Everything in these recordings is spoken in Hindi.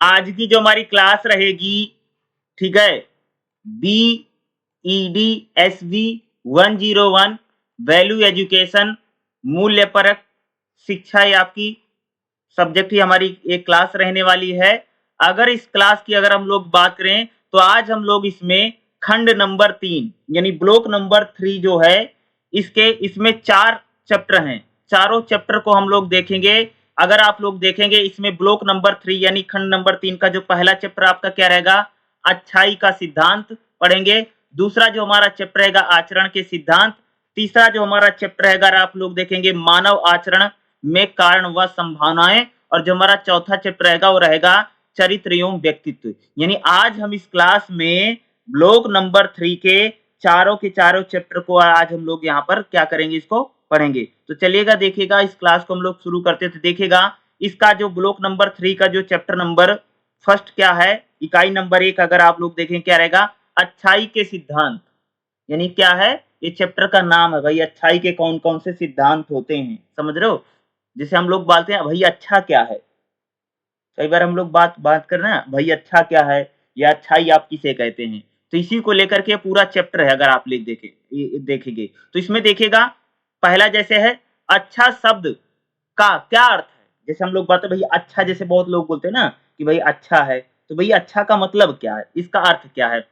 आज की जो हमारी क्लास रहेगी, ठीक है, BEDSV 101 वैल्यू एजुकेशन, मूल्य परक शिक्षा, ये आपकी सब्जेक्ट ही हमारी एक क्लास रहने वाली है। अगर इस क्लास की अगर हम लोग बात करें तो आज हम लोग इसमें खंड नंबर 3 यानी ब्लॉक नंबर 3 जो है, इसमें 4 चैप्टर हैं। चारों चैप्टर को हम लोग देखेंगे। अगर आप लोग देखेंगे इसमें ब्लॉक नंबर 3 यानी खंड नंबर 3 का जो पहला चैप्टर आपका क्या रहेगा, अच्छाई का सिद्धांत पढ़ेंगे। दूसरा जो हमारा चैप्टर रहेगा आचरण के सिद्धांत। तीसरा जो हमारा चैप्टर रहेगा आप लोग देखेंगे मानव आचरण में कारण व संभावनाएं। और जो हमारा चौथा चैप्टर रहेगा वो रहेगा चरित्र एवं व्यक्तित्व। यानी आज हम इस क्लास में ब्लॉक नंबर 3 के चारों चैप्टर को आज हम लोग यहाँ पर क्या करेंगे, इसको पढ़ेंगे। तो चलिएगा देखिएगा, इस क्लास को हम लोग शुरू करते थे। देखिएगा इसका जो ब्लॉक नंबर 3 का जो चैप्टर नंबर फर्स्ट क्या है, इकाई नंबर 1 अगर आप लोग देखें क्या रहेगा, अच्छाई के सिद्धांत। यानी क्या है, ये चैप्टर का नाम है भाई, अच्छाई के कौन कौन से सिद्धांत होते हैं, समझ रहे हो। जैसे हम लोग बोलते हैं भाई अच्छा क्या है, कई बार हम लोग बात बात कर रहे हैं भाई अच्छा क्या है या अच्छाई आप किसे कहते हैं। तो इसी को लेकर के पूरा चैप्टर है। अगर आप लोग देखेंगे तो इसमें देखिएगा पहला जैसे है अच्छा शब्द का क्या अर्थ है। जैसे हम लोग बात है भाई अच्छा, जैसे बहुत लोग बोलते हैं ना कि भाई अच्छा है, तो भाई अच्छा का मतलब क्या है, इसका अर्थ क्या है।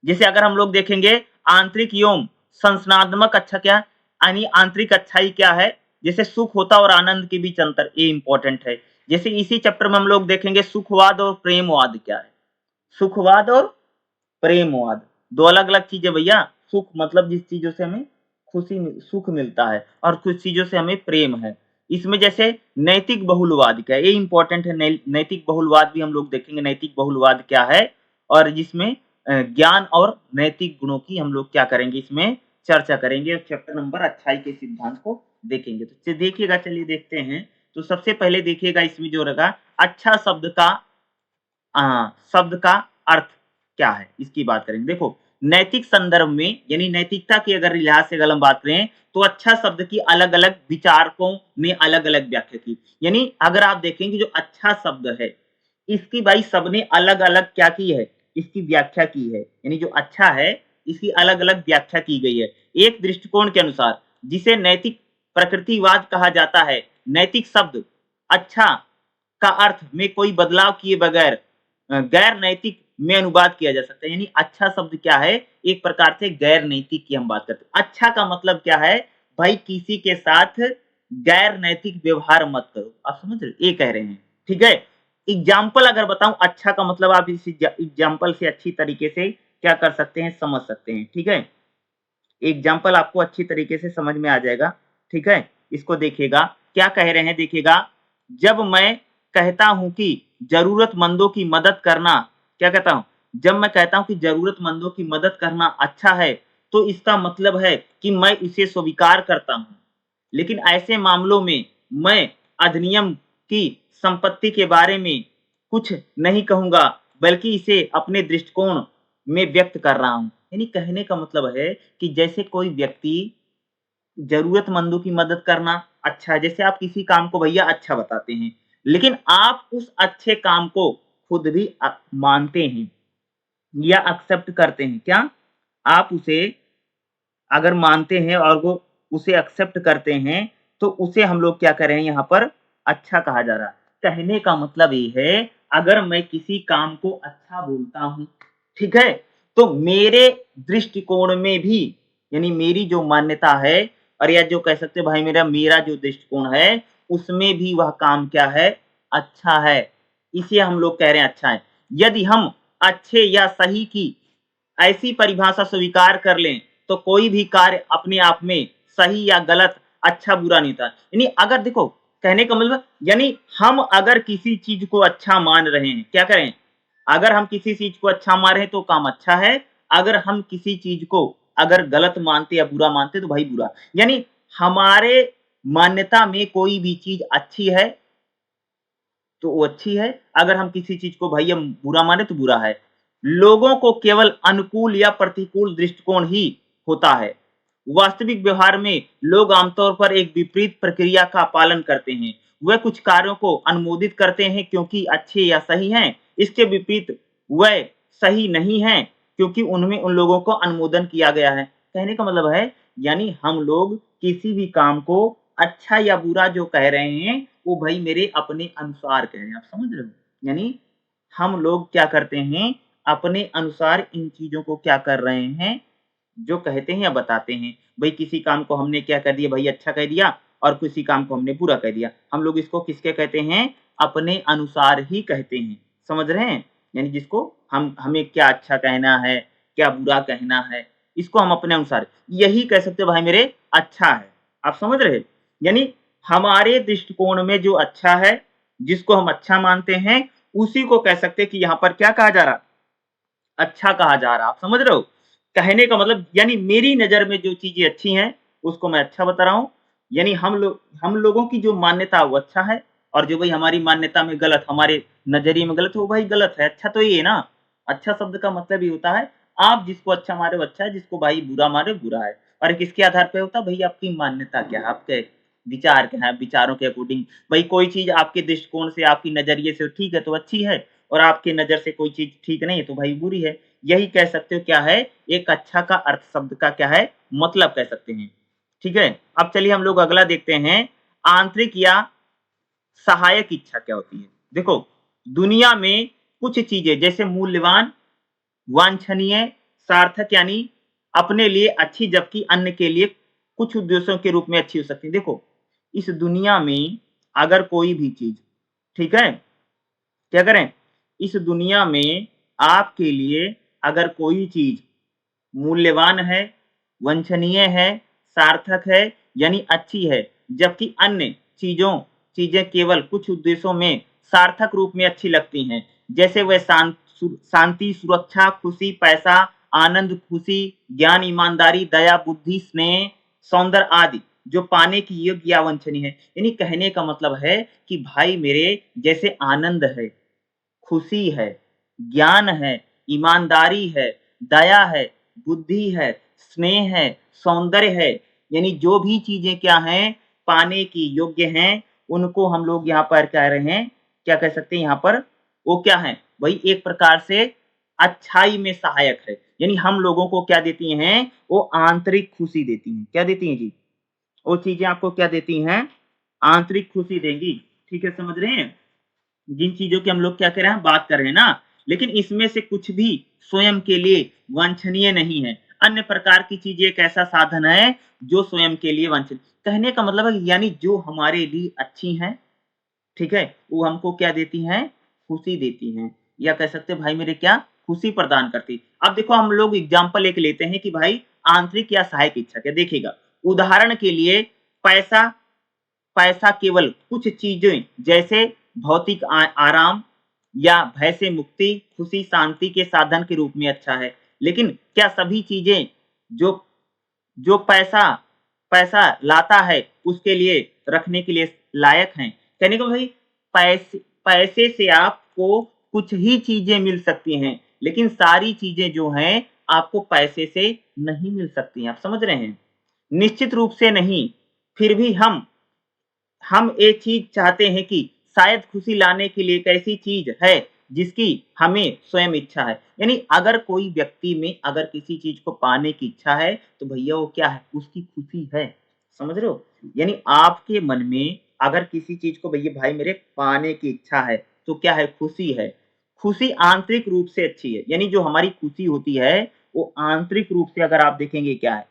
जैसे अगर हम लोग देखेंगे आंतरिक एवं संस्नात्मक अच्छा क्या है, यानी आंतरिक अच्छाई क्या है, जैसे सुख होता और आनंद के बीच अंतर, ये इंपॉर्टेंट है। जैसे इसी चैप्टर में हम लोग देखेंगे सुखवाद और प्रेमवाद क्या है। सुखवाद और प्रेमवाद दो अलग अलग चीजें भैया। सुख मतलब जिस चीजों से हमें खुशी सुख मिलता है, और कुछ चीजों से हमें प्रेम है। इसमें जैसे नैतिक बहुलवाद क्या है, ये इंपॉर्टेंट है। नैतिक बहुलवाद भी हम लोग देखेंगे, नैतिक बहुलवाद क्या है, और जिसमें ज्ञान और नैतिक गुणों की हम लोग क्या करेंगे, इसमें चर्चा करेंगे। और चैप्टर नंबर अच्छाई के सिद्धांत को देखेंगे। तो देखिएगा, चलिए देखते हैं। तो सबसे पहले देखिएगा इसमें जो रहेगा अच्छा शब्द का अर्थ क्या है, इसकी बात करेंगे। देखो नैतिक संदर्भ में यानी नैतिकता की अगर लिहाज से अगर हम बात करें तो अच्छा शब्द की अलग अलग विचारकों ने अलग अलग व्याख्या की। यानी अगर आप देखेंगे जो अच्छा शब्द है इसकी भाई सबने अलग अलग क्या की है, इसकी व्याख्या की है। यानी जो अच्छा है इसकी अलग अलग व्याख्या की गई है एक दृष्टिकोण के अनुसार, जिसे नैतिक प्रकृतिवाद कहा जाता है। नैतिक शब्द अच्छा का अर्थ में कोई बदलाव किए बगैर गैर नैतिक में अनुवाद किया जा सकता है। यानी अच्छा शब्द क्या है, एक प्रकार से गैर नैतिक की हम बात करते हैं। अच्छा का मतलब क्या है भाई, किसी के साथ गैर नैतिक व्यवहार मत करो, आप समझ रहे, ये कह रहे हैं। ठीक है, एग्जाम्पल अगर बताऊं अच्छा का मतलब, आप इस एग्जाम्पल से अच्छी तरीके से क्या कर सकते हैं, समझ सकते हैं। ठीक है, एग्जाम्पल आपको अच्छी तरीके से समझ में आ जाएगा। ठीक है, इसको देखिएगा क्या कह रहे हैं। देखिएगा, जब मैं कहता हूं कि जरूरतमंदों की मदद करना, क्या कहता हूं, जब मैं कहता हूं कि जरूरतमंदों की मदद करना अच्छा है, तो इसका मतलब है कि मैं इसे स्वीकार करता हूं। लेकिन ऐसे मामलों में मैं अधिनियम की संपत्ति के बारे में कुछ नहीं कहूंगा, बल्कि इसे अपने दृष्टिकोण में व्यक्त कर रहा हूं। यानी कहने का मतलब है कि जैसे कोई व्यक्ति जरूरतमंदों की मदद करना अच्छा है, जैसे आप किसी काम को भैया अच्छा बताते हैं, लेकिन आप उस अच्छे काम को खुद भी मानते हैं या एक्सेप्ट करते हैं। क्या आप उसे अगर मानते हैं और वो उसे एक्सेप्ट करते हैं, तो उसे हम लोग क्या कर रहे हैं, यहाँ पर अच्छा कहा जा रहा है। कहने का मतलब ये है, अगर मैं किसी काम को अच्छा बोलता हूं, ठीक है, तो मेरे दृष्टिकोण में भी यानी मेरी जो मान्यता है, और या जो कह सकते भाई मेरा जो दृष्टिकोण है उसमें भी वह काम क्या है, अच्छा है। इसे हम लोग कह रहे हैं अच्छा है। यदि हम अच्छे या सही की ऐसी परिभाषा स्वीकार कर लें तो कोई भी कार्य अपने आप में सही या गलत, अच्छा बुरा नहीं था। यानी अगर देखो कहने का मतलब, यानी हम अगर किसी चीज को अच्छा मान रहे हैं, क्या करें, अगर हम किसी चीज को अच्छा मान रहे हैं तो काम अच्छा है, अगर हम किसी चीज को अगर गलत मानते या बुरा मानते तो भाई बुरा। यानी हमारे मान्यता में कोई भी चीज अच्छी है तो वो अच्छी है, अगर हम किसी चीज को भैया बुरा माने तो बुरा है। लोगों को केवल अनुकूल या प्रतिकूल दृष्टिकोण ही होता है। वास्तविक व्यवहार में लोग आमतौर पर एक विपरीत प्रक्रिया का पालन करते हैं। वह कुछ कार्यों को अनुमोदित करते हैं क्योंकि अच्छे या सही हैं, इसके विपरीत वह सही नहीं हैं क्योंकि उनमें उन लोगों को अनुमोदन किया गया है। कहने का मतलब है यानी हम लोग किसी भी काम को अच्छा या बुरा जो कह रहे हैं, वो भई मेरे अपने अनुसार कह रहे हैं, आप समझ रहे हो? यानी हम लोग क्या करते हैं, अपने अनुसार इन चीज़ों को क्या कर रहे हैं, जो कहते हैं या बताते हैं। भई किसी काम को हमने क्या कर दिया भई अच्छा कह दिया और किसी काम को हमने बुरा कह दिया। हम लोग इसको किसके कहते हैं, अपने अनुसार ही कहते हैं। समझ रहे हैं? यानी जिसको हम हमें क्या अच्छा कहना है, क्या बुरा कहना है, इसको हम अपने अनुसार यही कह सकते हो भाई मेरे अच्छा है। आप समझ रहे? यानी हमारे दृष्टिकोण में जो अच्छा है, जिसको हम अच्छा मानते हैं, उसी को कह सकते हैं कि यहाँ पर क्या कहा जा रहा? अच्छा कहा जा रहा। आप समझ रहे हो? कहने का मतलब यानी मेरी नज़र में जो चीज़ें अच्छी हैं, उसको मैं अच्छा बता रहा हूँ। यानी हम लोगों की जो मान्यता है वो अच्छा है और जो भई हमारी मान्यता में गलत, हमारे नज़रिए में गलत है, वो भाई गलत है। अच्छा तो ये है ना, अच्छा शब्द का मतलब ये होता है, आप जिसको अच्छा मान रहे हो अच्छा है, जिसको भाई बुरा मान रहे हो बुरा है। और किसके आधार पे होता है? भई आपकी मान्यता क्या है, आपके विचार क्या है, विचारों के अकॉर्डिंग। भई कोई चीज़ आपके दृष्टिकोण से, आपकी नज़रिए से ठीक है तो अच्छी है और आपकी नज़र से कोई चीज़ ठीक नहीं है तो भाई बुरी है। यही कह सकते हो क्या है, एक अच्छा का अर्थ शब्द का क्या है, मतलब कह सकते हैं। ठीक है? अब चलिए हम लोग अगला देखते हैं, आंतरिक या सहायक इच्छा क्या होती है? देखो, दुनिया में कुछ चीज़ें जैसे मूल्यवान, वांछनीय, सार्थक यानी अपने लिए अच्छी जबकि अन्य के लिए कुछ उद्देश्यों के रूप में अच्छी हो सकती है। देखो, इस दुनिया में अगर कोई भी चीज़, ठीक है? क्या करें? इस दुनिया में आपके लिए अगर कोई चीज़ मूल्यवान है, वांछनीय है, सार्थक है यानी अच्छी है, जबकि अन्य चीज़ें केवल कुछ उद्देश्यों में सार्थक रूप में अच्छी लगती हैं। जैसे वह शांति, सुरक्षा, खुशी, पैसा, आनंद, खुशी, ज्ञान, ईमानदारी, दया, बुद्धि, स्नेह, सौंदर्य आदि जो पाने की योग्य या वांछनीय है। यानी कहने का मतलब है कि भाई मेरे जैसे आनंद है, खुशी है, ज्ञान है, ईमानदारी है, दया है, बुद्धि है, स्नेह है, सौंदर्य है, यानी जो भी चीज़ें क्या हैं, पाने की योग्य हैं, उनको हम लोग यहाँ पर कह रहे हैं, क्या कह सकते हैं यहाँ पर, वो क्या हैं? वही एक प्रकार से अच्छाई में सहायक है। यानी हम लोगों को क्या देती हैं, वो आंतरिक खुशी देती हैं। क्या देती हैं जी? वो चीज़ें आपको क्या देती हैं? आंतरिक खुशी देंगी। ठीक है, समझ रहे हैं? जिन चीज़ों की हम लोग क्या कर रहे हैं, बात कर रहे हैं ना, लेकिन इसमें से कुछ भी स्वयं के लिए वांछनीय नहीं है। अन्य प्रकार की चीज़ें एक ऐसा साधन है, जो स्वयं के लिए वांछनीय कहने का मतलब है यानी जो हमारे लिए अच्छी हैं, ठीक है? वो हमको क्या देती हैं? खुशी देती हैं या कह सकते हैं भाई मेरे क्या? खुशी प्रदान करती। अब देखो हम लोग एग्ज़ाम्पल एक लेते हैं कि भाई आंतरिक या सहायक इच्छा क्या देखिएगा, उदाहरण के लिए पैसा पैसा केवल कुछ चीज़ें जैसे भौतिक आराम या भय से मुक्ति, खुशी, शांति के साधन के रूप में अच्छा है। लेकिन क्या सभी चीज़ें जो जो पैसा लाता है, उसके लिए रखने के लिए लायक हैं? कहने का भाई पैसे पैसे से आपको कुछ ही चीज़ें मिल सकती हैं, लेकिन सारी चीज़ें जो हैं, आपको पैसे से नहीं मिल सकती हैं। आप समझ रहे हैं? निश्चित रूप से नहीं, फिर भी हम एक चीज़ चाहते हैं कि शायद खुशी लाने के लिए एक ऐसी चीज़ है, जिसकी हमें स्वयं इच्छा है। यानी अगर कोई व्यक्ति में अगर किसी चीज़ को पाने की इच्छा है, तो भैया वो क्या है? उसकी खुशी है। समझ रहे हो? यानी आपके मन में अगर किसी चीज़ को भैया भाई मेरे पाने की इच्छा है, तो क्या है? खुशी है। खुशी आंतरिक रूप से अच्छी है, यानी जो हमारी खुशी होती है, वो आंतरिक रूप से अगर आप देखेंगे क्या है?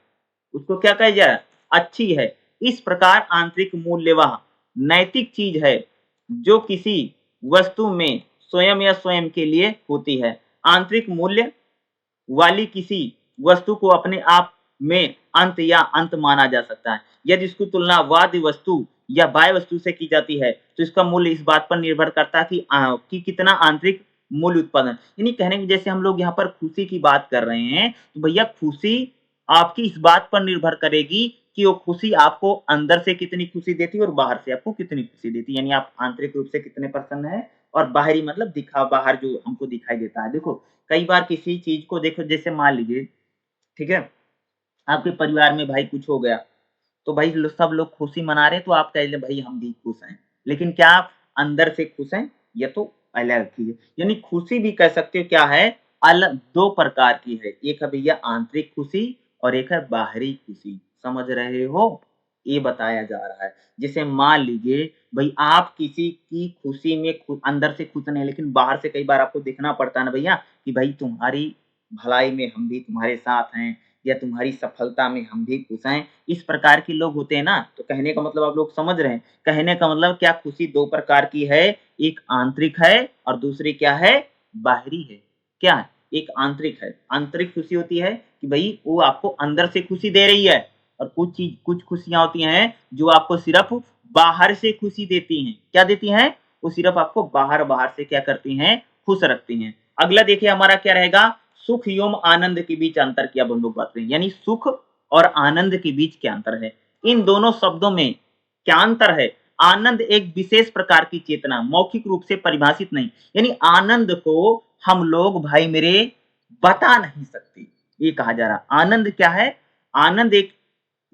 उसको क्या कहा जाए? अच्छी है। इस प्रकार आंतरिक मूल्यवाह नैतिक चीज़ है, जो किसी वस्तु में स्वयं या स्वयं के लिए होती है। आंतरिक मूल्य वाली किसी वस्तु को अपने आप में अंत माना जा सकता है। यदि इसकी तुलना वाद्य वस्तु या बाह्य वस्तु से की जाती है, तो इसका मूल्य इस बात पर निर्भर करता है कि कितना आंतरिक मूल्य उत्पादन यानी कहने की जैसे हम लोग यहाँ पर खुशी की बात कर रहे हैं, तो भैया खुशी आपकी इस बात पर निर्भर करेगी कि वो खुशी आपको अंदर से कितनी खुशी देती है और बाहर से आपको कितनी खुशी देती है। यानी आप आंतरिक रूप से कितने प्रसन्न हैं और बाहरी मतलब बाहर जो हमको दिखाई देता है। देखो, कई बार किसी चीज़ को देखो जैसे मान लीजिए, ठीक है? आपके परिवार में भाई कुछ हो गया, तो भाई लो सब लोग खुशी मना रहे हैं तो आप कह ले भाई हम भी खुश हैं। लेकिन क्या आप अंदर से खुश हैं? ये तो अलग चीज़ है। यानी खुशी भी कह सकते हो क्या है, अलग 2 प्रकार की है। एक है भैया आंतरिक खुशी और एक है बाहरी खुशी। समझ रहे हो? ये बताया जा रहा है। जैसे मान लीजिए भई आप किसी की खुशी में अंदर से खुश नहीं, लेकिन बाहर से कई बार आपको दिखना पड़ता है ना भैया कि भई तुम्हारी भलाई में हम भी तुम्हारे साथ हैं या तुम्हारी सफलता में हम भी खुश हैं। इस प्रकार के लोग होते हैं ना, तो कहने का मतलब आप लोग समझ रहे हैं। कहने का मतलब क्या खुशी 2 प्रकार की है, एक आंतरिक है और दूसरी क्या है, बाहरी है। क्या है? एक आंतरिक है। आंतरिक खुशी होती है कि भई वो आपको अंदर से खुशी दे रही है और कुछ खुशियाँ होती हैं जो आपको सिर्फ़ बाहर से खुशी देती हैं। क्या देती हैं? वो सिर्फ़ आपको बाहर-बाहर से क्या करती हैं, खुश रखती हैं। अगला देखिए हमारा क्या रहेगा, सुख एवं आनंद के बीच अंतर की अब हम लोग बात करेंगे। यानी सुख और आनंद के बीच क्या अंतर है? इन दोनों शब्दों में क्या अंतर है? आनंद एक विशेष प्रकार की चेतना, मौखिक रूप से परिभाषित नहीं। यानी आनंद को हम लोग भाई मेरे बता नहीं सकते, ये कहा जा रहा है। आनंद क्या है? आनंद एक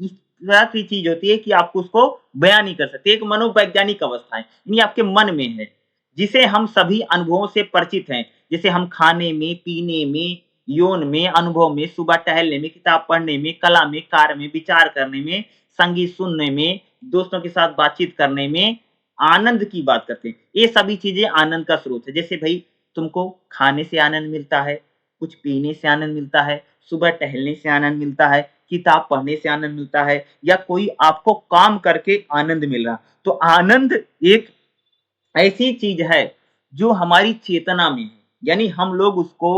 इस तरह की चीज़ होती है कि आपको उसको बयान नहीं कर सकते। एक मनोवैज्ञानिक अवस्था है, यानी आपके मन में है, जिसे हम सभी अनुभवों से परिचित हैं। जैसे हम खाने में, पीने में, यौन में, अनुभव में, सुबह टहलने में, किताब पढ़ने में, कला में, कार्य में, विचार करने में, संगीत सुनने में, दोस्तों के साथ बातचीत करने में, आनंद की बात करते हैं। ये सभी चीज़ें आनंद का स्रोत है। जैसे भई तुमको खाने से आनंद मिलता है, कुछ पीने से आनंद मिलता है, सुबह टहलने से आनंद मिलता है, किताब पढ़ने से आनंद मिलता है या कोई आपको काम करके आनंद मिल रहा। तो आनंद एक ऐसी चीज़ है जो हमारी चेतना में है, यानी हम लोग उसको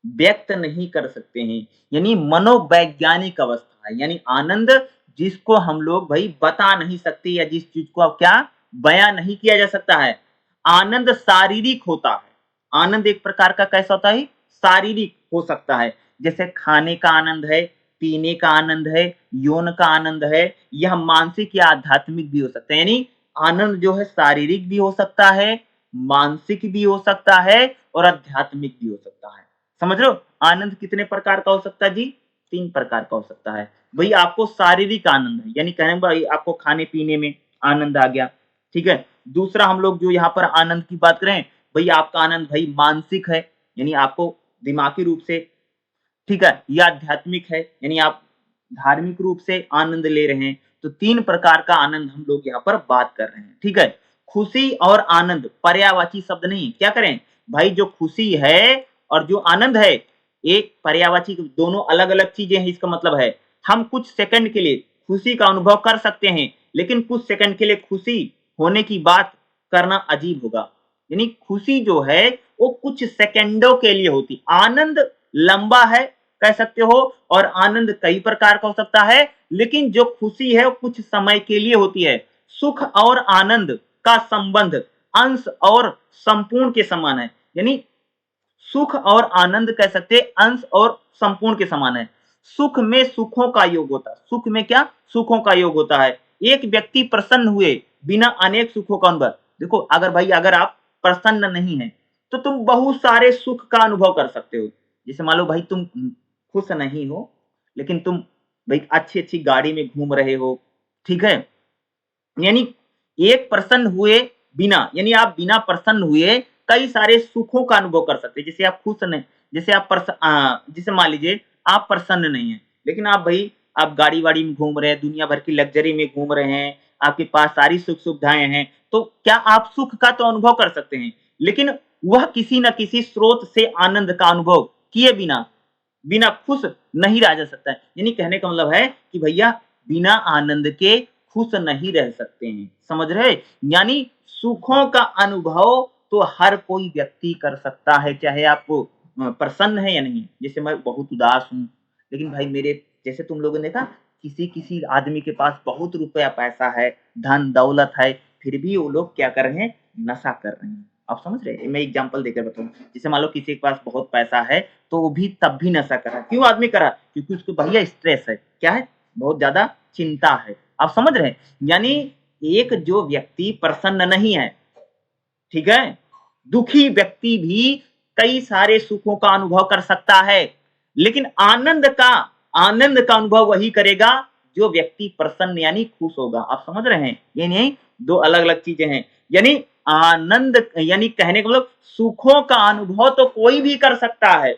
व्यक्त नहीं कर सकते हैं, यानी मनोवैज्ञानिक अवस्था है, यानी आनंद जिसको हम लोग भई बता नहीं सकते या जिस चीज़ को अब क्या बयाँ नहीं किया जा सकता है। आनंद शारीरिक होता है, आनंद एक प्रकार का कैसा होता है? शारीरिक हो सकता है, जैसे खाने का आनंद है, पीने का आनंद है, यौन का आनंद है, यह मानसिक या आध्यात्मिक भी हो सकता है, यानी आनंद जो है शारीरिक भी हो सकता है, मानसिक भी हो सकता है और आध्यात्मिक भी हो सकता है। समझ रहे हो? आनंद कितने प्रकार का हो सकता है जी? 3 प्रकार का हो सकता है। भई आपको शारीरिक आनंद है, यानी कहने भाई आपको खाने-पीने में आनंद आ गया, ठीक है? दूसरा हम लोग जो यहाँ पर आनंद की बात करें, भई आपका आनंद भई मानसिक है, यानी आपको दिमागी रूप से ठीक है? ये आध्यात्मिक है, यानी आप धार्मिक रूप से आनंद ले रहे हैं। तो 3 प्रकार का आनंद हम लोग यहाँ पर बात कर रहे हैं, ठीक है? खुशी और आनंद पर्यायवाची शब्द नहीं, क्या करें? भाई जो खुशी है और जो आनंद है, एक पर्यायवाची दोनों अलग-अलग चीज़ें हैं इसका मतलब है। हम कुछ सेकंड के लिए खुशी का अनुभव कर सकते हैं, लेकिन कुछ सेकंड के लिए खुशी होने की बात करना अजीब होगा। यानी खुशी जो है, वो कुछ सेकंडों के लिए होती। आनंद लंबा है, कह सकते हो और आनंद कई प्रकार का हो सकता है, लेकिन जो खुशी है वो कुछ समय के लिए होती है। सुख और आनंद का संबंध अंश और संपूर्ण के समान है, यानी सुख और आनंद कह सकते हैं अंश और संपूर्ण के समान है। सुख में सुखों का योग होता है। सुख में क्या? सुखों का योग होता है। एक व्यक्ति प्रसन्न हुए बिना अनेक सुखों का अनुभव। देखो अगर भाई अगर आप प्रसन्न नहीं हैं, तो तुम बहुत सारे सुख का अनुभव कर सकते हो। जैसे मान लो भाई तुम खुश नहीं हो, लेकिन तुम भाई अच्छी-अच्छी गाड़ी में घूम रहे हो, ठीक है? यानी एक प्रसन्न हुए बिना, यानी आप बिना प्रसन्न हुए कई सारे सुखों का अनुभव कर सकते हैं। जैसे आप खुश नहीं, जैसे मान लीजिए आप प्रसन्न नहीं हैं, लेकिन आप भई आप गाड़ी-वाड़ी में घूम रहे हैं, दुनिया भर की लग्ज़री में घूम रहे हैं, आपके पास सारी सुख-सुविधाएँ हैं, तो क्या आप सुख का तो अनुभव कर सकते हैं, लेकिन वह किसी न किसी स्रोत से आनंद का अनुभव किए बिना, बिना खुश नहीं रहा जा सकता है। यानी कहने का मतलब है कि भैया बिना आनंद के खुश नहीं रह सकते हैं, समझ रहे? यानी सुखों का अनुभव तो हर कोई व्यक्ति कर सकता है, चाहे आप प्रसन्न है या नहीं। जैसे मैं बहुत उदास हूँ, लेकिन भाई मेरे जैसे तुम लोगों ने देखा किसी-किसी आदमी के पास बहुत रुपया पैसा है, धन-दौलत है, फिर भी वो लोग क्या कर रहे हैं? नशा कर रहे हैं। आप समझ रहे हैं? मैं एग्ज़ाम्पल देकर बताऊँ। जैसे मान लो किसी के पास बहुत पैसा है, तो वो भी तब भी नशा कर रहा है। क्यों आदमी कर रहा है? क्योंकि उसको भैया स्ट्रेस है। क्या है? बहुत ज़्यादा चिंता है। आप समझ रहे हैं? यानी एक जो व्यक्ति प्रसन्न नहीं है, ठीक है? दुखी व्यक्ति भी कई सारे सुखों का अनुभव कर सकता है, लेकिन आनंद का अनुभव वही करेगा जो व्यक्ति प्रसन्न यानी खुश होगा। आप समझ रहे हैं? ये नहीं दो अलग-अलग चीज़ें हैं। यानी आनंद यानी कहने का मतलब सुखों का अनुभव तो कोई भी कर सकता है,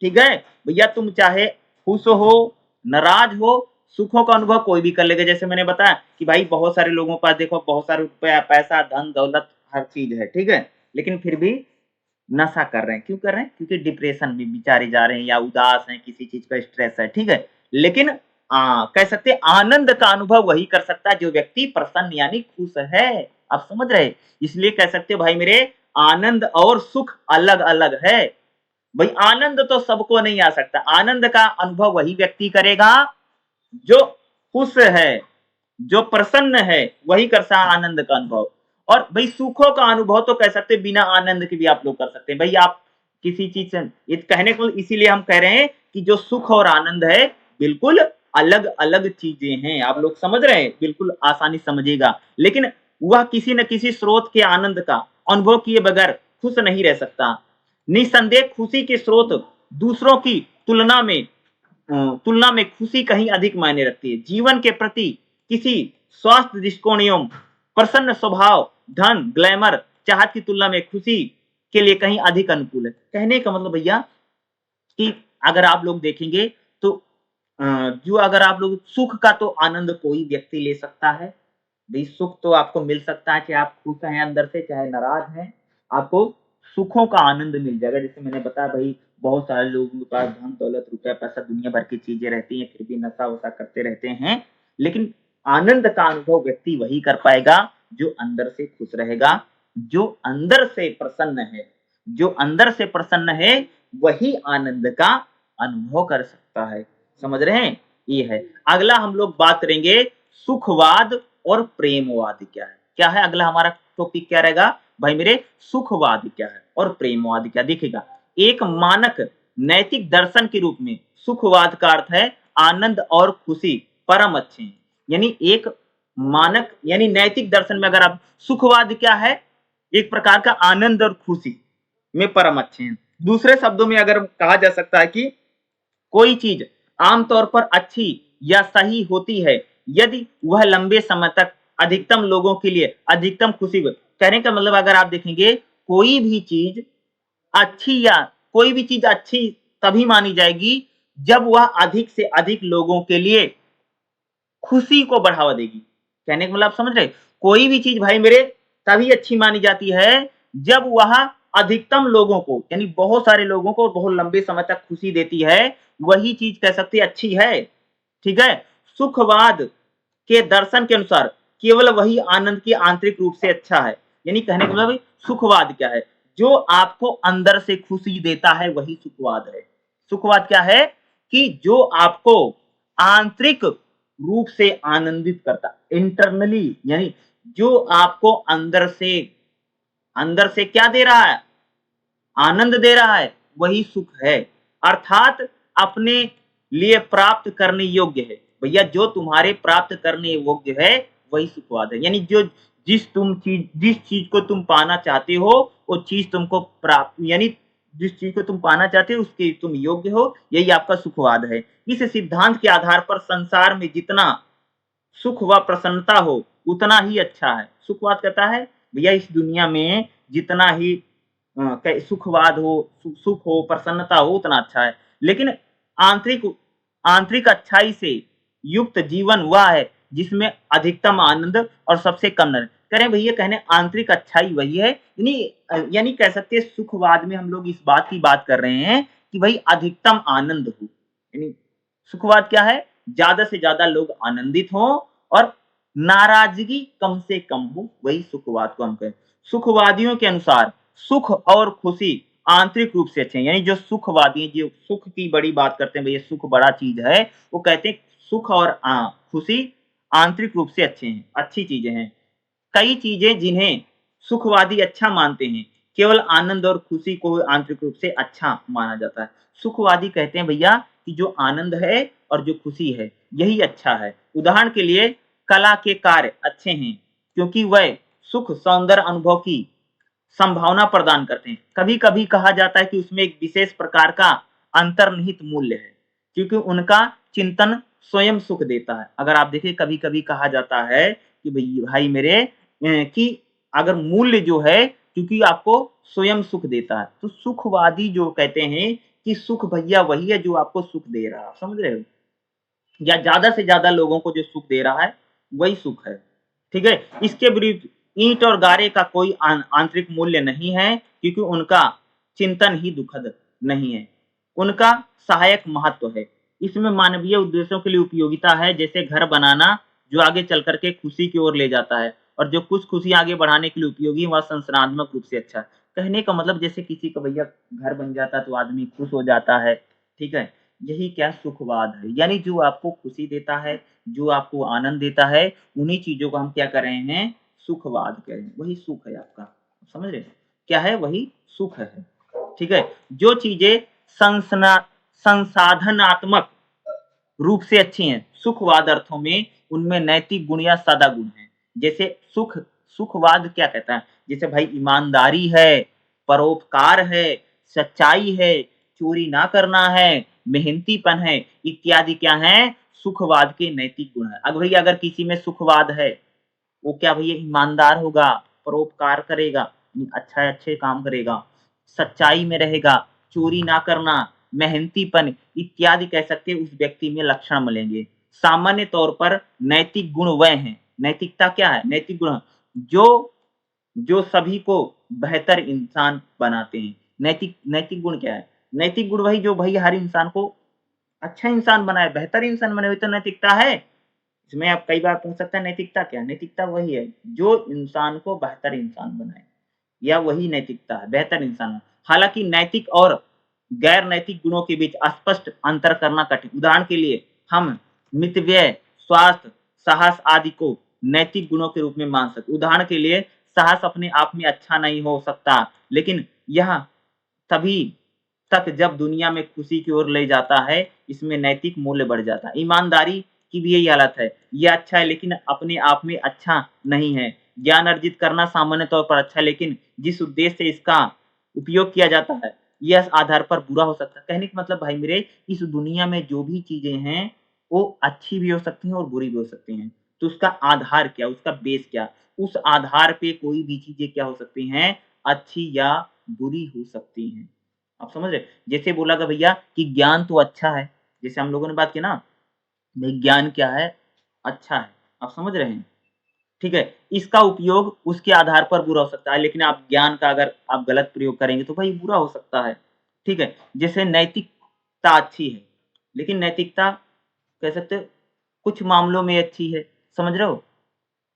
ठीक है? भैया तुम चाहे खुश हो, नाराज़ हो, सुखों का अनुभव कोई भी कर लेगा। जैसे मैंने बताया कि भाई बहुत सारे लोगों के पास देखो बहुत सारे रुपया, पैसा, धन, दौलत हर चीज़ है, ठीक है? लेकिन फिर भी नशा कर रहे हैं, क्यों कर रहे हैं? क्योंकि डिप्रेशन में बेचारे जा रहे हैं या उदास हैं, किसी चीज़ का स्ट्रेस है, ठीक है? लेकिन कह सकते हैं आनंद का अनुभव वही कर सकता है जो व्यक्ति प्रसन्न यानी खुश है। आप समझ रहे हैं? इसलिए कह सकते हो भाई मेरे आनंद और सुख अलग-अलग है। भई आनंद तो सबको नहीं आ सकता, आनंद का अनुभव वही व्यक्ति करेगा जो खुश है, जो प्रसन्न है, वही कर सा आनंद का अनुभव। और भई सुखों का अनुभव तो कह सकते हैं बिना आनंद के भी आप लोग कर सकते हैं। भई आप किसी चीज़ से ये कहने को इसीलिए हम कह रहे हैं कि जो सुख और आनंद है, बिल्कुल अलग-अलग चीज़ें हैं। आप लोग समझ रहे हैं? बिल्कुल आसानी से समझिएगा। लेकिन वह किसी न किसी स्रोत के आनंद का अनुभव किए बगैर खुश नहीं रह सकता। निसंदेह खुशी के स्रोत दूसरों की तुलना में खुशी कहीं अधिक मायने रखती है। जीवन के प्रति किसी स्वास्थ्य दृष्टिकोण एवं प्रसन्न स्वभाव, धन, ग्लैमर, चाहत की तुलना में खुशी के लिए कहीं अधिक अनुकूल है। कहने का मतलब भैया कि अगर आप लोग देखेंगे तो जो अगर आप लोग सुख का तो आनंद कोई व्यक्ति ले सकता है। भई सुख तो आपको मिल सकता है, चाहे आप खुश हैं अंदर से, चाहे नाराज़ हैं, आपको सुखों का आनंद मिल जाएगा। जैसे मैंने बताया भई बहुत सारे लोगों के पास धन, दौलत, रुपया, पैसा दुनिया भर की चीज़ें रहती हैं, फिर भी नशा-वशा करते रहते हैं। लेकिन आनंद का अनुभव व्यक्ति वही कर पाएगा जो अंदर से खुश रहेगा, जो अंदर से प्रसन्न है। जो अंदर से प्रसन्न है, वही आनंद का अनुभव कर सकता है। समझ रहे हैं? ये है। अगला हम लोग बात करेंगे सुखवाद और प्रेमवाद क्या है? क्या है अगला हमारा टॉपिक क्या रहेगा? भाई मेरे सुखवाद क्या है और प्रेमवाद क्या? देखिएगा, एक मानक नैतिक दर्शन के रूप में सुखवाद का अर्थ है आनंद और खुशी परम अच्छे हैं। यानी एक मानक यानी नैतिक दर्शन में अगर आप सुखवाद क्या है? एक प्रकार का आनंद और खुशी में परम अच्छे हैं। दूसरे शब्दों में अगर कहा जा सकता है कि कोई चीज आमतौर पर अच्छी या सही होती है यदि वह लंबे समय तक अधिकतम लोगों के लिए अधिकतम खुशी कहने का मतलब अगर आप देखेंगे कोई भी चीज अच्छी या कोई भी चीज अच्छी तभी मानी जाएगी जब वह अधिक से अधिक लोगों के लिए खुशी को बढ़ावा देगी। कहने का मतलब आप समझ रहे? कोई भी चीज़ भाई मेरे तभी अच्छी मानी जाती है जब वह अधिकतम लोगों को यानी बहुत सारे लोगों को बहुत लंबे समय तक खुशी देती है, वही चीज़ कह सकते हैं अच्छी है। ठीक है? सुखवाद के दर्शन के अनुसार केवल वही आनंद की आंतरिक रूप से अच्छा है। यानी कहने का मतलब सुखवाद क्या है? जो आपको अंदर से खुशी देता है वही सुखवाद है। सुखवाद क्या है? कि जो आपको आंतरिक रूप से आनंदित करता इंटरनली यानी जो आपको अंदर से क्या दे रहा है? आनंद दे रहा है, वही सुख है। अर्थात अपने लिए प्राप्त करने योग्य है। भैया जो तुम्हारे प्राप्त करने योग्य है, वही सुखवाद है। यानी जो जिस चीज़ को तुम पाना चाहते हो, वो चीज़ तुमको प्राप्त यानी जिस चीज़ को तुम पाना चाहते हो, उसके तुम योग्य हो, यही आपका सुखवाद है। इस सिद्धांत के आधार पर संसार में जितना सुख व प्रसन्नता हो, उतना ही अच्छा है। सुखवाद कहता है, भैया इस दुनिया में जितना ही सुखवाद हो, सुख हो, प्रसन्नता हो, उतना अच्छा है। लेकिन आंतरिक आंतरिक अच्छाई से युक्त जीवन वह है, जिसमें अधिकतम आनंद और सबसे कम नरक। कह रहे हैं भैया कहने आंतरिक अच्छाई वही है, यानी कह सकते हैं सुखवाद में हम लोग इस बात की बात कर रहे हैं कि भाई अधिकतम आनंद हो। यानी सुखवाद क्या है? ज़्यादा से ज़्यादा लोग आनंदित हों और नाराज़गी कम से कम हो, वही सुखवाद को हम कहें। सुखवादियों के अनुसार सुख और खुशी आंतरिक रूप से अच्छे हैं। यानी जो सुखवादी हैं, जो सुख की बड़ी बात करते हैं, भई ये सुख बड़ा चीज़ है, वो कहते हैं सुख और खुशी आंतरिक रूप से अच्छे हैं, अच्छी चीज़ें हैं। कई चीज़ें जिन्हें सुखवादी अच्छा मानते हैं, केवल आनंद और खुशी को आंतरिक रूप से अच्छा माना जाता है। सुखवादी कहते हैं भैया कि जो आनंद है और जो खुशी है, यही अच्छा है। उदाहरण के लिए कला के कार्य अच्छे हैं, क्योंकि वह सुख, सौंदर्य अनुभव की संभावना प्रदान करते हैं। कभी-कभी कहा जाता है कि उसमें एक विशेष प्रकार का अंतर्निहित मूल्य है, क्योंकि उनका चिंतन स्वयं सुख देता है। अगर आप देखिए कभी-कभी कहा जाता है कि भई भाई मेरे कि अगर मूल्य जो है क्योंकि आपको स्वयं सुख देता है, तो सुखवादी जो कहते हैं कि सुख भैया वही है जो आपको सुख दे रहा है, आप समझ रहे हो? या ज़्यादा से ज़्यादा लोगों को जो सुख दे रहा है, वही सुख है, ठीक है? इसके विरुद्ध ईंट और गारे का कोई आंतरिक मूल्य नहीं है क्योंकि उनका चिंतन ही दुखद नहीं है, उनका सहायक महत्व है। इसमें मानवीय उद्देश्यों के लिए उपयोगिता है, जैसे घर बनाना जो आगे चल कर के खुशी की ओर ले जाता है और जो कुछ खुशी आगे बढ़ाने के लिए उपयोगी वह संसाधनात्मक रूप से अच्छा है। कहने का मतलब जैसे किसी का भैया घर बन जाता है तो आदमी खुश हो जाता है, ठीक है? यही क्या सुखवाद है, यानी जो आपको खुशी देता है, जो आपको आनंद देता है, उन्हीं चीज़ों को हम क्या कर रहे हैं, सुखवाद कह रहे हैं, वही सुख है आपका, समझ रहे हैं? क्या है? वही सुख है, ठीक है? जो चीज़ें संसाधनात्मक रूप से अच्छी हैं, सुखवाद अर्थों में उनमें नैतिक गुण या सदा गुण हैं। जैसे सुखवाद क्या कहता है? जैसे भाई ईमानदारी है, परोपकार है, सच्चाई है, चोरी ना करना है, मेहनतीपन है, इत्यादि क्या है? सुखवाद के नैतिक गुण हैं। अब भई अगर किसी में सुखवाद है, वो क्या भैया ईमानदार होगा, परोपकार करेगा, अच्छे काम करेगा, सच्चाई में रहेगा, चोरी ना करना, मेहनतीपन इत्यादि कह सकते हैं उस व्यक्ति में लक्षण मिलेंगे। सामान्य तौर पर नैतिक गुण वह हैं, नैतिकता क्या है? नैतिक गुण जो जो सभी को बेहतर इंसान बनाते हैं। नैतिक नैतिक गुण क्या है? नैतिक गुण वही जो भई हर इंसान को अच्छा इंसान बनाए, बेहतर इंसान बनाए, वही तो नैतिकता है। इसमें आप कई बार पूछ सकते हैं नैतिकता क्या है? नैतिकता वही है जो इंसान को बेहतर इंसान बनाए या वही नैतिकता है, बेहतर इंसान। हालाँकि नैतिक और गैर नैतिक गुणों के बीच स्पष्ट अंतर करना कठिन। उदाहरण के लिए हम मितव्यय, स्वास्थ्य, साहस आदि को नैतिक गुणों के रूप में मान सकते। उदाहरण के लिए साहस अपने आप में अच्छा नहीं हो सकता, लेकिन यह तभी तक जब दुनिया में खुशी की ओर ले जाता है, इसमें नैतिक मूल्य बढ़ जाता है। ईमानदारी की भी यही हालत है। ये अच्छा है लेकिन अपने आप में अच्छा नहीं है। ज्ञान अर्जित करना सामान्य तौर पर अच्छा है लेकिन जिस उद्देश्य से इसका उपयोग किया जाता है, यह आधार पर बुरा हो सकता है। कहने का मतलब भाई मेरे इस दुनिया में जो भी चीज़ें हैं, वो अच्छी भी हो सकती हैं और बुरी भी हो सकती हैं। तो उसका आधार क्या? उसका बेस क्या? उस आधार पे कोई भी चीज़ें क्या हो सकती हैं, अच्छी या बुरी हो सकती हैं। आप समझ रहे? जैसे बोला था भैया कि ज्ञान तो अच्छा है, जैसे हम लोगों ने बात की ना, भई ज्ञान क्या है? अच्छा है। आप समझ रहे हैं? ठीक है? इसका उपयोग उसके आधार पर बुरा हो सकता है, लेकिन आप ज्ञान का अगर आप गलत प्रयोग करेंगे तो भाई बुरा हो सकता है। ठीक है? जैसे नैतिकता अच्छी है, लेकिन नैतिकता कह सकते हो कुछ मामलों में अच्छी है, समझ रहे हो?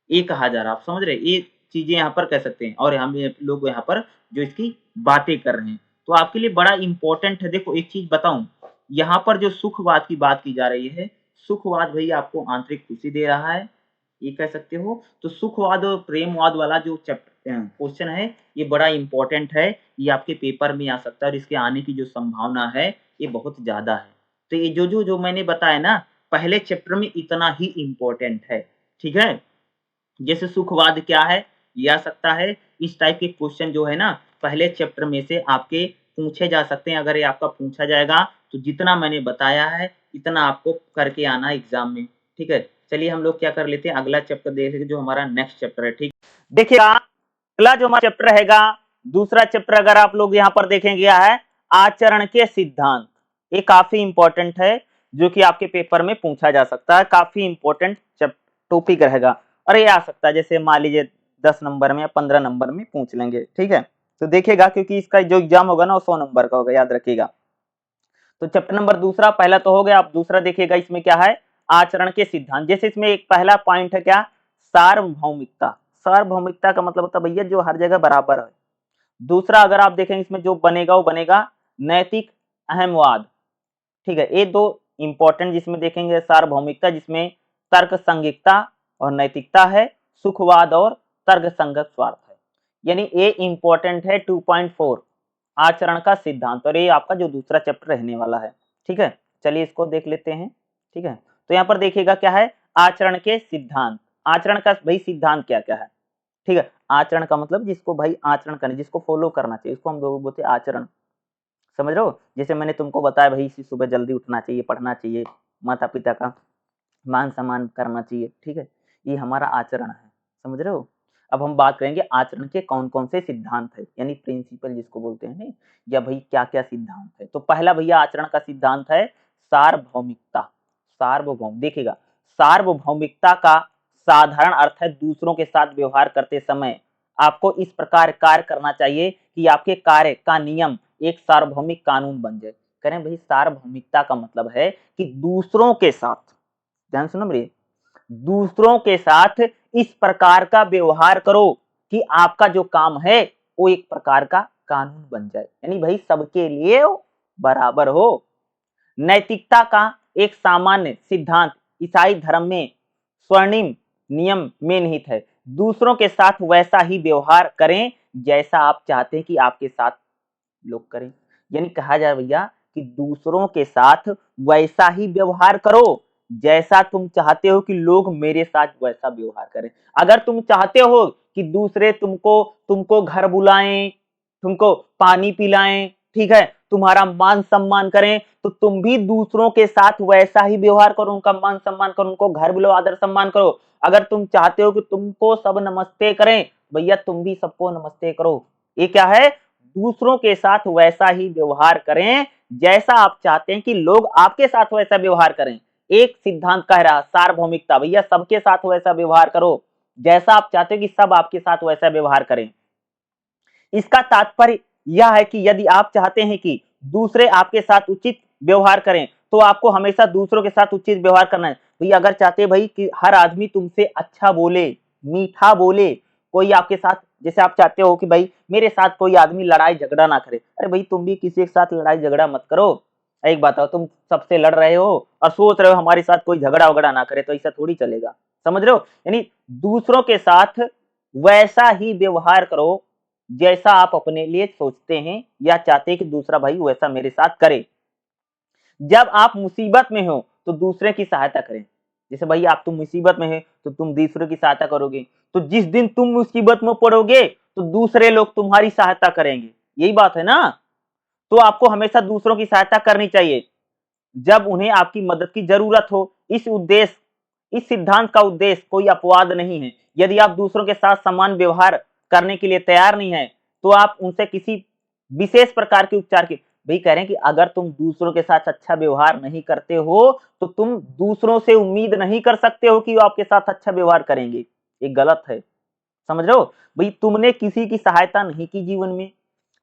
ये कहा जा रहा है, आप समझ रहे हैं? ये चीज़ें यहाँ पर कह सकते हैं और हम ये लोग यहाँ पर जो इसकी बातें कर रहे हैं। तो आपके लिए बड़ा इम्पोर्टेंट है देखो एक चीज़ बताऊँ, यहाँ पर जो सुखवाद की बात की जा रही है, सुखवाद भई आपको आंतरिक खुशी दे रहा है, ये कह सकते हो। तो सुखवाद और प्रेमवाद वाला जो क्वेश्चन है, ये बड़ा इम्पोर्टेंट है, ये आपके पेपर में आ सकता है और इसके आने की जो संभावना है, ये बहुत ज़्यादा है। तो ये जो मैंने बताया ना, पहले चैप्टर में इतना ही इम्पोर्टेंट है, ठीक है? जैसे सुखवाद क्या है? ये आ सकता है। इस टाइप के क्वेश्चन जो है ना पहले चैप्टर में से आपके पूछे जा सकते हैं। अगर ये आपका पूछा जाएगा तो जितना मैंने बताया है इतना आपको करके आना है एग्ज़ाम में, ठीक है? चलिए हम लोग क्या कर लेते हैं अगला चैप्टर देख लेते हैं जो हमारा नेक्स्ट चैप्टर है, ठीक? देखिए अगला जो हमारा चैप्टर रहेगा, दूसरा चैप्टर अगर आप लोग यहाँ पर देखेंगे क्या है? आचरण के सिद्धांत। ये काफ़ी इम्पोर्टेंट है जो कि आपके पेपर में पूछा जा सकता है। काफ़ी इम्पोर्टेंट टॉपिक रहेगा। और ये आ सकता है जैसे मान लीजिए 10 नंबर में या 15 नंबर में पूछ लेंगे, ठीक है? तो देखिएगा क्योंकि इसका जो एग्जाम होगा ना वो 100 नंबर का होगा, याद रखिएगा। तो चैप्टर नंबर दूसरा पहला तो हो गया, आप दूसरा देखिएगा इसमें क्या है? आचरण के सिद्धांत। जैसे इसमें एक पहला पॉइंट है क्या? सार्वभौमिकता। सार्वभौमिकता का मतलब होता है भैया जो हर जगह बराबर है। दूसरा अगर आप देखेंगे इसमें जो बनेगा वो बनेगा नैतिक अहमवाद, ठीक है? ये दो इंपॉर्टेंट जिसमें देखेंगे सार्वभौमिकता जिसमें तर्क संगतता और नैतिकता है, सुखवाद और तर्क संगत स्वार्थ है। यानी ये इंपॉर्टेंट है 2.4 आचरण का सिद्धांत और ये आपका जो दूसरा चैप्टर रहने वाला है, ठीक है? चलिए इसको देख लेते हैं, ठीक है? तो यहाँ पर देखिएगा क्या है? आचरण के सिद्धांत। आचरण का भाई सिद्धांत क्या-क्या है? ठीक है? आचरण का मतलब जिसको भाई आचरण करना, जिसको फॉलो करना चाहिए, इसको हम लोग बोलते हैं आचरण। समझ रहे हो? जैसे मैंने तुमको बताया भाई सुबह जल्दी उठना चाहिए, पढ़ना चाहिए, माता-पिता का मान-सम्मान करना चाहिए, ठीक है? ये हमारा आचरण है, समझ रहे हो? अब हम बात करेंगे आचरण के कौन कौन से सिद्धांत है, यानी प्रिंसिपल जिसको बोलते हैं, नहीं या भाई क्या क्या सिद्धांत है। तो पहला भैया आचरण का सिद्धांत है सार्वभौमिकता। सार्वभौम देखिएगा, सार्वभौमिकता का साधारण अर्थ है दूसरों के साथ व्यवहार करते समय आपको इस प्रकार कार्य करना चाहिए कि आपके कार्य का नियम एक सार्वभौमिक कानून बन जाए। करें भाई, सार्वभौमिकता का मतलब है कि दूसरों के साथ, ध्यान सुनो मेरे, दूसरों के साथ इस प्रकार का व्यवहार करो कि आपका जो काम है वो एक प्रकार का कानून बन जाए, यानी भाई सबके लिए बराबर हो। नैतिकता का एक सामान्य सिद्धांत ईसाई धर्म में स्वर्णिम नियम में निहित है, दूसरों के साथ वैसा ही व्यवहार करें जैसा आप चाहते हैं कि आपके साथ लोग करें। यानी कहा जाए भैया कि दूसरों के साथ वैसा ही व्यवहार करो जैसा तुम चाहते हो कि लोग मेरे साथ वैसा व्यवहार करें। अगर तुम चाहते हो कि दूसरे तुमको घर बुलाएं, तुमको पानी पिलाएं, ठीक है, तुम्हारा मान सम्मान करें, तो तुम भी दूसरों के साथ वैसा ही व्यवहार करो, उनका मान सम्मान करो, उनको घर बुलाओ, आदर सम्मान करो। अगर तुम चाहते हो कि तुमको सब नमस्ते करें, भैया तुम भी सबको नमस्ते करो। ये क्या है, दूसरों के साथ वैसा ही व्यवहार करें जैसा आप चाहते हैं कि लोग आपके साथ वैसा व्यवहार करें। एक सिद्धांत कह रहा सार्वभौमिकता, भैया सबके साथ वैसा व्यवहार करो जैसा आप चाहते हो कि सब आपके साथ वैसा व्यवहार करें। इसका तात्पर्य यह है कि यदि आप चाहते हैं कि दूसरे आपके साथ उचित व्यवहार करें तो आपको हमेशा दूसरों के साथ उचित व्यवहार करना है। भैया अगर चाहते हैं भाई कि हर आदमी तुमसे अच्छा बोले, मीठा बोले, कोई आपके साथ, जैसे आप चाहते हो कि भाई मेरे साथ कोई आदमी लड़ाई झगड़ा ना करे, अरे भाई तुम भी किसी के साथ लड़ाई झगड़ा मत करो। एक बात है, तुम सबसे लड़ रहे हो और सोच रहे हो हमारे साथ कोई झगड़ा वगड़ा ना करे, तो ऐसा थोड़ी चलेगा। समझ रहे हो, यानी दूसरों के साथ वैसा ही व्यवहार करो जैसा आप अपने लिए सोचते हैं या चाहते हैं कि दूसरा भाई वैसा मेरे साथ करे। जब आप मुसीबत में हो तो दूसरे की सहायता करें। जैसे भाई आप तुम मुसीबत में है तो तुम दूसरों की सहायता करोगे, तो जिस दिन तुम मुसीबत में पड़ोगे तो दूसरे लोग तुम्हारी सहायता करेंगे। यही बात है ना। तो आपको हमेशा दूसरों की सहायता करनी चाहिए जब उन्हें आपकी मदद की जरूरत हो। इस सिद्धांत का उद्देश्य कोई अपवाद नहीं है। यदि आप दूसरों के साथ समान व्यवहार करने के लिए तैयार नहीं है तो आप उनसे किसी विशेष प्रकार के उपचार की, भाई कह रहे हैं कि अगर तुम दूसरों के साथ अच्छा व्यवहार नहीं करते हो तो तुम दूसरों से उम्मीद नहीं कर सकते हो कि वो आपके साथ अच्छा व्यवहार करेंगे। ये गलत है, समझ रहे हो। भाई तुमने किसी की सहायता नहीं की जीवन में,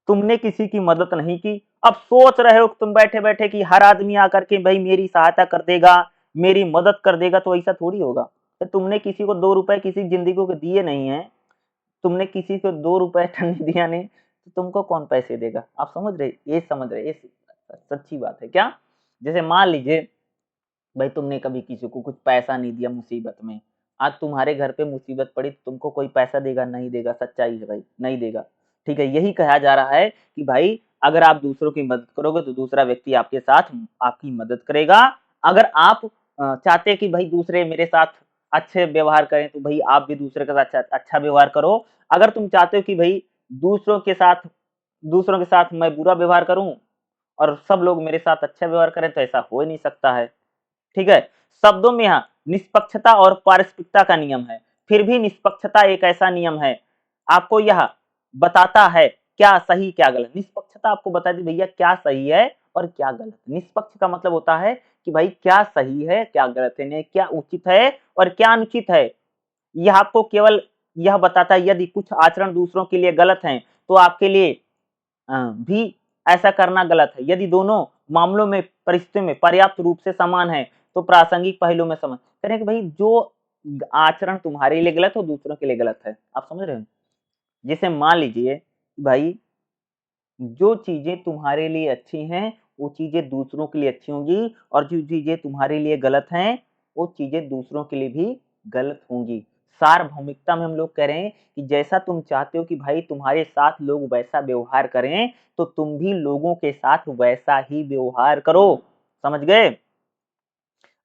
तुमने किसी की मदद नहीं की, अब सोच रहे हो तुम बैठे बैठे कि हर आदमी आकर के भाई मेरी सहायता कर देगा, मेरी मदद कर देगा, तो ऐसा थोड़ी होगा। तो तुमने किसी को 2 रुपए किसी जिंदगी को दिए नहीं है, तुमने किसी को 2 रुपए नहीं दिया नहीं, तो तुमको कौन पैसे देगा। आप समझ रहे, ये समझ रहे, ये सच्ची बात है क्या। जैसे मान लीजिए भाई तुमने कभी किसी को कुछ पैसा नहीं दिया मुसीबत में, आज तुम्हारे घर पे मुसीबत पड़ी तो तुमको कोई पैसा देगा, नहीं देगा, सच्चाई है भाई, नहीं देगा। ठीक है, यही कहा जा रहा है कि भाई अगर आप दूसरों की मदद करोगे तो दूसरा व्यक्ति आपके साथ आपकी मदद करेगा। अगर आप चाहते हैं कि भाई दूसरे मेरे साथ अच्छे व्यवहार करें तो भाई आप भी दूसरे के साथ अच्छा व्यवहार करो। अगर तुम चाहते हो कि भाई दूसरों के साथ मैं बुरा व्यवहार करूं और सब लोग मेरे साथ अच्छा व्यवहार करें, तो ऐसा हो ही नहीं सकता है। ठीक है, शब्दों में यहाँ निष्पक्षता और पारस्परिकता का नियम है। फिर भी निष्पक्षता एक ऐसा नियम है, आपको यह बताता है क्या सही क्या गलत। निष्पक्षता आपको बता दी भैया क्या सही है और क्या गलत। निष्पक्ष का मतलब होता है कि भाई क्या सही है क्या गलत है, क्या उचित है और क्या अनुचित है। यह आपको केवल यह बताता है यदि कुछ आचरण दूसरों के लिए गलत हैं तो आपके लिए भी ऐसा करना गलत है। यदि दोनों मामलों में परिस्थिति में पर्याप्त रूप से समान है तो प्रासंगिक पहलू में समान करें कि भाई जो आचरण तुम्हारे लिए गलत हो दूसरों के लिए गलत है। आप समझ रहे हो। जैसे मान लीजिए भाई जो चीजें तुम्हारे लिए अच्छी हैं वो चीजें दूसरों के लिए अच्छी होंगी, और जो चीजें तुम्हारे लिए गलत हैं वो चीजें दूसरों के लिए भी गलत होंगी। सार्वभौमिकता में हम लोग कह रहे हैं कि जैसा तुम चाहते हो कि भाई तुम्हारे साथ लोग वैसा व्यवहार करें तो तुम भी लोगों के साथ वैसा ही व्यवहार करो। समझ गए।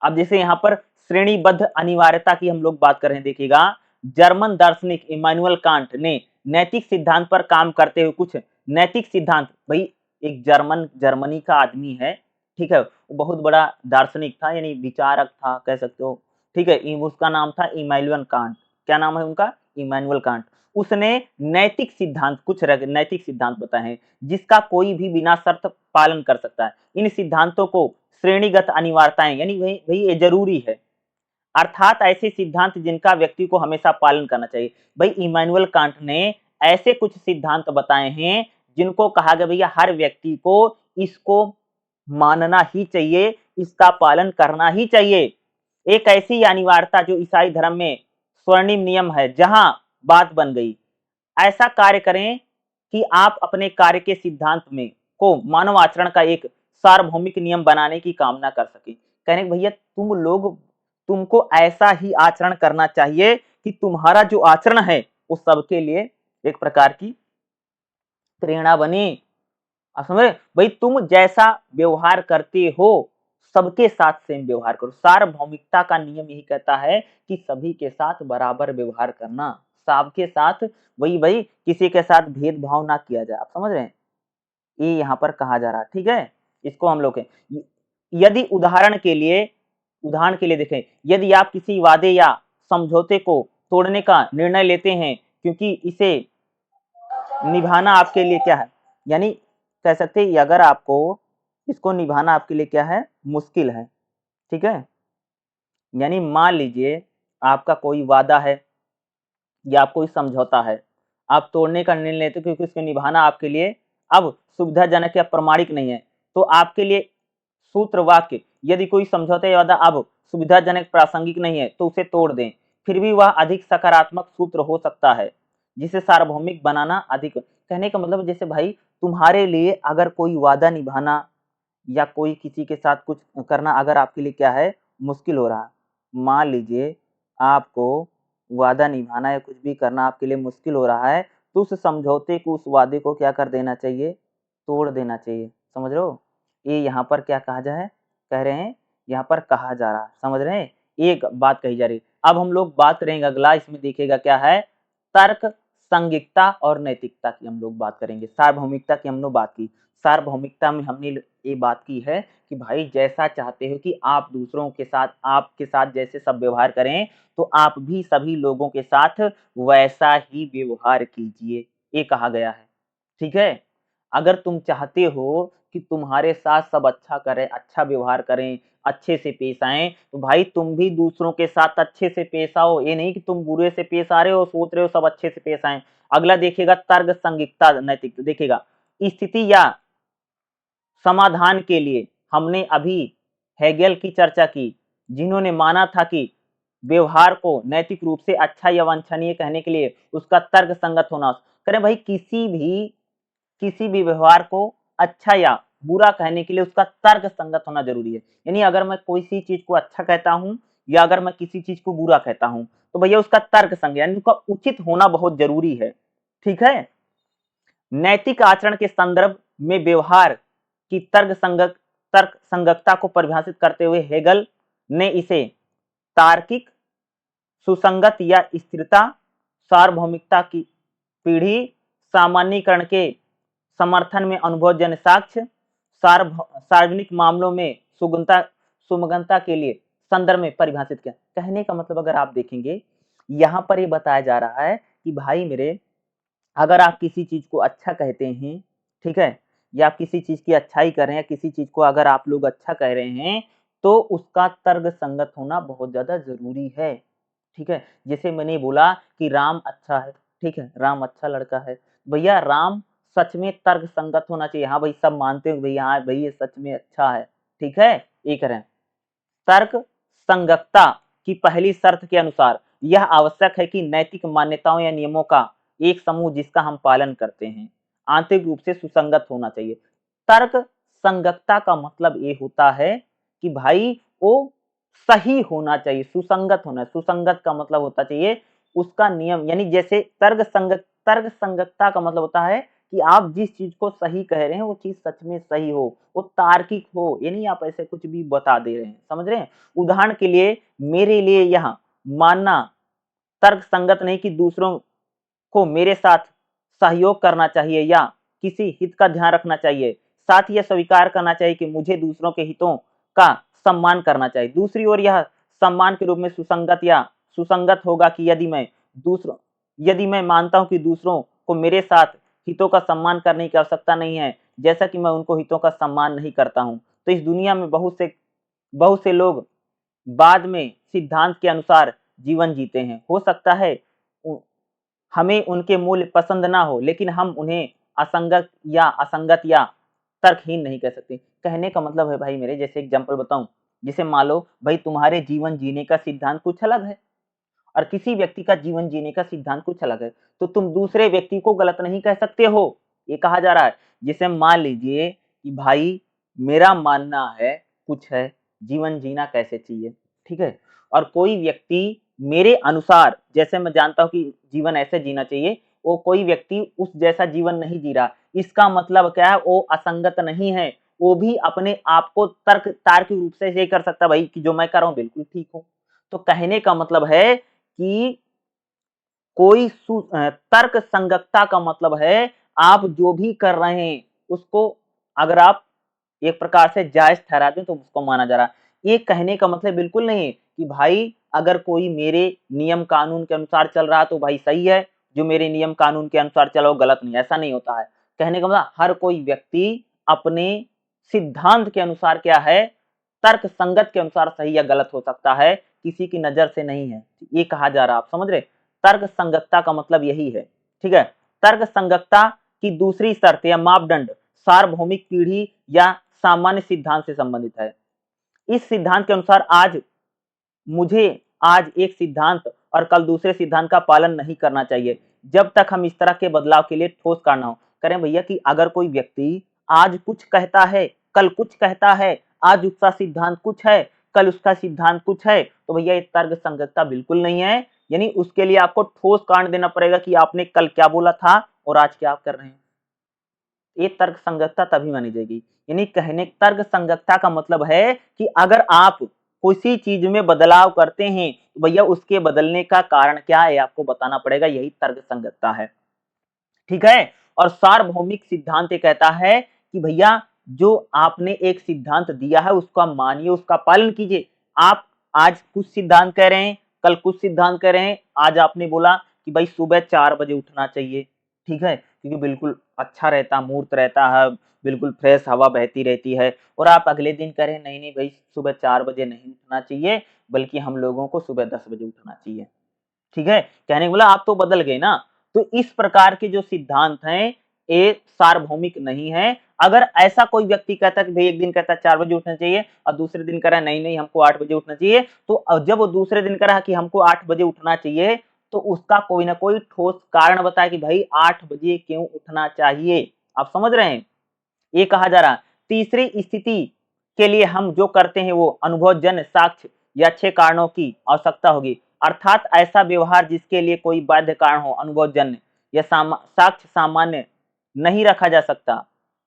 अब जैसे यहाँ पर श्रेणीबद्ध अनिवार्यता की हम लोग बात कर रहे हैं, देखिएगा जर्मन दार्शनिक इमानुएल कांट ने नैतिक सिद्धांत पर काम करते हुए कुछ नैतिक सिद्धांत, भाई एक जर्मनी का आदमी है, ठीक है, वो बहुत बड़ा दार्शनिक था यानी विचारक था कह सकते हो। ठीक है, उसका नाम था इमानुएल कांट। क्या नाम है उनका, इमैनुअल कांट, उसने नैतिक सिद्धांत, कुछ नैतिक सिद्धांत बताए हैं जिसका कोई भी बिना शर्त पालन कर सकता है। इन सिद्धांतों को श्रेणीगत अनिवार्यताएं, यानी वही ये जरूरी है, अर्थात ऐसे सिद्धांत जिनका व्यक्ति को हमेशा पालन करना चाहिए। भाई इमैनुअल कांट ने ऐसे कुछ सिद्धांत बताए हैं जिनको कहा गया भैया हर व्यक्ति को इसको मानना ही चाहिए, इसका पालन करना ही चाहिए। एक ऐसी अनिवार्यता जो ईसाई धर्म में स्वर्णिम नियम है, जहां बात बन गई, ऐसा कार्य करें कि आप अपने कार्य के सिद्धांत में को मानव आचरण का एक सार्वभौमिक नियम बनाने की कामना कर सके। कहने भैया तुमको ऐसा ही आचरण करना चाहिए कि तुम्हारा जो आचरण है वो सबके लिए एक प्रकार की प्रेरणा बने। आप समझ रहे भाई, तुम जैसा व्यवहार करते हो सबके साथ सेम व्यवहार करो। सार्वभौमिकता का नियम यही कहता है कि सभी के साथ बराबर व्यवहार करना, सबके साथ, वही भाई किसी के साथ भेदभाव ना किया जाए। आप समझ रहे हैं, ये यहाँ पर कहा जा रहा है। ठीक है, इसको हम लोग यदि उदाहरण के लिए देखें, यदि आप किसी वादे या समझौते को तोड़ने का निर्णय लेते हैं क्योंकि इसे निभाना आपके लिए क्या है, यानी कह सकते हैं अगर आपको इसको निभाना आपके लिए क्या है, मुश्किल है। ठीक है, यानी मान लीजिए आपका कोई वादा है या कोई समझौता है, आप तोड़ने का निर्णय लेते क्योंकि उसको निभाना आपके लिए अब सुविधाजनक या प्रमाणिक नहीं है, तो आपके लिए सूत्र वाक्य, यदि कोई समझौता या वादा अब सुविधाजनक प्रासंगिक नहीं है तो उसे तोड़ दें, फिर भी वह अधिक सकारात्मक सूत्र हो सकता है जिसे सार्वभौमिक बनाना अधिक। कहने का मतलब जैसे भाई तुम्हारे लिए अगर कोई वादा निभाना या कोई किसी के साथ कुछ करना अगर आपके लिए क्या है, मुश्किल हो रहा है, मान लीजिए आपको वादा निभाना या कुछ भी करना आपके लिए मुश्किल हो रहा है, तो उस समझौते को, उस वादे को क्या कर देना चाहिए, तोड़ देना चाहिए। समझ रहे हो, ये यहाँ पर क्या कहा जाए, कह रहे हैं, यहाँ पर कहा जा रहा है। समझ रहे हैं, एक बात कही जा रही है। अब हम लोग बात करेंगे अगला, इसमें देखिएगा क्या है, तर्क संगिकता और नैतिकता की हम लोग बात करेंगे। सार्वभौमिकता की हम लोग बात की, सार्वभौमिकता में हमने ये बात की है कि भाई जैसा चाहते हो कि आप दूसरों के साथ, आपके साथ जैसे सब व्यवहार करें तो आप भी सभी लोगों के साथ वैसा ही व्यवहार कीजिए, ये कहा गया है। ठीक है, अगर तुम चाहते हो कि तुम्हारे साथ सब अच्छा करें, अच्छा व्यवहार करें, अच्छे से पेश आए, तो भाई तुम भी दूसरों के साथ अच्छे से पेश आओ। ये नहीं कि तुम बुरे से पेश आ रहे हो, सोच रहे हो सब अच्छे से पेश आए। अगला देखिएगा तर्क संगिकता नैतिक, देखिएगा स्थिति या समाधान के लिए हमने अभी हेगेल की चर्चा की, जिन्होंने माना था कि व्यवहार को नैतिक रूप से अच्छा या वांछनीय कहने के लिए उसका तर्क संगत होना। करें भाई किसी भी व्यवहार को अच्छा या बुरा कहने के लिए उसका तर्क संगत होना जरूरी है। यानी अगर मैं कोई सी चीज को अच्छा कहता हूं या अगर मैं किसी चीज को बुरा कहता हूं तो भैया उसका तर्क संगत, यानी उसका उचित होना बहुत जरूरी है। ठीक है, नैतिक आचरण के संदर्भ में व्यवहार की तर्क संगतता को परिभाषित करते हुए हेगल ने इसे तार्किक, सुसंगत या स्थिरता, सार्वभौमिकता की पीढ़ी, सामान्यीकरण के समर्थन में अनुभवजन्य साक्ष्य, सार्वजनिक मामलों में सुगमता के लिए संदर्भ में परिभाषित किया। कहने का मतलब अगर आप देखेंगे यहाँ पर ये बताया जा रहा है कि भाई मेरे, अगर आप किसी चीज को अच्छा कहते हैं, ठीक है, या आप किसी चीज की अच्छाई कर रहे हैं, किसी चीज को अगर आप लोग अच्छा कह रहे हैं तो उसका तर्क संगत होना बहुत ज्यादा जरूरी है। ठीक है, जैसे मैंने बोला कि राम अच्छा है, ठीक है, राम अच्छा लड़का है, भैया राम सच में तर्क संगत होना चाहिए। हाँ भाई सब मानते हो भैया, हाँ भाई ये सच में अच्छा है, ठीक है, ये करें। तर्क संगतता की पहली शर्त के अनुसार यह आवश्यक है कि नैतिक मान्यताओं या नियमों का एक समूह जिसका हम पालन करते हैं आंतरिक रूप से सुसंगत होना चाहिए। तर्क संगतता का मतलब ये होता है कि भाई वो सही होना चाहिए, सुसंगत होना। सुसंगत का मतलब होता चाहिए उसका नियम, यानी जैसे तर्क संगतता का मतलब होता है कि आप जिस चीज को सही कह रहे हैं वो चीज सच में सही हो, वो तार्किक हो, ये नहीं आप ऐसे कुछ भी बता दे रहे हैं। समझ रहे हैं, उदाहरण के लिए मेरे लिए यह मानना तर्क संगत नहीं कि दूसरों को मेरे साथ सहयोग करना चाहिए या किसी हित का ध्यान रखना चाहिए, साथ ही यह स्वीकार करना चाहिए कि मुझे दूसरों के हितों का सम्मान करना चाहिए। दूसरी ओर यह सम्मान के रूप में सुसंगत होगा कि यदि मैं दूसरों यदि मैं मानता हूँ कि दूसरों को मेरे साथ हितों का सम्मान करने की आवश्यकता नहीं है, जैसा कि मैं उनको हितों का सम्मान नहीं करता हूँ, तो इस दुनिया में बहुत से लोग बाद में सिद्धांत के अनुसार जीवन जीते हैं। हो सकता है उ हमें उनके मूल्य पसंद ना हो, लेकिन हम उन्हें असंगत या तर्कहीन नहीं कह सकते। कहने का मतलब है भाई मेरे, जैसे एग्ज़ाम्पल बताऊँ, जैसे मान लो भाई तुम्हारे जीवन जीने का सिद्धांत कुछ अलग है और किसी व्यक्ति का जीवन जीने का सिद्धांत कुछ अलग है, तो तुम दूसरे व्यक्ति को गलत नहीं कह सकते हो, ये कहा जा रहा है। जैसे मान लीजिए कि भाई मेरा मानना है कुछ है, जीवन जीना कैसे चाहिए, ठीक है? और कोई व्यक्ति मेरे अनुसार, जैसे मैं जानता हूँ कि जीवन ऐसे जीना चाहिए, वो कोई व्यक्ति उस जैसा जीवन नहीं जी रहा। इसका मतलब क्या है? वो असंगत नहीं है, वो भी अपने आप को तार्किक रूप से ये कर सकता है भाई कि जो मैं कर रहा हूँ बिल्कुल ठीक हूँ। तो कहने का मतलब है कि तर्क संगतता का मतलब है आप जो भी कर रहे हैं उसको अगर आप एक प्रकार से जायज ठहरा दें तो उसको माना जा रहा है। ये कहने का मतलब बिल्कुल नहीं है कि भाई अगर कोई मेरे नियम कानून के अनुसार चल रहा है तो भाई सही है, जो मेरे नियम कानून के अनुसार चला वो गलत नहीं है, ऐसा नहीं होता है। कहने का मतलब हर कोई व्यक्ति अपने सिद्धांत के अनुसार क्या है, तर्क संगत के अनुसार सही या गलत हो सकता है, किसी की नजर से नहीं है। ये कहा जा रहा है, आप समझ रहे? तर्क संगतता का मतलब यही है, ठीक है? तर्क संगतता की दूसरी शर्त या मापदंड सार्वभौमिक पीढ़ी या सामान्य सिद्धांत से संबंधित है। इस सिद्धांत के अनुसार मुझे आज एक सिद्धांत और कल दूसरे सिद्धांत का पालन नहीं करना चाहिए, जब तक हम इस तरह के बदलाव के लिए ठोस कारण ना हो। करें भैया कि अगर कोई व्यक्ति आज कुछ कहता है, कल कुछ कहता है, आज उसका सिद्धांत कुछ है, कल उसका सिद्धांत कुछ है, तो भैया ये तर्क संगतता बिल्कुल नहीं है। यानी उसके लिए आपको ठोस कारण देना पड़ेगा कि आपने कल क्या बोला था और आज क्या आप कर रहे हैं। ये तर्क संगतता तभी मानी जाएगी। यानी कहने तर्क संगतता का मतलब है कि अगर आप किसी चीज में बदलाव करते हैं तो भैया उसके बदलने का कारण क्या है आपको बताना पड़ेगा, यही तर्क संगतता है, ठीक है? और सार्वभौमिक सिद्धांत ये कहता है कि भैया जो आपने एक सिद्धांत दिया है उसका मानिए, उसका पालन कीजिए। आप आज कुछ सिद्धांत कह रहे हैं, कल कुछ सिद्धांत कह रहे हैं। आज आपने बोला कि भाई सुबह 4 बजे उठना चाहिए, ठीक है? क्योंकि बिल्कुल अच्छा रहता, मूर्त रहता है, बिल्कुल फ्रेश हवा बहती रहती है। और आप अगले दिन कह रहे हैं नहीं, नहीं भाई सुबह 4 बजे नहीं उठना चाहिए, बल्कि हम लोगों को सुबह 10 बजे उठना चाहिए। ठीक है? कहने का मतलब आप तो बदल गए ना। तो इस प्रकार के जो सिद्धांत हैं, ये सार्वभौमिक नहीं है। अगर ऐसा कोई व्यक्ति कहता है कि भई एक दिन कहता है 4 बजे उठना चाहिए और दूसरे दिन कह रहा है नहीं-नहीं हमको 8 बजे उठना चाहिए, तो जब वो दूसरे दिन कह रहा है कि हमको 8 बजे उठना चाहिए, तो उसका कोई ना कोई ठोस कारण बताए कि भाई 8 बजे क्यों उठना चाहिए। आप समझ रहे हैं? ये कहा जा रहा है। तीसरी स्थिति के लिए हम जो करते हैं वो अनुभवजन्य साक्ष्य या अच्छे कारणों की आवश्यकता होगी, अर्थात ऐसा व्यवहार जिसके लिए कोई बाध्य कारण हो, अनुभवजन्य या साक्ष्य सामान्य नहीं रखा जा सकता,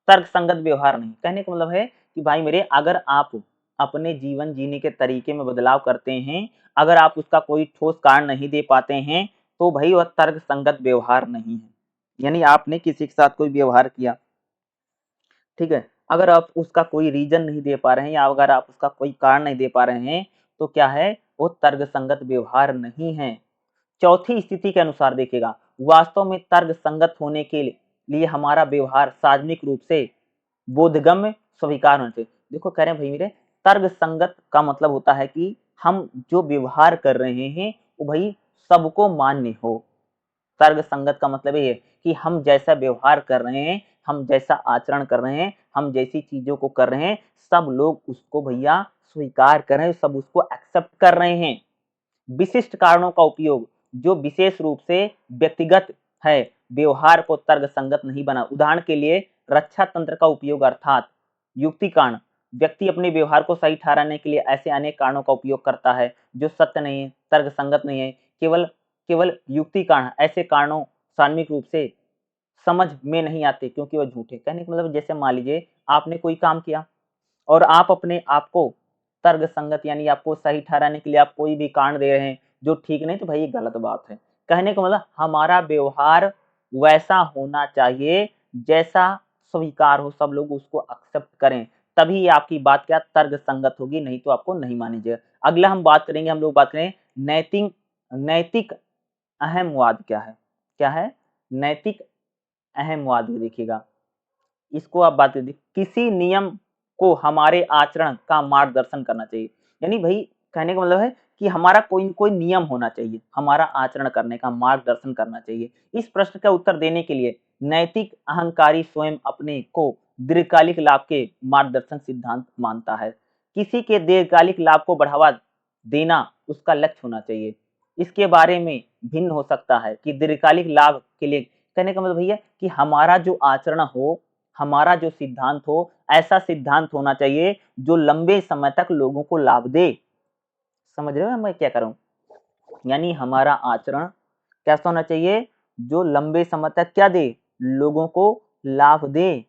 तर्क संगत व्यवहार नहीं। कहने का मतलब है कि भाई मेरे अगर आप अपने जीवन जीने के तरीके में बदलाव करते हैं, अगर आप उसका कोई ठोस कारण नहीं दे पाते हैं, तो भाई वह तर्क संगत व्यवहार नहीं है। यानी आपने किसी के साथ कोई व्यवहार किया, ठीक है? अगर आप उसका कोई रीज़न नहीं दे पा रहे हैं या अगर आप उसका कोई कारण नहीं दे पा रहे हैं, तो क्या है? वो तर्कसंगत व्यवहार नहीं है। चौथी स्थिति के अनुसार देखिएगा, वास्तव में तर्कसंगत होने के लिए हमारा व्यवहार सार्वजनिक रूप से बोधगम्य स्वीकार होना चाहिए। देखो कह रहे हैं भई मेरे, तर्कसंगत का मतलब होता है कि हम जो व्यवहार कर रहे हैं, वो भई सबको मान्य हो। तर्क संगत का मतलब ये है कि हम जैसा व्यवहार कर रहे हैं, हम जैसा आचरण कर रहे हैं, हम जैसी चीजों को कर रहे हैं, सब लोग उसको भैया स्वीकार कर रहे हैं, सब उसको एक्सेप्ट कर रहे हैं। विशिष्ट कारणों का उपयोग जो विशेष रूप से व्यक्तिगत है, व्यवहार को तर्क संगत नहीं बना। उदाहरण के लिए रक्षा तंत्र का उपयोग अर्थात युक्ति कारण, व्यक्ति अपने व्यवहार को सही ठहराने के लिए ऐसे अनेक कारणों का उपयोग करता है जो सत्य नहीं है, तर्क संगत नहीं है, केवल केवल युक्ति कारण। ऐसे कारणों सार्वजनिक रूप से समझ में नहीं आते क्योंकि वह झूठे। कहने का मतलब जैसे मान लीजिए आपने कोई काम किया और आप अपने आप को तर्क संगत यानी आपको सही ठहराने के लिए आप कोई भी कारण दे रहे हैं जो ठीक नहीं, तो भाई ये गलत बात है। कहने का मतलब हमारा व्यवहार वैसा होना चाहिए जैसा स्वीकार हो, सब लोग उसको एक्सेप्ट करें, तभी आपकी बात क्या तर्क संगत होगी, नहीं तो आपको नहीं मानी जाएगी। अगला हम लोग बात करेंगे नैतिक नैतिक अहमवाद क्या है। क्या है, नैतिक अहमवाद देखिएगा, इसको आप बात कीजिए, किसी नियम को हमारे आचरण का मार्गदर्शन करना चाहिए। यानी भाई कहने का मतलब है कि हमारा कोई न कोई नियम होना चाहिए, हमारा आचरण करने का मार्गदर्शन करना चाहिए। इस प्रश्न का उत्तर देने के लिए नैतिक अहंकारी स्वयं अपने को दीर्घकालिक लाभ के मार्गदर्शन सिद्धांत मानता है। किसी के दीर्घकालिक लाभ को बढ़ावा देना उसका लक्ष्य होना चाहिए। इसके बारे में भिन्न हो सकता है कि दीर्घकालिक लाभ के लिए, कहने का मतलब भैया कि हमारा जो आचरण हो, हमारा जो सिद्धांत हो, ऐसा सिद्धांत होना चाहिए जो लंबे समय तक लोगों को लाभ दे। समझ रहे हो मैं क्या कर रहा हूँ? यानी हमारा आचरण कैसा होना चाहिए, जो लंबे समय तक क्या दे, लोगों को लाभ दे।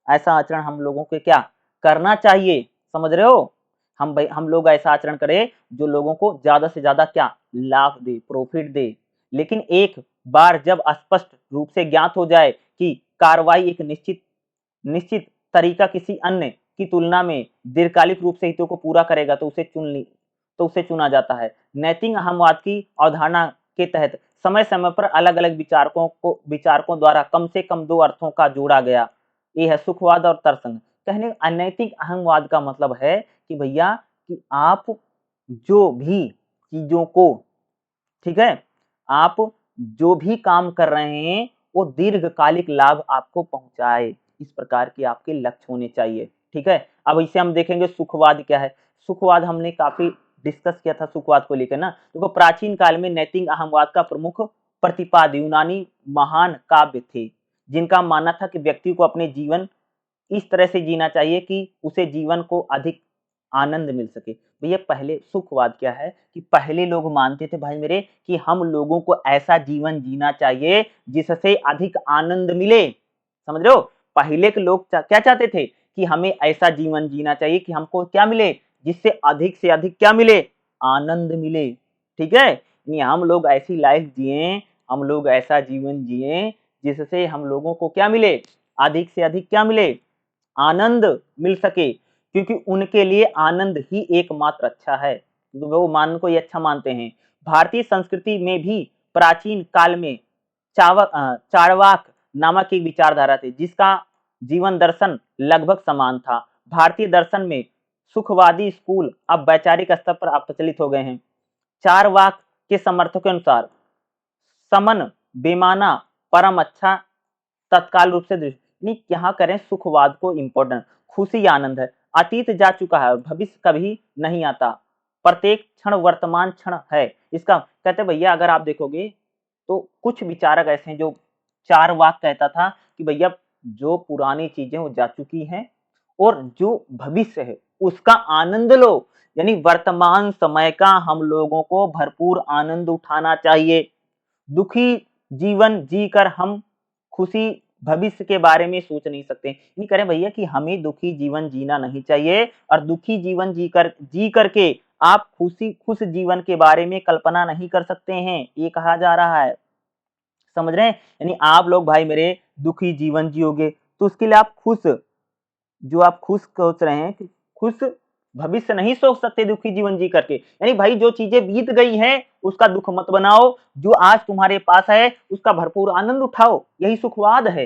ऐसा आचरण हम लोगों को क्या करना चाहिए, समझ रहे हो? हम लोग ऐसा आचरण करें जो लोगों को ज्यादा से ज्यादा क्या लाभ दे, प्रॉफिट दे। लेकिन एक बार जब स्पष्ट रूप से ज्ञात हो जाए कि कार्रवाई एक निश्चित निश्चित तरीका किसी अन्य की तुलना में दीर्घकालिक रूप से हितों को पूरा करेगा तो उसे चुना जाता है। नैतिक अहमवाद की अवधारणा के तहत समय समय पर अलग अलग विचारकों द्वारा कम से कम दो अर्थों का जोड़ा गया, ये है सुखवाद और तर्कसंग। कहने अनैतिक अहमवाद का मतलब है कि भैया कि आप जो भी चीजों को, ठीक है, आप जो भी काम कर रहे हैं वो दीर्घकालिक लाभ आपको पहुंचाए, इस प्रकार के आपके लक्ष्य होने चाहिए। ठीक है, अब इसे हम देखेंगे सुखवाद क्या है। सुखवाद हमने काफी डिस्कस किया था सुखवाद को लेकर ना। देखो प्राचीन काल में नैतिक अहमवाद का प्रमुख प्रतिपाद्य यूनानी महान काव्य थे, जिनका मानना था कि व्यक्ति को अपने जीवन इस तरह से जीना चाहिए कि उसे जीवन को अधिक आनंद मिल सके। भैया पहले सुखवाद क्या है कि पहले लोग मानते थे भाई मेरे कि हम लोगों को ऐसा जीवन जीना चाहिए जिससे अधिक आनंद मिले। समझ रहे हो? पहले के लोग क्या चाहते थे कि हमें ऐसा जीवन जीना चाहिए कि हमको क्या मिले, जिससे अधिक से अधिक क्या मिले, आनंद मिले। ठीक है, यानी हम लोग ऐसी लाइफ जिए, हम लोग ऐसा जीवन जिए जिससे हम लोगों को क्या मिले, अधिक से अधिक क्या मिले, आनंद मिल सके। क्योंकि उनके लिए आनंद ही एकमात्र अच्छा है, क्योंकि वो मान को ये अच्छा मानते हैं। भारतीय संस्कृति में भी प्राचीन काल में चार्वाक नामक एक विचारधारा थी जिसका जीवन दर्शन लगभग समान था। भारतीय दर्शन में सुखवादी स्कूल अब वैचारिक स्तर पर प्रचलित हो गए हैं। चार्वाक के समर्थकों के अनुसार समन बेमाना परम अच्छा तत्काल रूप से दृष्टि, यहाँ करें सुखवाद को इंपॉर्टेंट, खुशी आनंद है, अतीत जा चुका है और भविष्य कभी नहीं आता, प्रत्येक क्षण वर्तमान क्षण है। इसका कहते भैया अगर आप देखोगे तो कुछ विचारक ऐसे हैं जो चार वाक कहता था कि भैया जो पुरानी चीजें वो जा चुकी हैं और जो भविष्य है उसका आनंद लो। यानी वर्तमान समय का हम लोगों को भरपूर आनंद उठाना चाहिए। दुखी जीवन जीकर हम खुशी भविष्य के बारे में सोच नहीं सकते। नहीं करें भैया कि हमें दुखी जीवन जीना नहीं चाहिए और दुखी जीवन जी करके आप खुश जीवन के बारे में कल्पना नहीं कर सकते हैं, ये कहा जा रहा है। समझ रहे हैं? यानी आप लोग भाई मेरे दुखी जीवन जियोगे तो उसके लिए आप खुश सोच रहे हैं कि खुश भविष्य नहीं सोच सकते दुखी जीवन जी करके। यानी भाई जो चीजें बीत गई हैं उसका दुख मत बनाओ, जो आज तुम्हारे पास है उसका भरपूर आनंद उठाओ, यही सुखवाद है।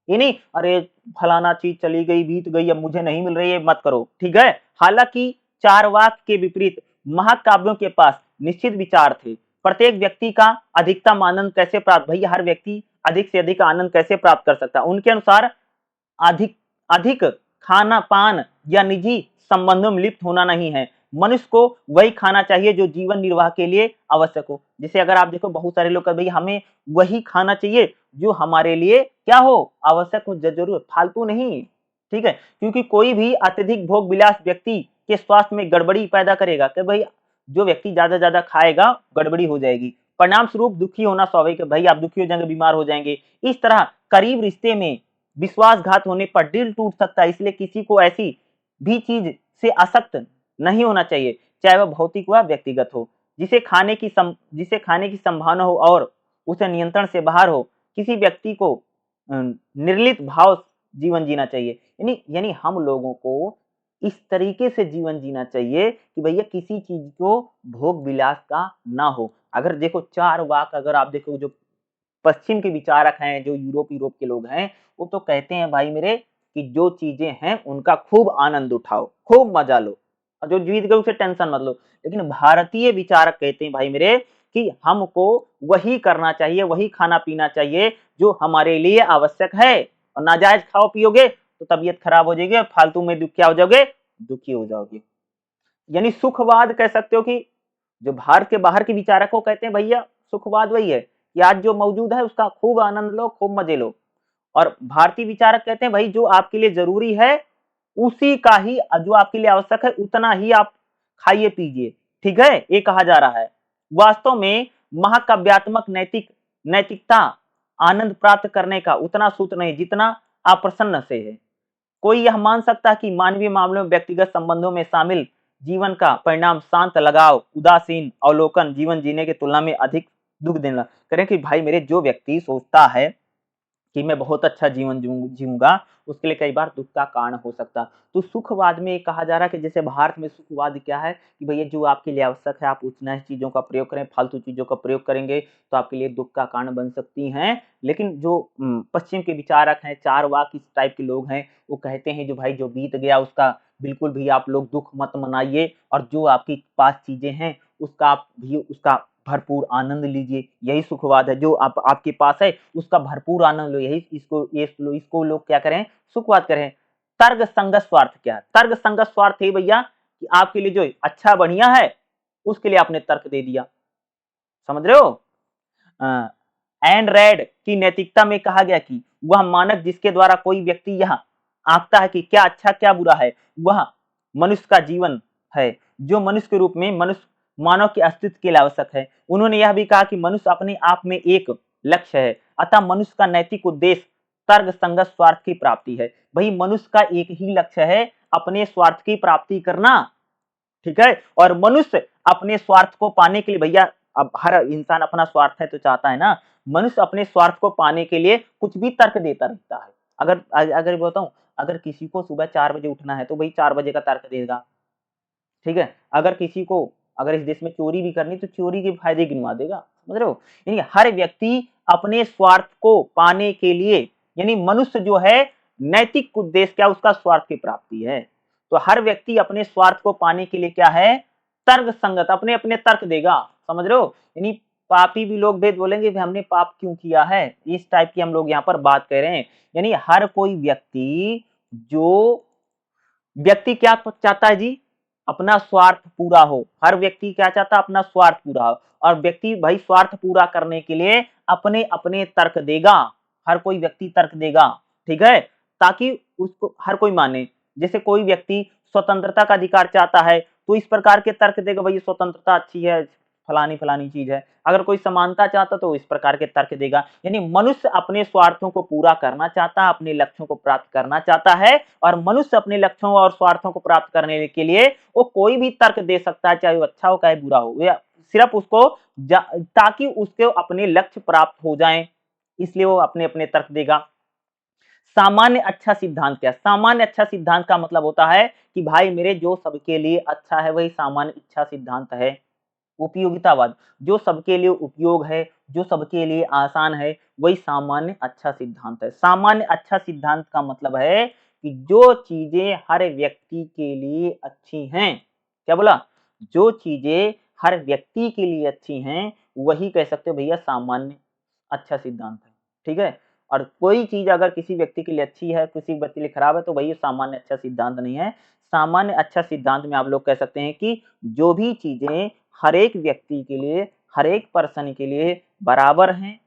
ये नहीं अरे फलाना चीज चली गई बीत गई अब मुझे नहीं मिल रही है मत करो। ठीक है, हालांकि चारवाक के विपरीत महाकाव्यों के पास निश्चित विचार थे। प्रत्येक व्यक्ति का अधिकतम आनंद कैसे प्राप्त, भैया हर व्यक्ति अधिक से अधिक आनंद कैसे प्राप्त कर सकता है, उनके अनुसार अधिक अधिक खाना पान या निजी संबंधों में लिप्त होना नहीं है। मनुष्य को वही खाना चाहिए जो जीवन निर्वाह के लिए आवश्यक हो। जैसे अगर आप देखो बहुत सारे लोग कहते भैया हमें वही खाना चाहिए जो हमारे लिए क्या हो, आवश्यक हो, जरूरत, फालतू नहीं। ठीक है, क्योंकि कोई भी अत्यधिक भोग विलास व्यक्ति के स्वास्थ्य में गड़बड़ी पैदा करेगा कि भाई जो व्यक्ति ज्यादा खाएगा गड़बड़ी हो जाएगी, परिणाम स्वरूप दुखी होना स्वाभाविक है। भाई आप दुखी हो जाएंगे, बीमार हो जाएंगे। इस तरह करीब रिश्ते में विश्वासघात होने पर दिल टूट सकता है। इसलिए किसी को ऐसी भी चीज से आसक्त नहीं होना चाहिए, चाहे वह भौतिक व व्यक्तिगत हो, जिसे खाने की संभावना हो और उसे नियंत्रण से बाहर हो। किसी व्यक्ति को निर्लिप्त भाव जीवन जीना चाहिए। यानी हम लोगों को इस तरीके से जीवन जीना चाहिए कि भैया किसी चीज को भोग विलास का ना हो। अगर देखो चार वाक अगर आप देखो जो पश्चिम के विचारक हैं, जो यूरोप के लोग हैं, वो तो कहते हैं भाई मेरे कि जो चीजें हैं उनका खूब आनंद उठाओ, खूब मजा लो, और जो जीत गए उसे टेंशन मत लो। लेकिन भारतीय विचारक कहते हैं भाई मेरे कि हमको वही करना चाहिए, वही खाना पीना चाहिए जो हमारे लिए आवश्यक है, और नाजायज खाओ पियोगे तो तबीयत खराब हो जाएगी और फालतू में क्या हो जाओगे, दुखी हो जाओगे। यानी सुखवाद कह सकते हो कि जो भारत के बाहर के विचारक को कहते हैं भैया सुखवाद वही है कि आज जो मौजूद है उसका खूब आनंद लो, खूब मजे लो। और भारतीय विचारक कहते हैं भाई जो आपके लिए जरूरी है उसी का ही, जो आपके लिए आवश्यक है उतना ही आप खाइए पीजिए, ठीक है, ये कहा जा रहा है। वास्तव में महाकाव्यात्मक नैतिकता आनंद प्राप्त करने का उतना सूत्र नहीं जितना आप प्रसन्न से है। कोई यह मान सकता है कि मानवीय मामलों में व्यक्तिगत संबंधों में शामिल जीवन का परिणाम शांत लगाव उदासीन अवलोकन जीवन जीने की तुलना में अधिक दुख देना करें कि भाई मेरे जो व्यक्ति सोचता है कि मैं बहुत अच्छा जीवन जीऊंगा उसके लिए कई बार दुख का कारण हो सकता। तो सुखवाद में कहा जा रहा है कि जैसे भारत में सुखवाद क्या है कि भैया जो आपके लिए आवश्यक है आप उतना ही चीजों का प्रयोग करें, फालतू चीजों का प्रयोग करेंगे तो आपके लिए दुख का कारण बन सकती हैं। लेकिन जो पश्चिम के विचारक हैं, चारवाक इस टाइप के लोग हैं, वो कहते हैं जो भाई जो बीत गया उसका बिल्कुल भी आप लोग दुख मत मनाइए, और जो आपके पास चीजें हैं उसका आप भी उसका भरपूर आनंद लीजिए, यही सुखवाद है। जो आपके पास है उसका भरपूर आनंद लो, यही इसको लोग क्या करें, सुखवाद करें। तर्क संगत स्वार्थ क्या है? तर्क संगत स्वार्थ है भैया कि आपके लिए जो अच्छा बढ़िया है उसके लिए आपने तर्क दे दिया, समझ रहे हो। एंड रेड की नैतिकता में कहा गया कि वह मानक जिसके द्वारा कोई व्यक्ति यह आंकता है कि क्या अच्छा क्या बुरा है वह मनुष्य का जीवन है, जो मनुष्य के रूप में मनुष्य मानव के अस्तित्व के लिए आवश्यक है। उन्होंने यह भी कहा कि मनुष्य अपने आप में एक लक्ष्य है, अतः मनुष्य का नैतिक उद्देश्य तर्क संगत स्वार्थ की प्राप्ति है। भाई मनुष्य का एक ही लक्ष्य है, अपने स्वार्थ की प्राप्ति करना, ठीक है। और मनुष्य अपने स्वार्थ को पाने के लिए भैया, अब हर इंसान अपना स्वार्थ है तो चाहता है ना, मनुष्य अपने स्वार्थ को पाने के लिए कुछ भी तर्क देता रहता है। अगर अगर बताऊं, अगर किसी को सुबह 4 बजे उठना है तो भाई 4 बजे का तर्क देगा, ठीक है। अगर किसी को अगर इस देश में चोरी भी करनी तो चोरी के फायदे गिनवा देगा, समझ रहे हो। यानी हर व्यक्ति अपने स्वार्थ को पाने के लिए, यानी मनुष्य जो है नैतिक उद्देश्य क्या, उसका स्वार्थ की प्राप्ति है। तो हर व्यक्ति अपने स्वार्थ को पाने के लिए क्या है, तर्क संगत अपने अपने तर्क देगा, समझ रहे हो। यानी पापी भी लोग भेद बोलेंगे हमने पाप क्यों किया है, इस टाइप की हम लोग यहाँ पर बात कर रहे हैं। यानी हर कोई व्यक्ति, जो व्यक्ति क्या चाहता है जी, अपना स्वार्थ पूरा हो। हर व्यक्ति क्या चाहता है, अपना स्वार्थ पूरा हो, और व्यक्ति भाई स्वार्थ पूरा करने के लिए अपने अपने तर्क देगा, हर कोई व्यक्ति तर्क देगा, ठीक है, ताकि उसको हर कोई माने। जैसे कोई व्यक्ति स्वतंत्रता का अधिकार चाहता है तो इस प्रकार के तर्क देगा, भाई स्वतंत्रता अच्छी है, फलानी फलानी चीज है। अगर कोई समानता चाहता तो इस प्रकार के तर्क देगा। यानी मनुष्य अपने स्वार्थों को पूरा करना चाहता है, अपने लक्ष्यों को प्राप्त करना चाहता है, और मनुष्य अपने लक्ष्यों और स्वार्थों को प्राप्त करने के लिए वो कोई भी तर्क दे सकता है, चाहे वो अच्छा हो चाहे बुरा हो, या सिर्फ उसको ताकि उसके अपने लक्ष्य प्राप्त हो जाएं, इसलिए वो अपने अपने तर्क देगा। सामान्य अच्छा सिद्धांत क्या? सामान्य अच्छा सिद्धांत का मतलब होता है कि भाई मेरे जो सबके लिए अच्छा है वही सामान्य इच्छा सिद्धांत है। उपयोगितावाद, जो सबके लिए उपयोग है, जो सबके लिए आसान है, वही सामान्य अच्छा सिद्धांत है। सामान्य अच्छा सिद्धांत का मतलब है कि जो चीजें हर व्यक्ति के लिए अच्छी हैं, क्या बोला, जो चीजें हर व्यक्ति के लिए अच्छी हैं वही कह सकते हो भैया सामान्य अच्छा सिद्धांत है, ठीक है। और कोई चीज अगर किसी व्यक्ति के लिए अच्छी है, किसी व्यक्ति के लिए खराब है, तो वही सामान्य अच्छा सिद्धांत नहीं है। सामान्य अच्छा सिद्धांत में आप लोग कह सकते हैं कि जो भी चीजें हर एक व्यक्ति के लिए, हर एक पर्सन के लिए बराबर हैं,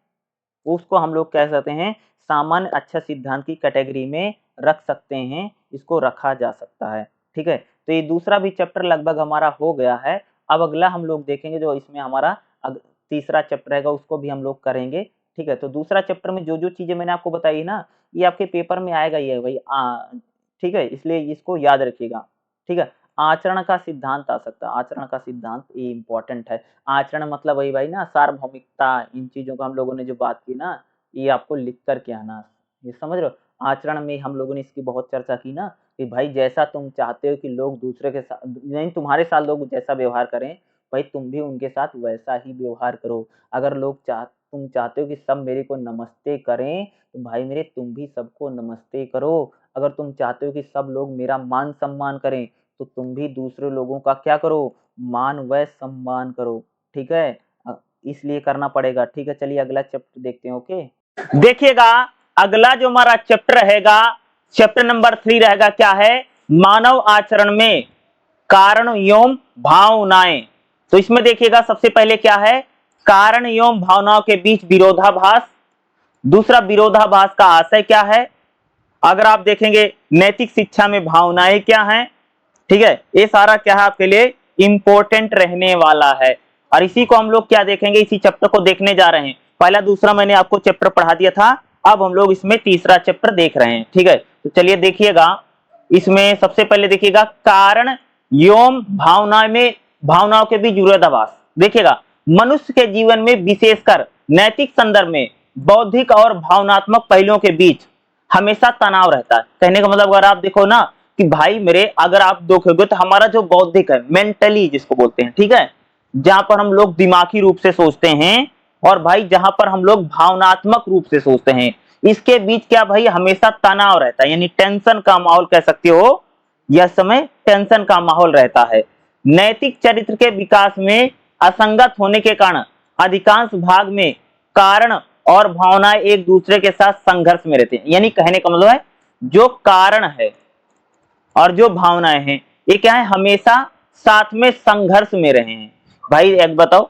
उसको हम लोग कह सकते हैं सामान्य अच्छा सिद्धांत की कैटेगरी में रख सकते हैं, इसको रखा जा सकता है, ठीक है। तो ये दूसरा भी चैप्टर लगभग हमारा हो गया है। अब अगला हम लोग देखेंगे जो इसमें हमारा तीसरा चैप्टर रहेगा उसको भी हम लोग करेंगे, ठीक है। तो दूसरा चैप्टर में जो जो चीजें मैंने आपको बताई ना, ये आपके पेपर में आएगा ही है भाई, ठीक है, इसलिए इसको याद रखिएगा, ठीक है। आचरण का सिद्धांत आ सकता है, आचरण का सिद्धांत ये इंपॉर्टेंट है। आचरण मतलब वही भाई ना, सार्वभौमिकता, इन चीजों का हम लोगों ने जो बात की ना, ये आपको लिख कर के आना, ये समझ रहे हो। आचरण में हम लोगों ने इसकी बहुत चर्चा की ना कि भाई जैसा तुम चाहते हो कि लोग दूसरे के साथ, नहीं तुम्हारे साथ लोग जैसा व्यवहार करें, भाई तुम भी उनके साथ वैसा ही व्यवहार करो। अगर लोग तुम चाहते हो कि सब मेरे को नमस्ते करें, तो भाई मेरे तुम भी सबको नमस्ते करो। अगर तुम चाहते हो कि सब लोग मेरा मान सम्मान करें, तो तुम भी दूसरे लोगों का क्या करो, मान व सम्मान करो। ठीक है, इसलिए करना पड़ेगा। ठीक है, चलिए अगला चैप्टर देखते हैं। ओके, देखिएगा अगला जो हमारा चैप्टर रहेगा, चैप्टर नंबर 3 रहेगा, क्या है, मानव आचरण में कारण एवं भावनाएं। तो इसमें देखिएगा सबसे पहले क्या है, कारण एवं भावनाओं के बीच विरोधाभास। दूसरा, विरोधाभास का आशय क्या है। अगर आप देखेंगे नैतिक शिक्षा में भावनाएं क्या हैं। ठीक है, ये सारा क्या है आपके लिए इंपॉर्टेंट रहने वाला है। और इसी को हम लोग क्या देखेंगे, इसी चैप्टर को देखने जा रहे हैं। पहला दूसरा मैंने आपको चैप्टर पढ़ा दिया था, अब हम लोग इसमें तीसरा चैप्टर देख रहे हैं। ठीक है, तो चलिए देखिएगा, इसमें सबसे पहले देखिएगा कारण एवं भावनाओं के बीच विरोधाभास। देखिएगा मनुष्य के जीवन में विशेषकर नैतिक संदर्भ में बौद्धिक और भावनात्मक पहलुओं के बीच हमेशा तनाव रहता है। कहने का मतलब अगर आप देखो ना कि भाई मेरे, अगर आप देखोगे तो हमारा जो बौद्धिक है, मेंटली जिसको बोलते हैं, ठीक है, जहां पर हम लोग दिमागी रूप से सोचते हैं, और भाई जहां पर हम लोग भावनात्मक रूप से सोचते हैं, इसके बीच क्या भाई हमेशा तनाव रहता है, यानी टेंशन का माहौल कह सकते हो। यह समय टेंशन का माहौल रहता है। नैतिक चरित्र के विकास में असंगत होने के कारण अधिकांश भाग में कारण और भावनाएं एक दूसरे के साथ संघर्ष में रहते हैं। यानी कहने का मतलब है जो कारण है और जो भावनाएं हैं, ये क्या है, हमेशा साथ में संघर्ष में रहे हैं। भाई एक बताओ,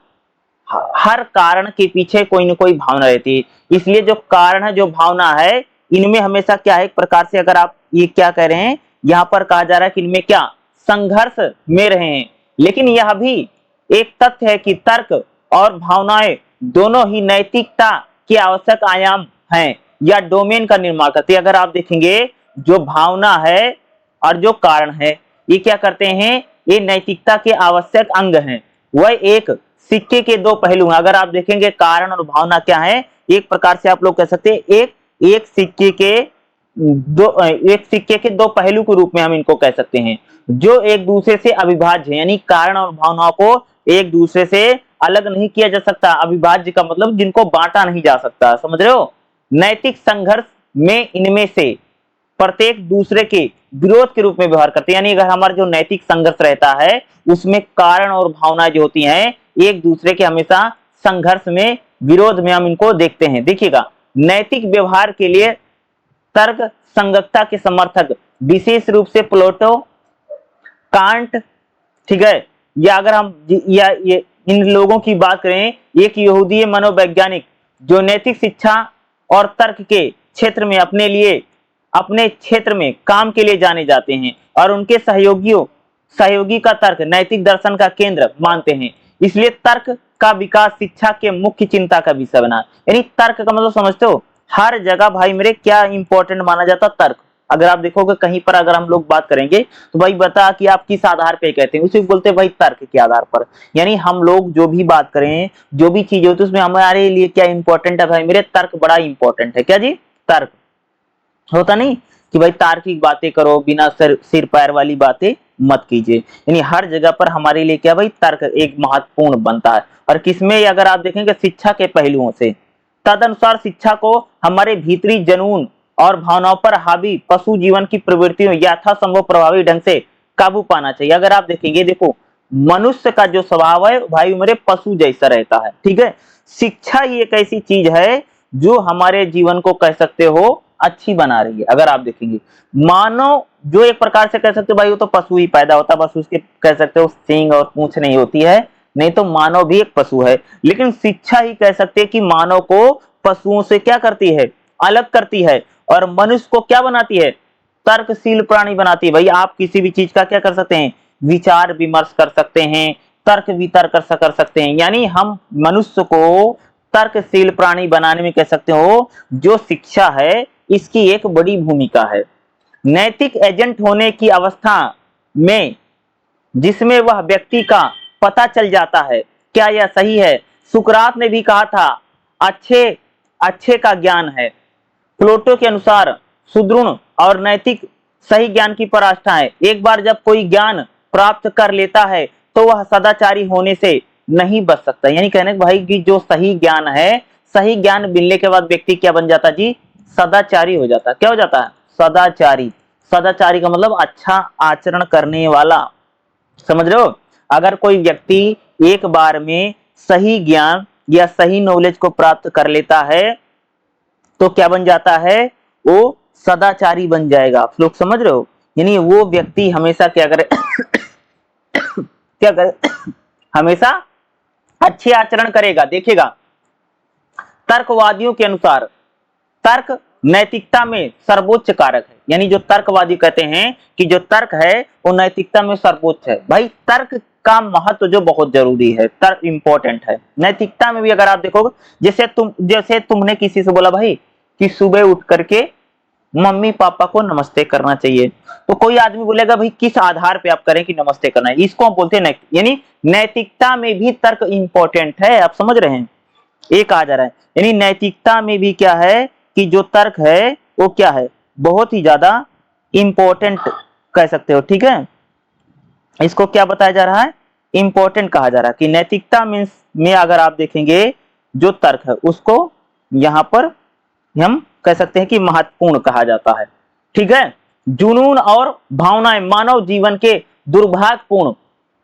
हर कारण के पीछे कोई ना कोई भावना रहती है, इसलिए जो कारण है, जो भावना है, इनमें हमेशा क्या है, एक प्रकार से अगर आप ये क्या कह रहे हैं, यहाँ पर कहा जा रहा है कि इनमें क्या संघर्ष में रहे हैं। लेकिन यह भी एक तथ्य है कि तर्क और भावनाएं दोनों ही नैतिकता के आवश्यक आयाम हैं या डोमेन का निर्माण करती है। अगर आप देखेंगे जो भावना है और जो कारण है, ये क्या करते हैं, ये नैतिकता के आवश्यक अंग हैं। वह एक सिक्के के दो पहलू हैं। अगर आप देखेंगे कारण और भावना क्या है, एक प्रकार से आप लोग कह सकते हैं एक सिक्के के दो पहलू के रूप में हम इनको कह सकते हैं, जो एक दूसरे से अविभाज्य है। यानी कारण और भावनाओं को एक दूसरे से अलग नहीं किया जा सकता। अविभाज्य का मतलब जिनको बांटा नहीं जा सकता, समझ रहे हो। नैतिक संघर्ष में इनमें से प्रत्येक दूसरे के विरोध के रूप में व्यवहार करते हैं। यानी अगर हमारा जो नैतिक संघर्ष रहता है, उसमें कारण और भावनाएं जो होती हैं, एक दूसरे के हमेशा संघर्ष में, विरोध में हम इनको देखते हैं। देखिएगा नैतिक व्यवहार के लिए तर्क संगतता के समर्थक विशेष रूप से प्लेटो, कांट, ठीक है, या अगर हम ये इन लोगों की बात करें, एक यहूदी मनोवैज्ञानिक जो नैतिक शिक्षा और तर्क के क्षेत्र में अपने क्षेत्र में काम के लिए जाने जाते हैं, और उनके सहयोगी का तर्क नैतिक दर्शन का केंद्र मानते हैं। इसलिए तर्क का विकास शिक्षा के मुख्य चिंता का विषय बना। यानी तर्क का मतलब समझते हो, हर जगह भाई मेरे क्या इंपॉर्टेंट माना जाता, तर्क। अगर आप देखोगे कहीं पर अगर हम लोग बात करेंगे तो भाई बता कि आप किस आधार पे कहते हैं, उसे बोलते हैं भाई तर्क के आधार पर। यानी हम लोग जो भी बात करें, जो भी चीज होती है, उसमें हमारे लिए क्या इंपॉर्टेंट है भाई मेरे, तर्क बड़ा इंपॉर्टेंट है। क्या जी, तर्क होता नहीं कि भाई तार्किक बातें करो, बिना सिर पैर वाली बातें मत कीजिए। यानी हर जगह पर हमारे लिए क्या भाई, तर्क एक महत्वपूर्ण बनता है। और किसमें, अगर आप देखेंगे शिक्षा के पहलुओं से, तदनुसार शिक्षा को हमारे भीतरी जनून और भावनाओं पर हावी पशु जीवन की प्रवृत्तियों यथासंभव प्रभावी ढंग से काबू पाना चाहिए। अगर आप देखेंगे, देखो मनुष्य का जो स्वभाव है भाई मेरे पशु जैसा रहता है। ठीक है, शिक्षा ही एक ऐसी चीज है जो हमारे जीवन को कह सकते हो अच्छी बना रही है। अगर आप देखेंगे मानव जो एक प्रकार से कह सकते हो भाई वो तो पशु ही पैदा होता, बस उसके कह सकते हो सींग और पूंछ नहीं होती है, नहीं तो मानव भी एक पशु है। लेकिन शिक्षा ही कह सकते हैं कि मानव को पशुओं से क्या करती है, अलग करती है, और मनुष्य को क्या बनाती है, तर्कशील प्राणी बनाती है। भाई आप किसी भी चीज का क्या कर सकते हैं, विचार विमर्श कर सकते हैं, तर्क वितर्क कर सकते हैं। यानी हम मनुष्य को तर्कशील प्राणी बनाने में कह सकते हो जो शिक्षा है, इसकी एक बड़ी भूमिका है। नैतिक एजेंट होने की अवस्था में जिसमें वह व्यक्ति का पता चल जाता है क्या यह सही है। सुकरात ने भी कहा था अच्छे का ज्ञान है। प्लेटो के अनुसार सुदृढ़ और नैतिक सही ज्ञान की पराकाष्ठा है। एक बार जब कोई ज्ञान प्राप्त कर लेता है तो वह सदाचारी होने से नहीं बच सकता। यानी कहने भाई कि जो सही ज्ञान है, सही ज्ञान मिलने के बाद व्यक्ति क्या बन जाता जी? सदाचारी हो जाता। क्या हो जाता है? सदाचारी। सदाचारी का मतलब अच्छा आचरण करने वाला, समझ रहे हो? अगर कोई व्यक्ति एक बार में सही ज्ञान या सही नॉलेज को प्राप्त कर लेता है तो क्या बन जाता है? वो सदाचारी बन जाएगा। आप लोग समझ रहे हो? यानी वो व्यक्ति हमेशा क्या करे क्या करे हमेशा अच्छे आचरण करेगा। देखिएगा, तर्कवादियों के अनुसार तर्क नैतिकता में सर्वोच्च कारक है। यानी जो तर्कवादी कहते हैं कि जो तर्क है वो नैतिकता में सर्वोच्च है। भाई तर्क का महत्व जो बहुत जरूरी है, तर्क इंपॉर्टेंट है। नैतिकता में भी अगर आप देखोगे, जैसे तुमने किसी से बोला भाई कि सुबह उठ करके मम्मी पापा को नमस्ते करना चाहिए, तो कोई आदमी बोलेगा भाई किस आधार पे आप करें कि नमस्ते करना है? इसको हम बोलते हैं यानी नैतिकता में भी तर्क इंपॉर्टेंट है। आप समझ रहे हैं? एक आ जा रहा है, यानी नैतिकता में भी क्या है कि जो तर्क है वो क्या है? बहुत ही ज्यादा इंपॉर्टेंट कह सकते हो। ठीक है, इसको क्या बताया जा रहा है? इंपॉर्टेंट कहा जा रहा है कि नैतिकता में अगर आप देखेंगे जो तर्क है उसको यहां पर हम कह सकते हैं कि महत्वपूर्ण कहा जाता है। ठीक है, जुनून और भावनाएं मानव जीवन के दुर्भाग्यपूर्ण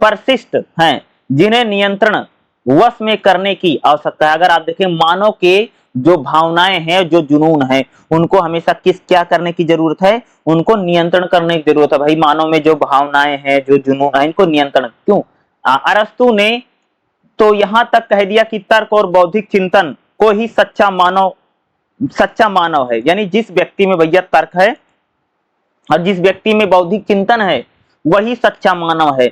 परिशिष्ट हैं जिन्हें नियंत्रण वश में करने की आवश्यकता है। अगर आप देखें, मानव के जो भावनाएं हैं, जो जुनून है, उनको हमेशा क्या करने की जरूरत है? उनको नियंत्रण करने की जरूरत है। भाई मानव में जो भावनाएं हैं, जो जुनून है, इनको नियंत्रण क्यों? अरस्तु ने तो यहां तक कह दिया कि तर्क और बौद्धिक चिंतन को ही सच्चा मानव है। यानी जिस व्यक्ति में भैया तर्क है और जिस व्यक्ति में बौद्धिक चिंतन है वही सच्चा मानव है।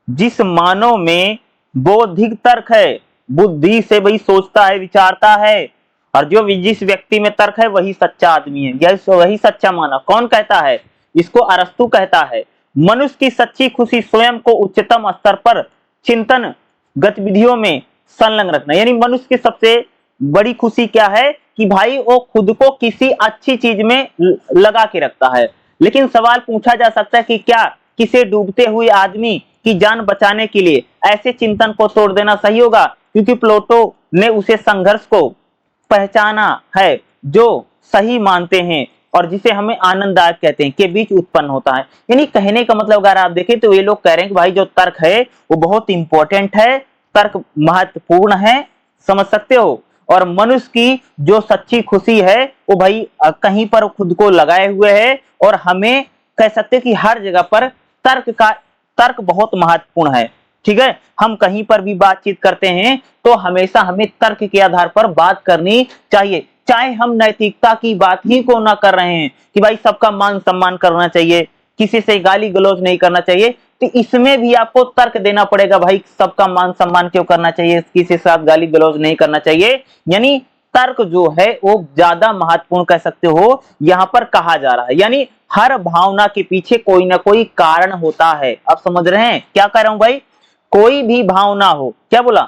जिस मानव में बौद्धिक तर्क है, बुद्धि से वही सोचता है, विचारता है, और जिस व्यक्ति में तर्क है वही सच्चा आदमी है, या वही सच्चा मानव। कौन कहता है? इसको अरस्तु कहता है। मनुष्य की सच्ची खुशी स्वयं को उच्चतम स्तर पर चिंतन गतिविधियों में संलग्न रखना। यानी मनुष्य की सबसे बड़ी खुशी क्या है कि भाई वो खुद को किसी अच्छी चीज में लगा के रखता है। लेकिन सवाल पूछा जा सकता है कि क्या किसी डूबते हुए आदमी की जान बचाने के लिए ऐसे चिंतन को तोड़ देना सही होगा? क्योंकि प्लेटो ने उसे संघर्ष को पहचाना है जो सही मानते हैं और जिसे हमें आनंददायक कहते हैं के बीच उत्पन्न होता है। यानी कहने का मतलब अगर आप देखें तो ये लोग कह रहे हैं कि भाई जो तर्क है वो बहुत इंपॉर्टेंट है, तर्क महत्वपूर्ण है, समझ सकते हो? और मनुष्य की जो सच्ची खुशी है वो भाई कहीं पर खुद को लगाए हुए है, और हमें कह सकते हैं कि हर जगह पर तर्क बहुत महत्वपूर्ण है। ठीक है, हम कहीं पर भी बातचीत करते हैं तो हमेशा हमें तर्क के आधार पर बात करनी चाहिए। चाहे हम नैतिकता की बात ही को ना कर रहे हैं कि भाई सबका मान सम्मान करना चाहिए, किसी से गाली गलौज नहीं करना चाहिए, तो इसमें भी आपको तर्क देना पड़ेगा। भाई सबका मान सम्मान क्यों करना चाहिए, किसी के साथ गाली गलौज नहीं करना चाहिए। यानी तर्क जो है वो ज्यादा महत्वपूर्ण कह सकते हो, यहां पर कहा जा रहा है। यानी हर भावना के पीछे कोई ना कोई कारण होता है। आप समझ रहे हैं क्या कह रहा हूं भाई? कोई भी भावना हो, क्या बोला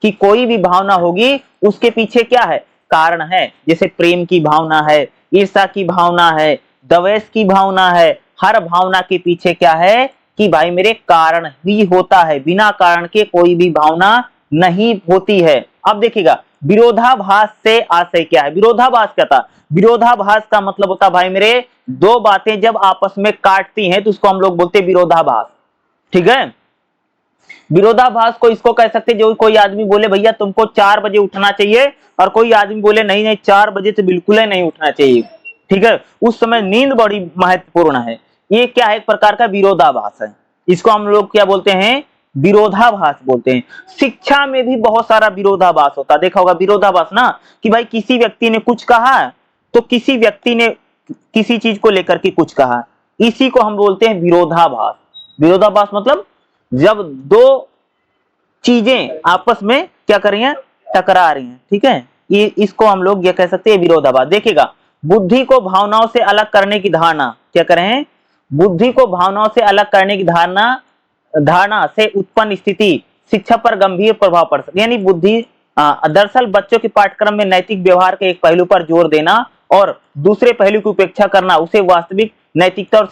कि कोई भी भावना होगी उसके पीछे क्या है? कारण है। जैसे प्रेम की भावना है, ईर्ष्या की भावना है, द्वेष की भावना है। हर भावना के पीछे क्या है कि भाई मेरे कारण ही होता है, बिना कारण के कोई भी भावना नहीं होती है। अब देखिएगा, विरोधाभास से आशय क्या है? विरोधाभास क्या था? विरोधाभास का मतलब होता भाई मेरे दो बातें जब आपस में काटती हैं तो उसको हम लोग बोलते हैं विरोधाभास। ठीक है, विरोधाभास को इसको कह सकते हैं, जो कोई आदमी बोले भैया तुमको 4 बजे उठना चाहिए, और कोई आदमी बोले नहीं नहीं 4 बजे तो बिल्कुल ही नहीं उठना चाहिए। ठीक है, उस समय नींद बड़ी महत्वपूर्ण है। ये क्या है? एक प्रकार का विरोधाभास है। इसको हम लोग क्या बोलते हैं? विरोधाभास बोलते हैं। शिक्षा में भी बहुत सारा विरोधाभास होता है। देखा होगा विरोधाभास ना, कि भाई किसी व्यक्ति ने कुछ कहा तो किसी व्यक्ति ने किसी चीज को लेकर के कुछ कहा, इसी को हम बोलते हैं विरोधाभास। विरोधाभास मतलब जब दो चीजें आपस में क्या कर रही हैं? टकरा रही हैं। ठीक है, ये इसको हम लोग ये कह सकते हैं विरोधाभास। देखिएगा, बुद्धि को भावनाओं से अलग करने की धारणा, क्या कर रहे हैं? बुद्धि को भावनाओं से अलग करने की धारणा से उत्पन्न स्थिति शिक्षा पर गंभीर प्रभाव पड़ सकती है। यानी बुद्धि दरअसल बच्चों के पाठ्यक्रम में नैतिक व्यवहार के एक पहलू पर जोर देना और दूसरे पहलू की उपेक्षा करना उसे वास्तविक नैतिकता और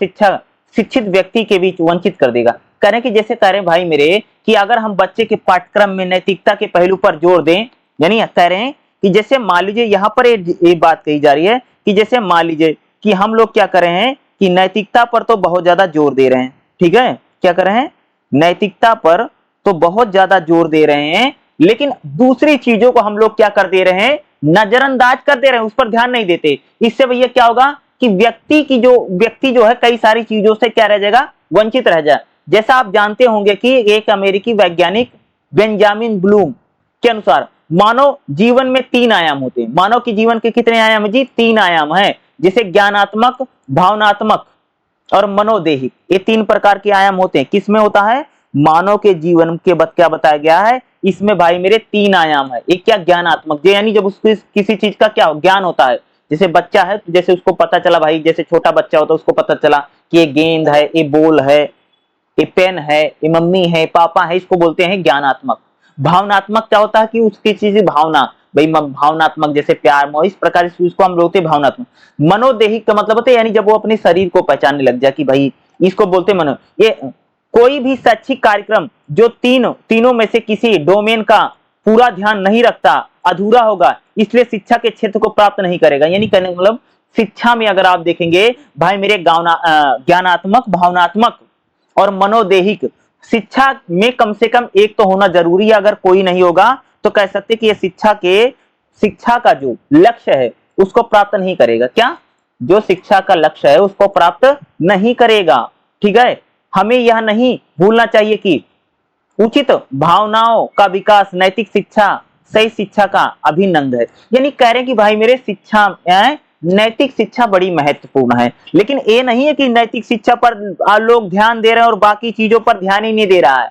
शिक्षित व्यक्ति के बीच वंचित कर देगा। कह रहे कि जैसे कह रहे भाई मेरे कि अगर हम बच्चे के पाठ्यक्रम में नैतिकता के पहलू पर जोर दें यानी कह रहे हैं कि जैसे मान लीजिए यहाँ पर ये बात कही जा रही है कि जैसे मान लीजिए कि हम लोग क्या कर रहे हैं कि नैतिकता पर तो बहुत ज्यादा जोर दे रहे हैं, ठीक है, क्या कर रहे हैं, नैतिकता पर तो बहुत ज्यादा जोर दे रहे हैं, लेकिन दूसरी चीजों को हम लोग क्या कर दे रहे हैं, नजरअंदाज कर दे रहे हैं, उस पर ध्यान नहीं देते। इससे भैया क्या होगा कि व्यक्ति जो है कई सारी चीजों से क्या रह जाएगा, वंचित रह जाए। जैसा आप जानते होंगे कि एक अमेरिकी वैज्ञानिक बेंजामिन ब्लूम के अनुसार मानव जीवन में 3 आयाम होते हैं। मानव के जीवन के कितने आयाम है जी, 3 आयाम है, जिसे ज्ञानात्मक, भावनात्मक और मनोदेहिक, ये 3 प्रकार के आयाम होते हैं। किसमें होता है, मानव के जीवन के क्या बताया गया है, इसमें भाई मेरे 3 आयाम है। एक क्या, ज्ञानात्मक, यानी जब उसको किसी चीज का क्या ज्ञान होता है, जैसे बच्चा है, जैसे उसको पता चला भाई, जैसे छोटा बच्चा होता है उसको पता चला कि ये गेंद है, ये बॉल है, ये पेन है, ये मम्मी है, पापा है, इसको बोलते हैं ज्ञानात्मक। भावनात्मक क्या होता है कि उसकी चीज भावना, भाई भावनात्मक जैसे प्यार मोह, इस प्रकार से उसको हम बोलते हैं भावनात्मक। मनोदेहिक का मतलब होता है यानी जब वो अपने शरीर को पहचानने लग जाए कि भाई, इसको बोलते हैं मनो। ये कोई भी शैक्षिक कार्यक्रम जो तीनों में से किसी डोमेन का पूरा ध्यान नहीं रखता, अधूरा होगा, इसलिए शिक्षा के क्षेत्र को प्राप्त नहीं करेगा। यानी कहने का मतलब शिक्षा में अगर आप देखेंगे भाई मेरे ज्ञानात्मक, भावनात्मक और मनोदेहिक शिक्षा में कम से कम एक तो होना जरूरी है। अगर कोई नहीं होगा तो कह सकते कि ये शिक्षा का जो लक्ष्य है उसको प्राप्त नहीं करेगा। क्या, जो शिक्षा का लक्ष्य है उसको प्राप्त नहीं करेगा, ठीक है। हमें यह नहीं भूलना चाहिए कि उचित भावनाओं का विकास नैतिक शिक्षा, सही शिक्षा का अभिन्न अंग है। यानी कह रहे हैं कि भाई मेरे शिक्षा, नैतिक शिक्षा बड़ी महत्वपूर्ण है, लेकिन ये नहीं है कि नैतिक शिक्षा पर लोग ध्यान दे रहे हैं और बाकी चीजों पर ध्यान ही नहीं दे रहा है,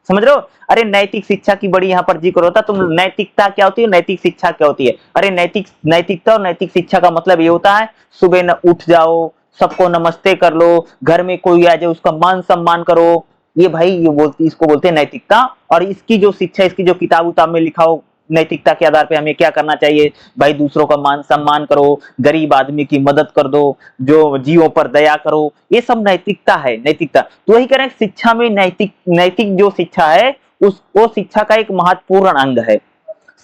समझ रहे हो। अरे नैतिक शिक्षा की बड़ी यहाँ पर जिक्र होता, तुम नैतिकता क्या होती है, नैतिक शिक्षा क्या होती है। अरे नैतिकता और नैतिक शिक्षा का मतलब ये होता है सुबह न उठ जाओ, सबको नमस्ते कर लो, घर में कोई आ जाए उसका मान सम्मान करो, ये भाई इसको बोलते हैं नैतिकता। और इसकी जो शिक्षा, इसकी जो किताब उताब में लिखा हो नैतिकता के आधार पे हमें क्या करना चाहिए भाई, दूसरों का मान सम्मान करो, गरीब आदमी की मदद कर दो, जो जीवों पर दया करो, ये सब नैतिकता है, नैतिकता। तो वही कह रहे हैं शिक्षा में नैतिक जो शिक्षा है वो शिक्षा का एक महत्वपूर्ण अंग है।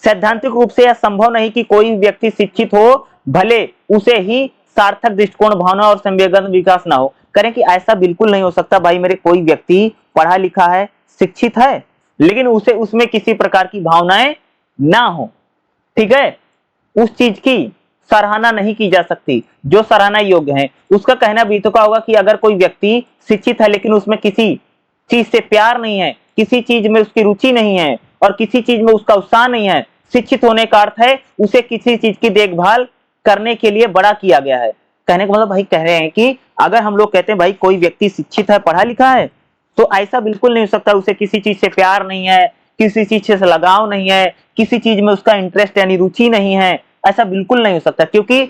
सैद्धांतिक रूप से यह संभव नहीं कि कोई व्यक्ति शिक्षित हो भले उसे ही सार्थक दृष्टिकोण, भावना और संवेदन विकास ना हो। करें कि ऐसा बिल्कुल नहीं हो सकता भाई मेरे, कोई व्यक्ति पढ़ा लिखा है, शिक्षित है, लेकिन उसे उसमें किसी प्रकार की भावनाएं ना हो, ठीक है, उस चीज की सराहना नहीं की जा सकती जो सराहना योग्य है। उसका कहना भी तो क्या होगा कि अगर कोई व्यक्ति शिक्षित है लेकिन उसमें किसी चीज से प्यार नहीं है, किसी चीज में उसकी रुचि नहीं है और किसी चीज में उसका उत्साह नहीं है, शिक्षित होने का अर्थ है उसे किसी चीज की देखभाल करने के लिए बड़ा किया गया है। कहने का मतलब भाई कह रहे हैं कि अगर हम लोग कहते हैं भाई कोई व्यक्ति शिक्षित है, पढ़ा लिखा है, तो ऐसा बिल्कुल नहीं हो सकता उसे किसी चीज से प्यार नहीं है, किसी चीज से लगाव नहीं है, किसी चीज में उसका इंटरेस्ट यानी रुचि नहीं है, ऐसा बिल्कुल नहीं हो सकता। क्योंकि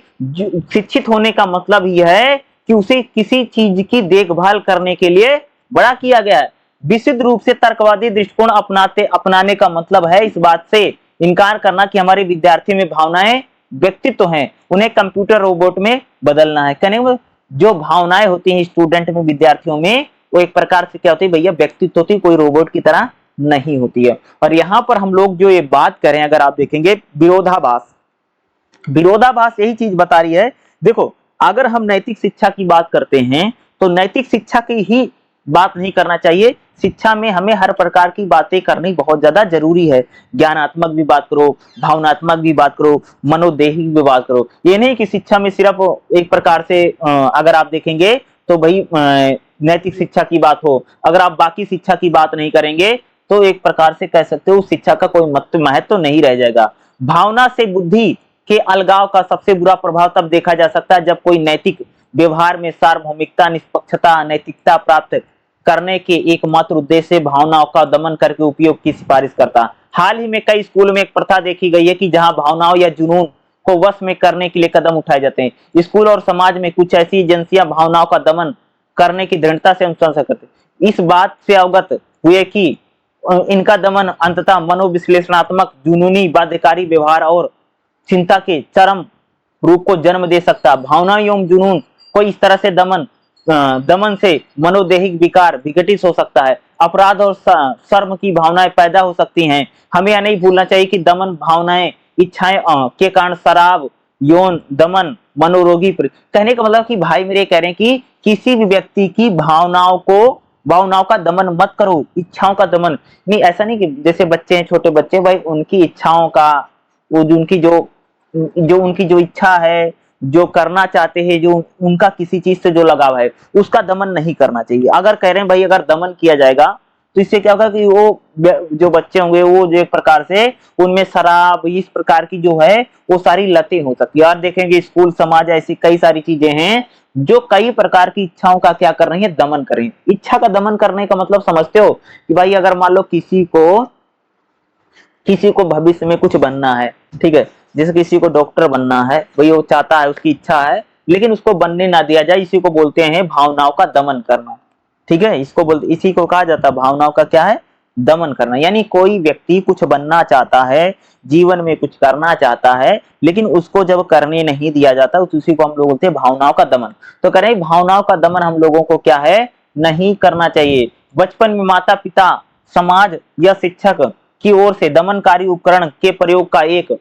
शिक्षित होने का मतलब यह है कि उसे किसी चीज की देखभाल करने के लिए बड़ा किया गया है। विशुद्ध रूप से तर्कवादी दृष्टिकोण अपनाने का मतलब है इस बात से इनकार करना कि हमारे विद्यार्थी में भावनाएं, व्यक्तित्व हैं, उन्हें कंप्यूटर रोबोट में बदलना है। कहने जो भावनाएं होती हैं स्टूडेंट में, विद्यार्थियों में, वो एक प्रकार से क्या होती है भैया, व्यक्तित्व होती है, कोई रोबोट की तरह नहीं होती है। और यहाँ पर हम लोग जो ये बात करें, अगर आप देखेंगे विरोधाभास यही चीज बता रही है। देखो अगर हम नैतिक शिक्षा की बात करते हैं तो नैतिक शिक्षा की ही बात नहीं करना चाहिए, शिक्षा में हमें हर प्रकार की बातें करनी बहुत ज्यादा जरूरी है। ज्ञानात्मक भी बात करो, भावनात्मक भी बात करो, मनोदेहिक भी बात करो। ये नहीं कि शिक्षा में सिर्फ एक प्रकार से अगर आप देखेंगे तो भाई नैतिक शिक्षा की बात हो, अगर आप बाकी शिक्षा की बात नहीं करेंगे तो एक प्रकार से कह सकते हो उस शिक्षा का कोई महत्व नहीं रह जाएगा। भावना से बुद्धि के अलगाव का सबसे बुरा प्रभाव तब देखा जा सकता है जब कोई नैतिक व्यवहार में सार्वभौमिकता, निष्पक्षता, नैतिकता प्राप्त करने के एकमात्र उद्देश्य से भावनाओं का दमन करके उपयोग की सिफारिश करता। हाल ही में कई स्कूलों में एक प्रथा देखी गई है कि जहां भावनाओं या जुनून को वश में करने के लिए कदम उठाए जाते हैं। स्कूल और समाज में कुछ ऐसी एजेंसियां भावनाओं का दमन करने की दृढ़ता से अनुशंसा करते हैं। इस बात से अवगत हुए कि इनका दमन अंततः मनोविश्लेषणात्मक, जुनूनी, बाध्यकारी व्यवहार और चिंता के चरम रूप को जन्म दे सकता। भावना एवं जुनून को इस तरह से दमन से मनोदेहिक विकार विघटित हो सकता है। अपराध और शर्म की भावनाएं पैदा हो सकती हैं। हमें यह नहीं भूलना चाहिए कि दमन भावनाएं, इच्छाएं के कारण शराब, यौन दमन, मनोरोगी कहने का मतलब कि भाई मेरे कह रहे हैं कि किसी भी व्यक्ति की भावनाओं का दमन मत करो, इच्छाओं का दमन नहीं। ऐसा नहीं कि जैसे बच्चे हैं, छोटे बच्चे, भाई उनकी इच्छाओं का, वो जो उनकी जो इच्छा है, जो करना चाहते हैं, जो उनका किसी चीज से जो लगाव है, उसका दमन नहीं करना चाहिए। अगर कह रहे हैं भाई अगर दमन किया जाएगा तो इससे क्या होगा कि वो जो बच्चे होंगे वो जो एक प्रकार से उनमें शराब, इस प्रकार की जो है वो सारी लतें हो सकती है। और देखेंगे स्कूल, समाज, ऐसी कई सारी चीजें हैं जो कई प्रकार की इच्छाओं का क्या कर रही है, दमन कर रही है। इच्छा का दमन करने का मतलब समझते हो कि भाई अगर मान लो किसी को भविष्य में कुछ बनना है, ठीक है, जैसे किसी को डॉक्टर बनना है, वही वो चाहता है, उसकी इच्छा है, लेकिन उसको बनने ना दिया जाए, इसी को बोलते हैं भावनाओं का दमन करना। ठीक है, इसी को कहा जाता है भावनाओं का क्या है, दमन करना। यानी कोई व्यक्ति कुछ बनना चाहता है, जीवन में कुछ करना चाहता है, लेकिन उसको जब करने नहीं दिया जाता उसी को हम लोग बोलते हैं भावनाओं का दमन। तो कह रहे हैं भावनाओं का दमन हम लोगों को क्या है, नहीं करना चाहिए। बचपन में माता पिता, समाज या शिक्षक की ओर से दमनकारी उपकरण के प्रयोग का एक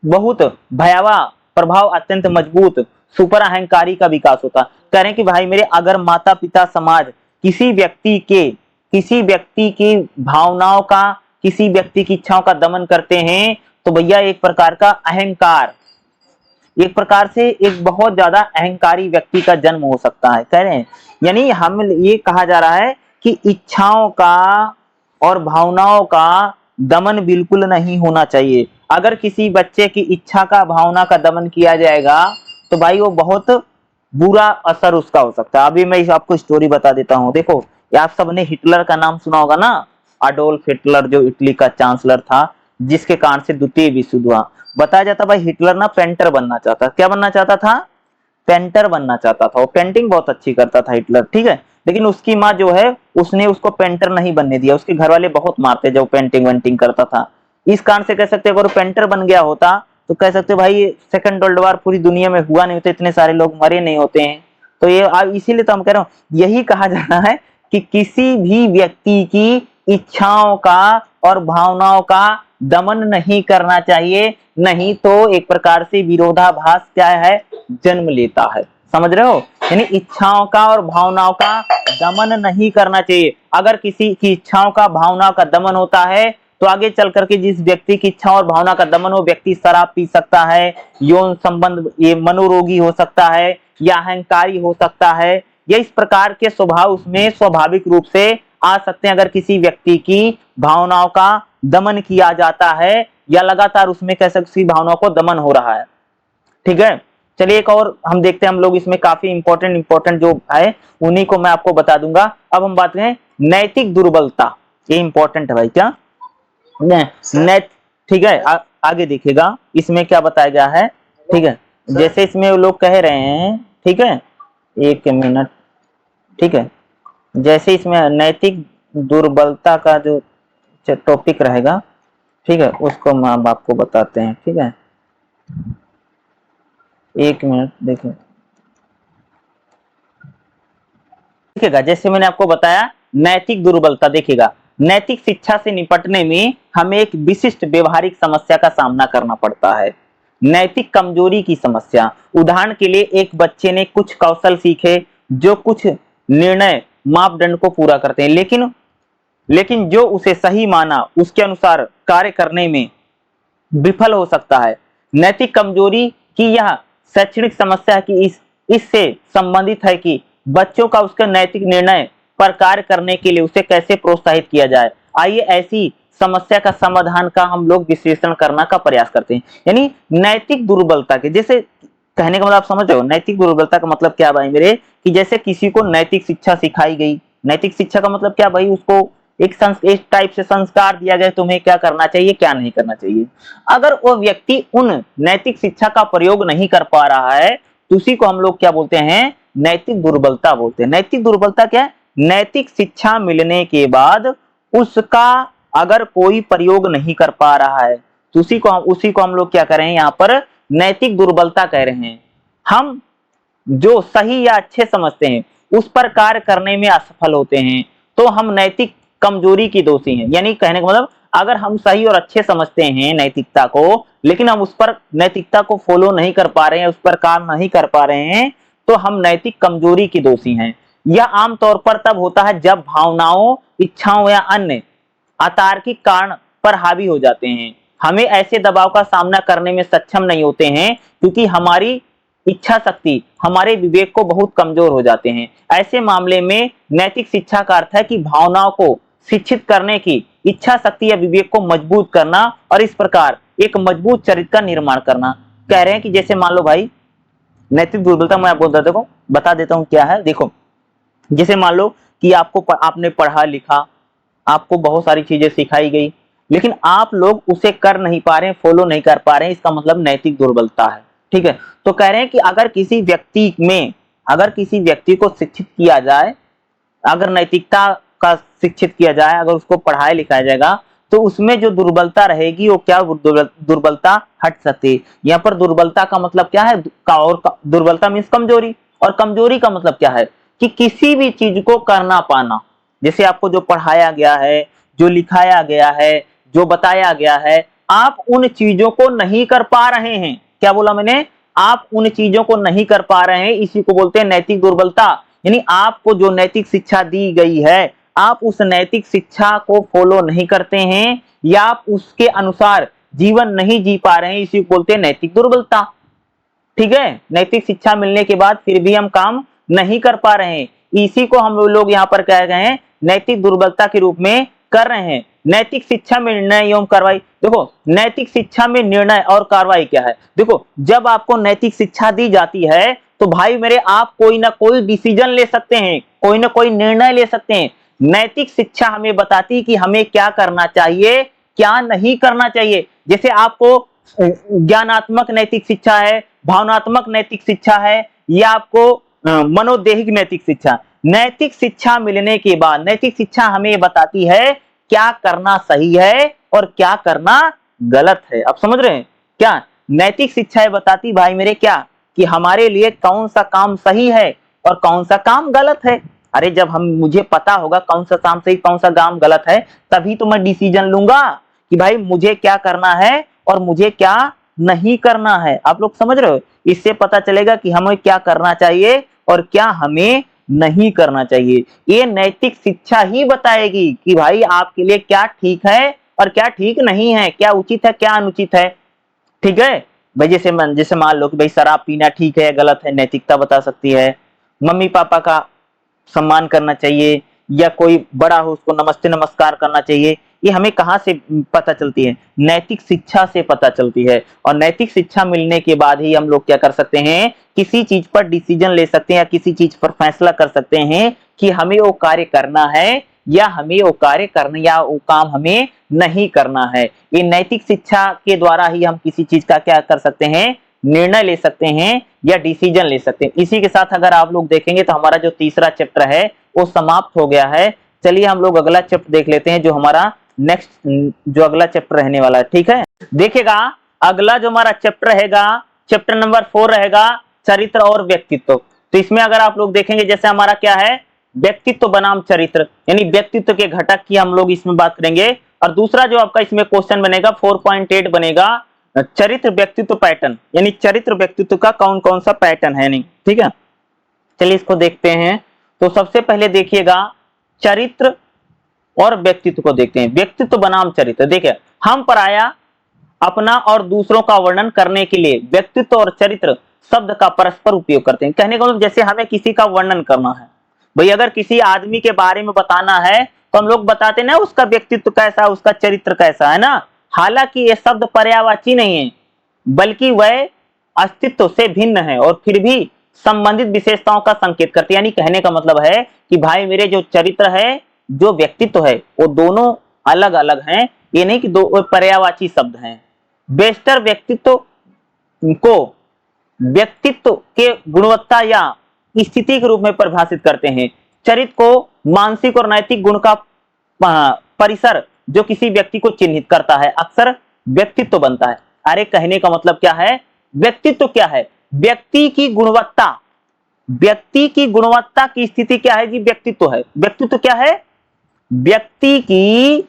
बहुत भयावह प्रभाव अत्यंत मजबूत सुपर अहंकारी का विकास होता। कह रहे हैं कि भाई मेरे अगर माता पिता, समाज किसी व्यक्ति की भावनाओं का, किसी व्यक्ति की इच्छाओं का दमन करते हैं तो भैया एक प्रकार का अहंकार, एक प्रकार से एक बहुत ज्यादा अहंकारी व्यक्ति का जन्म हो सकता है। कह रहे हैं यानी हम ये कहा जा रहा है कि इच्छाओं का और भावनाओं का दमन बिल्कुल नहीं होना चाहिए। अगर किसी बच्चे की इच्छा का, भावना का दमन किया जाएगा तो भाई वो बहुत बुरा असर उसका हो सकता है। अभी मैं आपको स्टोरी बता देता हूँ। देखो आप सबने हिटलर का नाम सुना होगा ना, अडोल्फ हिटलर जो इटली का चांसलर था, जिसके कारण से द्वितीय विश्व युद्ध हुआ। बताया जाता भाई हिटलर ना पेंटर बनना चाहता। क्या बनना चाहता था, पेंटर बनना चाहता था। वो पेंटिंग बहुत अच्छी करता था हिटलर, ठीक है, लेकिन उसकी माँ जो है उसने उसको पेंटर नहीं बनने दिया। उसके घर वाले बहुत मारते जब पेंटिंग वेंटिंग करता था। इस कारण से कह सकते अगर पेंटर बन गया होता तो कह सकते भाई सेकंड वर्ल्ड वॉर पूरी दुनिया में हुआ नहीं होता, इतने सारे लोग मरे नहीं होते हैं। तो ये इसीलिए तो हम कह रहे हैं, यही कहा जा रहा है कि किसी भी व्यक्ति की इच्छाओं का और भावनाओं का दमन नहीं करना चाहिए, नहीं तो एक प्रकार से विरोधाभास क्या है, जन्म लेता है। समझ रहे हो, यानी इच्छाओं का और भावनाओं का दमन नहीं करना चाहिए। अगर किसी की इच्छाओं का, भावनाओं का दमन होता है तो आगे चल करके जिस व्यक्ति की इच्छा और भावना का दमन हो, व्यक्ति शराब पी सकता है, यौन संबंध, ये मनोरोगी हो सकता है, या अहंकारी हो सकता है, या इस प्रकार के स्वभाव उसमें स्वाभाविक रूप से आ सकते हैं अगर किसी व्यक्ति की भावनाओं का दमन किया जाता है या लगातार उसमें कह सकते भावनाओं को दमन हो रहा है। ठीक है, चलिए एक और हम देखते हैं। हम लोग इसमें काफी इंपॉर्टेंट जो है उन्हीं को मैं आपको बता दूंगा। अब हम बात करें नैतिक दुर्बलता, ये इंपॉर्टेंट है भाई, क्या नेट, ठीक है। आगे देखिएगा इसमें क्या बताया गया है, ठीक है, जैसे इसमें लोग कह रहे हैं, ठीक है, एक मिनट, ठीक है, जैसे इसमें नैतिक दुर्बलता का जो टॉपिक रहेगा, ठीक है, उसको हम आपको बताते हैं। ठीक है, एक मिनट देखिए, देखिएगा जैसे मैंने आपको बताया नैतिक दुर्बलता। देखिएगा नैतिक शिक्षा से निपटने में हमें एक विशिष्ट व्यवहारिक समस्या का सामना करना पड़ता है, नैतिक कमजोरी की समस्या। उदाहरण के लिए एक बच्चे ने कुछ कौशल सीखे जो कुछ निर्णय मापदंड को पूरा करते हैं, लेकिन जो उसे सही माना उसके अनुसार कार्य करने में विफल हो सकता है। नैतिक कमजोरी की यह शैक्षणिक समस्या की इससे संबंधित है कि बच्चों का उसके नैतिक निर्णय पर कार्य करने के लिए उसे कैसे प्रोत्साहित किया जाए। आइए ऐसी समस्या का समाधान का हम लोग विश्लेषण करना का प्रयास करते हैं। यानी नैतिक दुर्बलता के, जैसे कहने का मतलब आप समझ रहे हो, नैतिक दुर्बलता का मतलब क्या भाई मेरे, कि जैसे किसी को नैतिक शिक्षा सिखाई गई। नैतिक शिक्षा का मतलब क्या भाई, उसको एक टाइप से संस्कार दिया गया तुम्हें क्या करना चाहिए, क्या नहीं करना चाहिए। अगर वो व्यक्ति उन नैतिक शिक्षा का प्रयोग नहीं कर पा रहा है तो उसी को हम लोग क्या बोलते हैं, नैतिक दुर्बलता बोलते हैं। नैतिक दुर्बलता क्या है, नैतिक शिक्षा मिलने के बाद उसका अगर कोई प्रयोग नहीं कर पा रहा है तो उसी को हम लोग क्या करें, यहाँ पर नैतिक दुर्बलता कह रहे हैं। हम जो सही या अच्छे समझते हैं उस पर कार्य करने में असफल होते हैं, तो हम नैतिक कमजोरी की दोषी हैं। यानी कहने का मतलब अगर हम सही और अच्छे समझते हैं नैतिकता को, लेकिन हम उस पर नैतिकता को फॉलो नहीं कर पा रहे हैं, उस पर काम नहीं कर पा रहे हैं, तो हम नैतिक कमजोरी की दोषी हैं। यह आमतौर पर तब होता है जब भावनाओं, इच्छाओं या अन्य अतार्किक कारण पर हावी हो जाते हैं। हमें ऐसे दबाव का सामना करने में सक्षम नहीं होते हैं क्योंकि हमारी इच्छा शक्ति, हमारे विवेक को बहुत कमजोर हो जाते हैं। ऐसे मामले में नैतिक शिक्षा का अर्थ है कि भावनाओं को शिक्षित करने की इच्छा शक्ति या विवेक को मजबूत करना और इस प्रकार एक मजबूत चरित्र का निर्माण करना। कह रहे हैं कि जैसे मान लो भाई, नैतिक दुर्बलता मैं आपको बता देता हूं क्या है। देखो, जैसे मान लो कि आपने पढ़ा लिखा, आपको बहुत सारी चीजें सिखाई गई, लेकिन आप लोग उसे कर नहीं पा रहे हैं, फॉलो नहीं कर पा रहे हैं, इसका मतलब नैतिक दुर्बलता है। ठीक है, तो कह रहे हैं कि अगर किसी व्यक्ति को शिक्षित किया जाए, अगर नैतिकता का शिक्षित किया जाए, अगर उसको पढ़ाया लिखाया जाएगा, तो उसमें जो दुर्बलता रहेगी वो क्या दुर्बलता हट सकती है। यहाँ पर दुर्बलता का मतलब क्या है, दुर्बलता मीन्स कमजोरी, और कमजोरी का मतलब क्या है कि किसी भी चीज को करना पाना। जैसे आपको जो पढ़ाया गया है, जो लिखाया गया है, जो बताया गया है, आप उन चीजों को नहीं कर पा रहे हैं। क्या बोला मैंने, आप उन चीजों को नहीं कर पा रहे हैं, इसी को बोलते हैं नैतिक दुर्बलता। यानी आपको जो नैतिक शिक्षा दी गई है, आप उस नैतिक शिक्षा को फॉलो नहीं करते हैं या आप उसके अनुसार जीवन नहीं जी पा रहे हैं, इसी को बोलते हैं नैतिक दुर्बलता। ठीक है, नैतिक शिक्षा मिलने के बाद फिर भी हम काम नहीं कर पा रहे हैं, इसी को हम लोग यहाँ पर कह गए हैं नैतिक दुर्बलता के रूप में कर रहे हैं। नैतिक शिक्षा में निर्णय एवं कार्रवाई, देखो नैतिक शिक्षा में निर्णय और कार्रवाई क्या है। देखो, जब आपको नैतिक शिक्षा दी जाती है तो भाई मेरे, आप कोई ना कोई डिसीजन ले सकते हैं, कोई ना कोई निर्णय ले सकते हैं। नैतिक शिक्षा हमें बताती है कि हमें क्या करना चाहिए, क्या नहीं करना चाहिए। जैसे आपको ज्ञानात्मक नैतिक शिक्षा है, भावनात्मक नैतिक शिक्षा है, या आपको मनोदैहिक नैतिक शिक्षा। नैतिक शिक्षा मिलने के बाद नैतिक शिक्षा हमें बताती है क्या करना सही है और क्या करना गलत है। आप समझ रहे हैं क्या, नैतिक शिक्षा बताती भाई मेरे क्या, कि हमारे लिए कौन सा काम सही है और कौन सा काम गलत है। अरे जब मुझे पता होगा कौन सा काम सही कौन सा काम गलत है, तभी तो मैं डिसीजन लूंगा कि भाई मुझे क्या करना है और मुझे क्या नहीं करना है। आप लोग समझ रहे हो, इससे पता चलेगा कि हमें क्या करना चाहिए और क्या हमें नहीं करना चाहिए। ये नैतिक शिक्षा ही बताएगी कि भाई आपके लिए क्या ठीक है और क्या ठीक नहीं है, क्या उचित है क्या अनुचित है। ठीक है भाई, जैसे मान लो कि भाई शराब पीना ठीक है गलत है, नैतिकता बता सकती है। मम्मी पापा का सम्मान करना चाहिए, या कोई बड़ा हो उसको नमस्ते नमस्कार करना चाहिए, ये हमें कहाँ से पता चलती है, नैतिक शिक्षा से पता चलती है। और नैतिक शिक्षा मिलने के बाद ही हम लोग क्या कर सकते हैं, किसी चीज पर डिसीजन ले सकते हैं या किसी चीज पर फैसला कर सकते हैं कि हमें वो कार्य करना है या हमें वो कार्य करना या वो काम हमें नहीं करना है। ये नैतिक शिक्षा के द्वारा ही हम किसी चीज का क्या कर सकते हैं, निर्णय ले सकते हैं या डिसीजन ले सकते हैं। इसी के साथ अगर आप लोग देखेंगे तो हमारा जो तीसरा चैप्टर है वो समाप्त हो गया है। चलिए हम लोग अगला चैप्टर देख लेते हैं, जो हमारा नेक्स्ट जो अगला चैप्टर रहने वाला है। ठीक है, देखिएगा अगला जो हमारा चैप्टर रहेगा, चैप्टर नंबर 4 रहेगा, चरित्र और व्यक्तित्व। तो इसमें अगर आप लोग देखेंगे, जैसे हमारा क्या है, व्यक्तित्व बनाम चरित्र, यानी व्यक्तित्व के घटक की हम लोग इसमें बात करेंगे। और दूसरा जो आपका इसमें क्वेश्चन बनेगा 4.8 बनेगा, चरित्र व्यक्तित्व पैटर्न, यानी चरित्र व्यक्तित्व का कौन कौन सा पैटर्न है। नहीं, ठीक है, चलिए इसको देखते हैं। तो सबसे पहले देखिएगा चरित्र और व्यक्तित्व को देखते हैं। व्यक्तित्व बनाम चरित्र, देखिए हम पराया अपना और दूसरों का वर्णन करने के लिए व्यक्तित्व और चरित्र शब्द का परस्पर उपयोग करते हैं। कहने का मतलब जैसे हमें किसी का वर्णन करना है, भाई अगर किसी आदमी के बारे में बताना है तो हम लोग बताते ना उसका व्यक्तित्व कैसा, उसका चरित्र कैसा है ना। हालांकि ये शब्द पर्यायवाची नहीं है, बल्कि वह अस्तित्व से भिन्न है और फिर भी संबंधित विशेषताओं का संकेत करते हैं। यानी कहने का मतलब है कि भाई मेरे जो चरित्र है, जो व्यक्तित्व है, वो दोनों अलग अलग हैं, ये नहीं कि दो पर्यायवाची शब्द हैं। बेस्टर व्यक्तित्व को व्यक्तित्व के गुणवत्ता या स्थिति के रूप में परिभाषित करते हैं। चरित्र को मानसिक और नैतिक गुण का परिसर जो किसी व्यक्ति को चिन्हित करता है, अक्सर व्यक्तित्व बनता है। अरे कहने का मतलब क्या है, व्यक्तित्व क्या है, व्यक्ति की गुणवत्ता, व्यक्ति की गुणवत्ता की स्थिति क्या है जी, व्यक्तित्व है। व्यक्तित्व क्या है, व्यक्ति की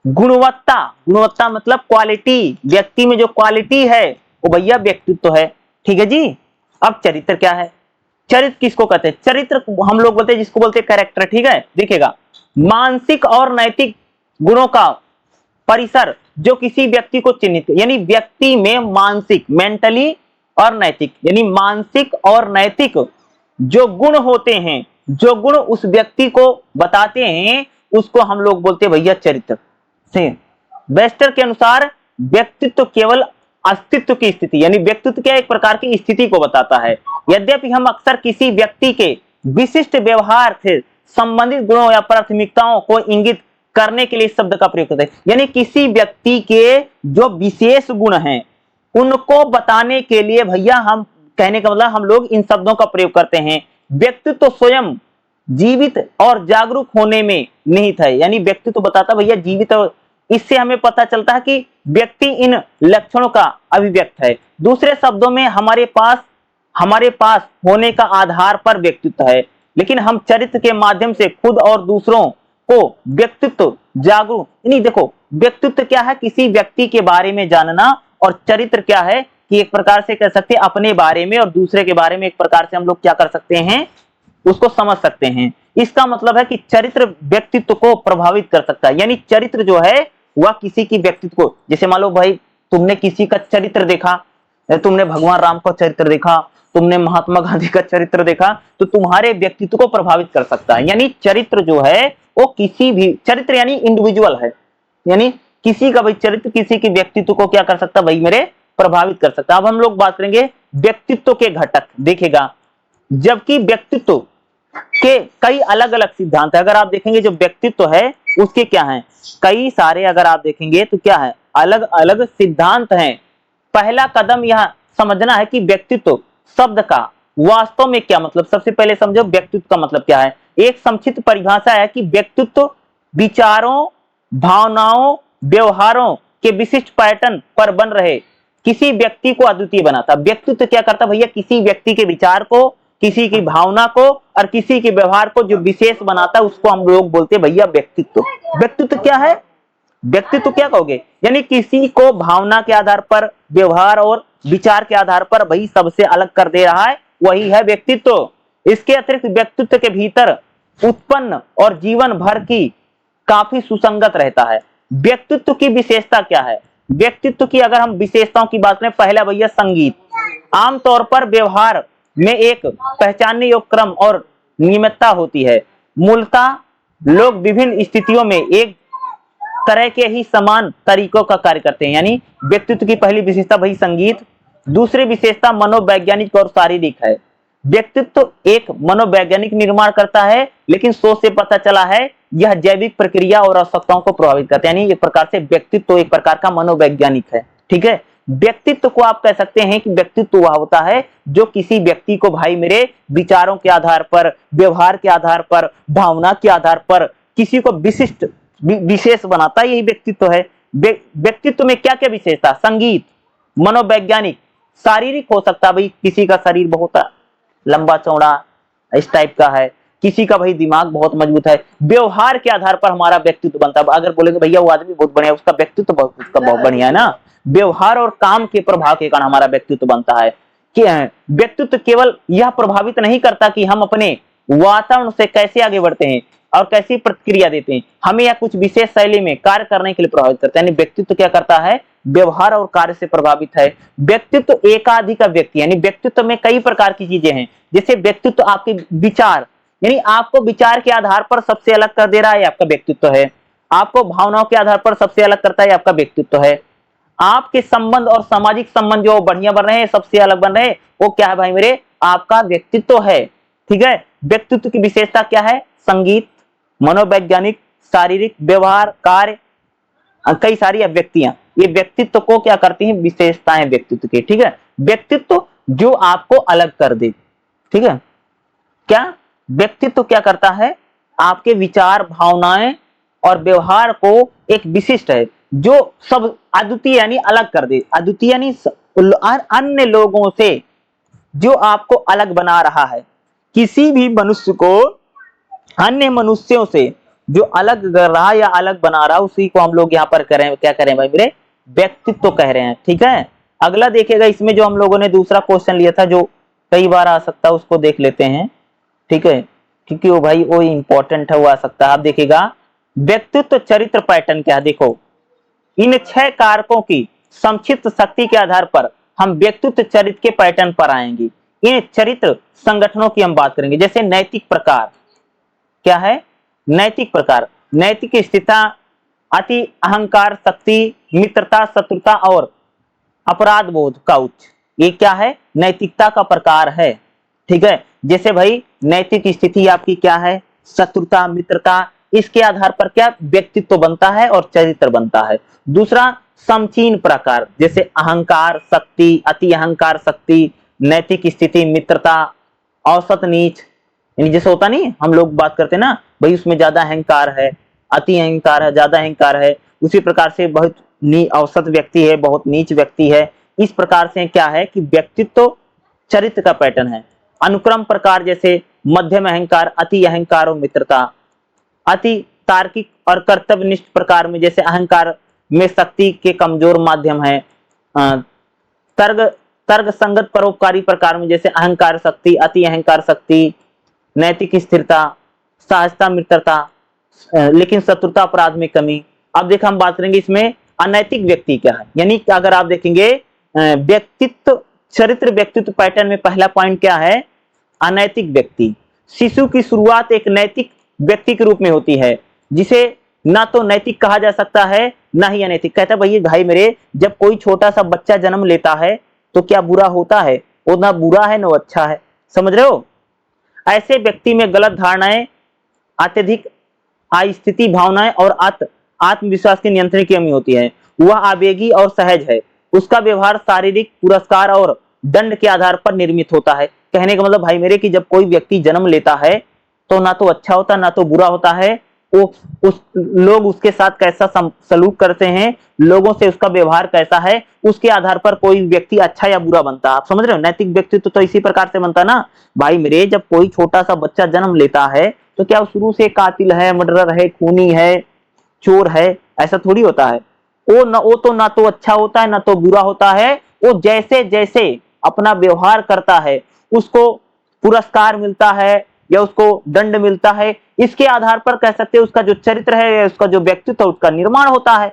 गुणवत्ता, गुणवत्ता मतलब क्वालिटी, व्यक्ति में जो क्वालिटी है वो भैया व्यक्तित्व है। ठीक है जी। अब चरित्र क्या है? चरित्र किसको कहते हैं? चरित्र हम लोग बोलते हैं जिसको बोलते हैं कैरेक्टर। ठीक है, देखिएगा, मानसिक और नैतिक गुणों का परिसर जो किसी व्यक्ति को चिन्हित, यानी व्यक्ति में मानसिक, मेंटली और नैतिक, यानी मानसिक और नैतिक जो गुण होते हैं, जो गुण उस व्यक्ति को बताते हैं, उसको हम लोग बोलते हैं भैया चरित्र। वेस्टर के अनुसार व्यक्तित्व केवल अस्तित्व की स्थिति, यानी व्यक्तित्व क्या एक प्रकार की स्थिति को बताता है। यद्यपि हम अक्सर किसी व्यक्ति के विशिष्ट व्यवहार से संबंधित गुणों या प्राथमिकताओं को इंगित करने के लिए इस शब्द का प्रयोग करते हैं, यानी किसी व्यक्ति के जो विशेष गुण हैं उनको बताने के लिए भैया हम, कहने का मतलब हम लोग इन शब्दों का प्रयोग करते हैं। व्यक्तित्व तो स्वयं जीवित और जागरूक होने में निहित है, यानी व्यक्तित्व तो बताता भैया जीवित, और इससे हमें पता चलता है कि व्यक्ति इन लक्षणों का अभिव्यक्त है। दूसरे शब्दों में हमारे पास होने का आधार पर व्यक्तित्व है, लेकिन हम चरित्र के माध्यम से खुद और दूसरों को व्यक्तित्व जागरूक, नहीं देखो, व्यक्तित्व क्या है? किसी व्यक्ति के बारे में जानना, और चरित्र क्या है कि एक प्रकार से कह सकते हैं अपने बारे में और दूसरे के बारे में एक प्रकार से हम लोग क्या कर सकते हैं, उसको समझ सकते हैं। इसका मतलब है कि चरित्र व्यक्तित्व को प्रभावित कर सकता है, यानी चरित्र जो है वह किसी की व्यक्तित्व को, जैसे मान लो भाई तुमने किसी का चरित्र देखा, तुमने भगवान राम का चरित्र देखा, तुमने महात्मा गांधी का चरित्र देखा, तो तुम्हारे व्यक्तित्व को प्रभावित कर सकता है। यानी चरित्र जो है वो किसी भी, चरित्र यानी इंडिविजुअल है, यानी किसी का भाई चरित्र किसी के व्यक्तित्व को क्या कर सकता है भाई मेरे, प्रभावित कर सकता है। अब हम लोग बात करेंगे व्यक्तित्व के घटक। देखिएगा, जबकि व्यक्तित्व के कई अलग अलग सिद्धांत है, अगर आप देखेंगे जो व्यक्तित्व है उसके क्या है, कई सारे, अगर आप देखेंगे तो क्या है, अलग अलग सिद्धांत हैं। पहला कदम यह समझना है कि व्यक्तित्व शब्द का वास्तव में क्या मतलब। सबसे पहले समझो व्यक्तित्व का मतलब क्या है। एक संक्षिप्त परिभाषा है कि व्यक्तित्व विचारों, भावनाओं, व्यवहारों के विशिष्ट पैटर्न पर बन रहे किसी व्यक्ति को अद्वितीय बनाता। व्यक्तित्व क्या करता भैया, किसी व्यक्ति के विचार को, किसी की भावना को और किसी के व्यवहार को जो विशेष बनाता है उसको हम लोग बोलते हैं भैया व्यक्तित्व। व्यक्तित्व क्या है? व्यक्तित्व क्या कहोगे, यानी किसी को भावना के आधार पर, व्यवहार और विचार के आधार पर भाई सबसे अलग कर दे रहा है, वही है व्यक्तित्व। इसके अतिरिक्त व्यक्तित्व के भीतर उत्पन्न और जीवन भर की काफी सुसंगत रहता है। व्यक्तित्व की विशेषता क्या है? व्यक्तित्व की अगर हम विशेषताओं की बात करें, पहला भैया संगीत। आमतौर पर व्यवहार में एक पहचानने योग्य क्रम और नियमितता होती है। मूलतः लोग विभिन्न स्थितियों में एक तरह के ही समान तरीकों का कार्य करते हैं, यानी व्यक्तित्व की पहली विशेषता भाई संगीत। दूसरी विशेषता मनोवैज्ञानिक और शारीरिक है। व्यक्तित्व एक मनोवैज्ञानिक निर्माण करता है, लेकिन शोध से पता चला है यह जैविक प्रक्रिया और आवश्यकताओं को प्रभावित करता है, यानी एक प्रकार से व्यक्तित्व एक प्रकार का मनोवैज्ञानिक है। ठीक है, व्यक्तित्व को आप कह सकते हैं कि व्यक्तित्व वह होता है जो किसी व्यक्ति को भाई मेरे विचारों के आधार पर, व्यवहार के आधार पर, भावना के आधार पर किसी को विशिष्ट विशेष बनाता है, यही व्यक्तित्व है। व्यक्तित्व में क्या क्या विशेषता? संगीत, मनोवैज्ञानिक, शारीरिक हो सकता है भाई किसी का शरीर बहुत लंबा चौड़ा इस टाइप का है, किसी का भाई दिमाग बहुत मजबूत है। व्यवहार के आधार पर हमारा व्यक्तित्व बनता है। अगर बोलेंगे भैया वो आदमी बहुत बढ़िया, उसका व्यक्तित्व बहुत बढ़िया है ना, व्यवहार और काम के प्रभाव के कारण हमारा व्यक्तित्व बनता है। कि व्यक्तित्व केवल यह प्रभावित नहीं करता कि हम अपने वातावरण से कैसे आगे बढ़ते हैं और कैसी प्रतिक्रिया देते हैं, हमें यह कुछ विशेष शैली में कार्य करने के लिए प्रभावित करता है। यानी व्यक्तित्व क्या करता है, व्यवहार और कार्य से प्रभावित है। व्यक्तित्व एकाधिक व्यक्ति, यानी व्यक्तित्व में कई प्रकार की चीजें हैं। जैसे व्यक्तित्व आपके विचार, यानी आपको विचार के आधार पर सबसे अलग कर दे रहा है, आपका व्यक्तित्व है। आपको भावनाओं के आधार पर सबसे अलग करता है, आपका व्यक्तित्व है। आपके संबंध और सामाजिक संबंध जो बढ़िया बन रहे हैं, सबसे अलग बन रहे हैं, वो क्या है भाई मेरे, आपका व्यक्तित्व है। ठीक है, व्यक्तित्व की विशेषता क्या है? संगीत, मनोवैज्ञानिक, शारीरिक, व्यवहार, कार्य, कई सारी अभिव्यक्तियां, ये व्यक्तित्व को क्या करती हैं, विशेषताएं व्यक्तित्व की। ठीक है, व्यक्तित्व जो आपको अलग कर दे। ठीक है, क्या व्यक्तित्व क्या करता है, आपके विचार, भावनाएं और व्यवहार को एक विशिष्ट है, जो सब अद्वितीय यानी अलग कर दे। अद्वितीय यानी अन्य लोगों से जो आपको अलग बना रहा है। किसी भी मनुष्य को अन्य मनुष्यों से जो अलग कर रहा या अलग बना रहा उसी को हम लोग यहाँ पर करें, क्या करें भाई मेरे, व्यक्तित्व तो कह रहे हैं। ठीक है, अगला देखिएगा, इसमें जो हम लोगों ने दूसरा क्वेश्चन लिया था जो कई बार आ सकता है उसको देख लेते हैं। ठीक है, क्योंकि वो भाई वो इंपॉर्टेंट है, वो आ सकता है। आप देखिएगा व्यक्तित्व चरित्र पैटर्न क्या है, देखो इन 6 कारकों की संक्षिप्त शक्ति के आधार पर हम व्यक्तित्व चरित्र के पैटर्न पर आएंगे। इन चरित्र संगठनों की हम बात करेंगे। जैसे नैतिक प्रकार क्या है, नैतिक प्रकार, नैतिक स्थिरता, अति अहंकार, शक्ति, मित्रता, शत्रुता और अपराध बोध का उच्च, ये क्या है, नैतिकता का प्रकार है। ठीक है, जैसे भाई नैतिक स्थिति आपकी क्या है, शत्रुता, मित्रता, इसके आधार पर क्या व्यक्तित्व बनता है और चरित्र बनता है। दूसरा समचीन प्रकार, जैसे अहंकार, शक्ति, अति अहंकार, शक्ति, नैतिक स्थिति, मित्रता, औसत नीच, यानी जैसे होता नहीं, हम लोग बात करते ना भाई उसमें ज्यादा अहंकार है, अति अहंकार है, ज्यादा अहंकार है, उसी प्रकार से बहुत औसत व्यक्ति है, बहुत नीच व्यक्ति है। इस प्रकार से क्या है कि व्यक्तित्व चरित्र का पैटर्न है। अनुक्रम प्रकार जैसे मध्यम अहंकार, अति अहंकार और मित्रता। अति तार्किक और कर्तव्यनिष्ठ प्रकार में जैसे अहंकार में शक्ति के कमजोर माध्यम है। तर्क तर्क संगत परोपकारी प्रकार में जैसे अहंकार शक्ति, अति अहंकार शक्ति, नैतिक स्थिरता, सहजता, मित्रता, लेकिन शत्रुता, अपराध में कमी। अब देखो हम बात करेंगे इसमें अनैतिक व्यक्ति क्या है, यानी अगर आप देखेंगे व्यक्तित्व चरित्र व्यक्तित्व पैटर्न में पहला पॉइंट क्या है, अनैतिक व्यक्ति। शिशु की शुरुआत एक नैतिक व्यक्ति के रूप में होती है, जिसे ना तो नैतिक कहा जा सकता है ना ही अनैतिक। कहता है भैया भाई मेरे, जब कोई छोटा सा बच्चा जन्म लेता है तो क्या बुरा होता है, वो ना बुरा है ना अच्छा है, समझ रहे हो। ऐसे व्यक्ति में गलत धारणाएं, अत्यधिक अस्थिति भावनाएं और आत्मविश्वास की नियंत्रण की कमी होती है। वह आवेगी और सहज है, उसका व्यवहार शारीरिक पुरस्कार और दंड के आधार पर निर्मित होता है। कहने का मतलब भाई मेरे कि जब कोई व्यक्ति जन्म लेता है तो ना तो अच्छा होता ना तो बुरा होता है, वो लोग उसके साथ कैसा सलूक करते हैं, लोगों से उसका व्यवहार कैसा है, उसके आधार पर कोई व्यक्ति अच्छा या बुरा बनता है। आप समझ रहे हो, नैतिक व्यक्तित्व तो इसी प्रकार से बनता ना भाई मेरे। जब कोई छोटा सा बच्चा जन्म लेता है तो क्या वो शुरू से कातिल है, मर्डरर है, खूनी है, चोर है, ऐसा थोड़ी होता है। वो तो ना तो अच्छा होता है ना तो बुरा होता है। वो जैसे जैसे अपना व्यवहार करता है उसको पुरस्कार मिलता है या उसको दंड मिलता है, इसके आधार पर कह सकते हैं उसका जो चरित्र है या उसका जो व्यक्तित्व है उसका निर्माण होता है।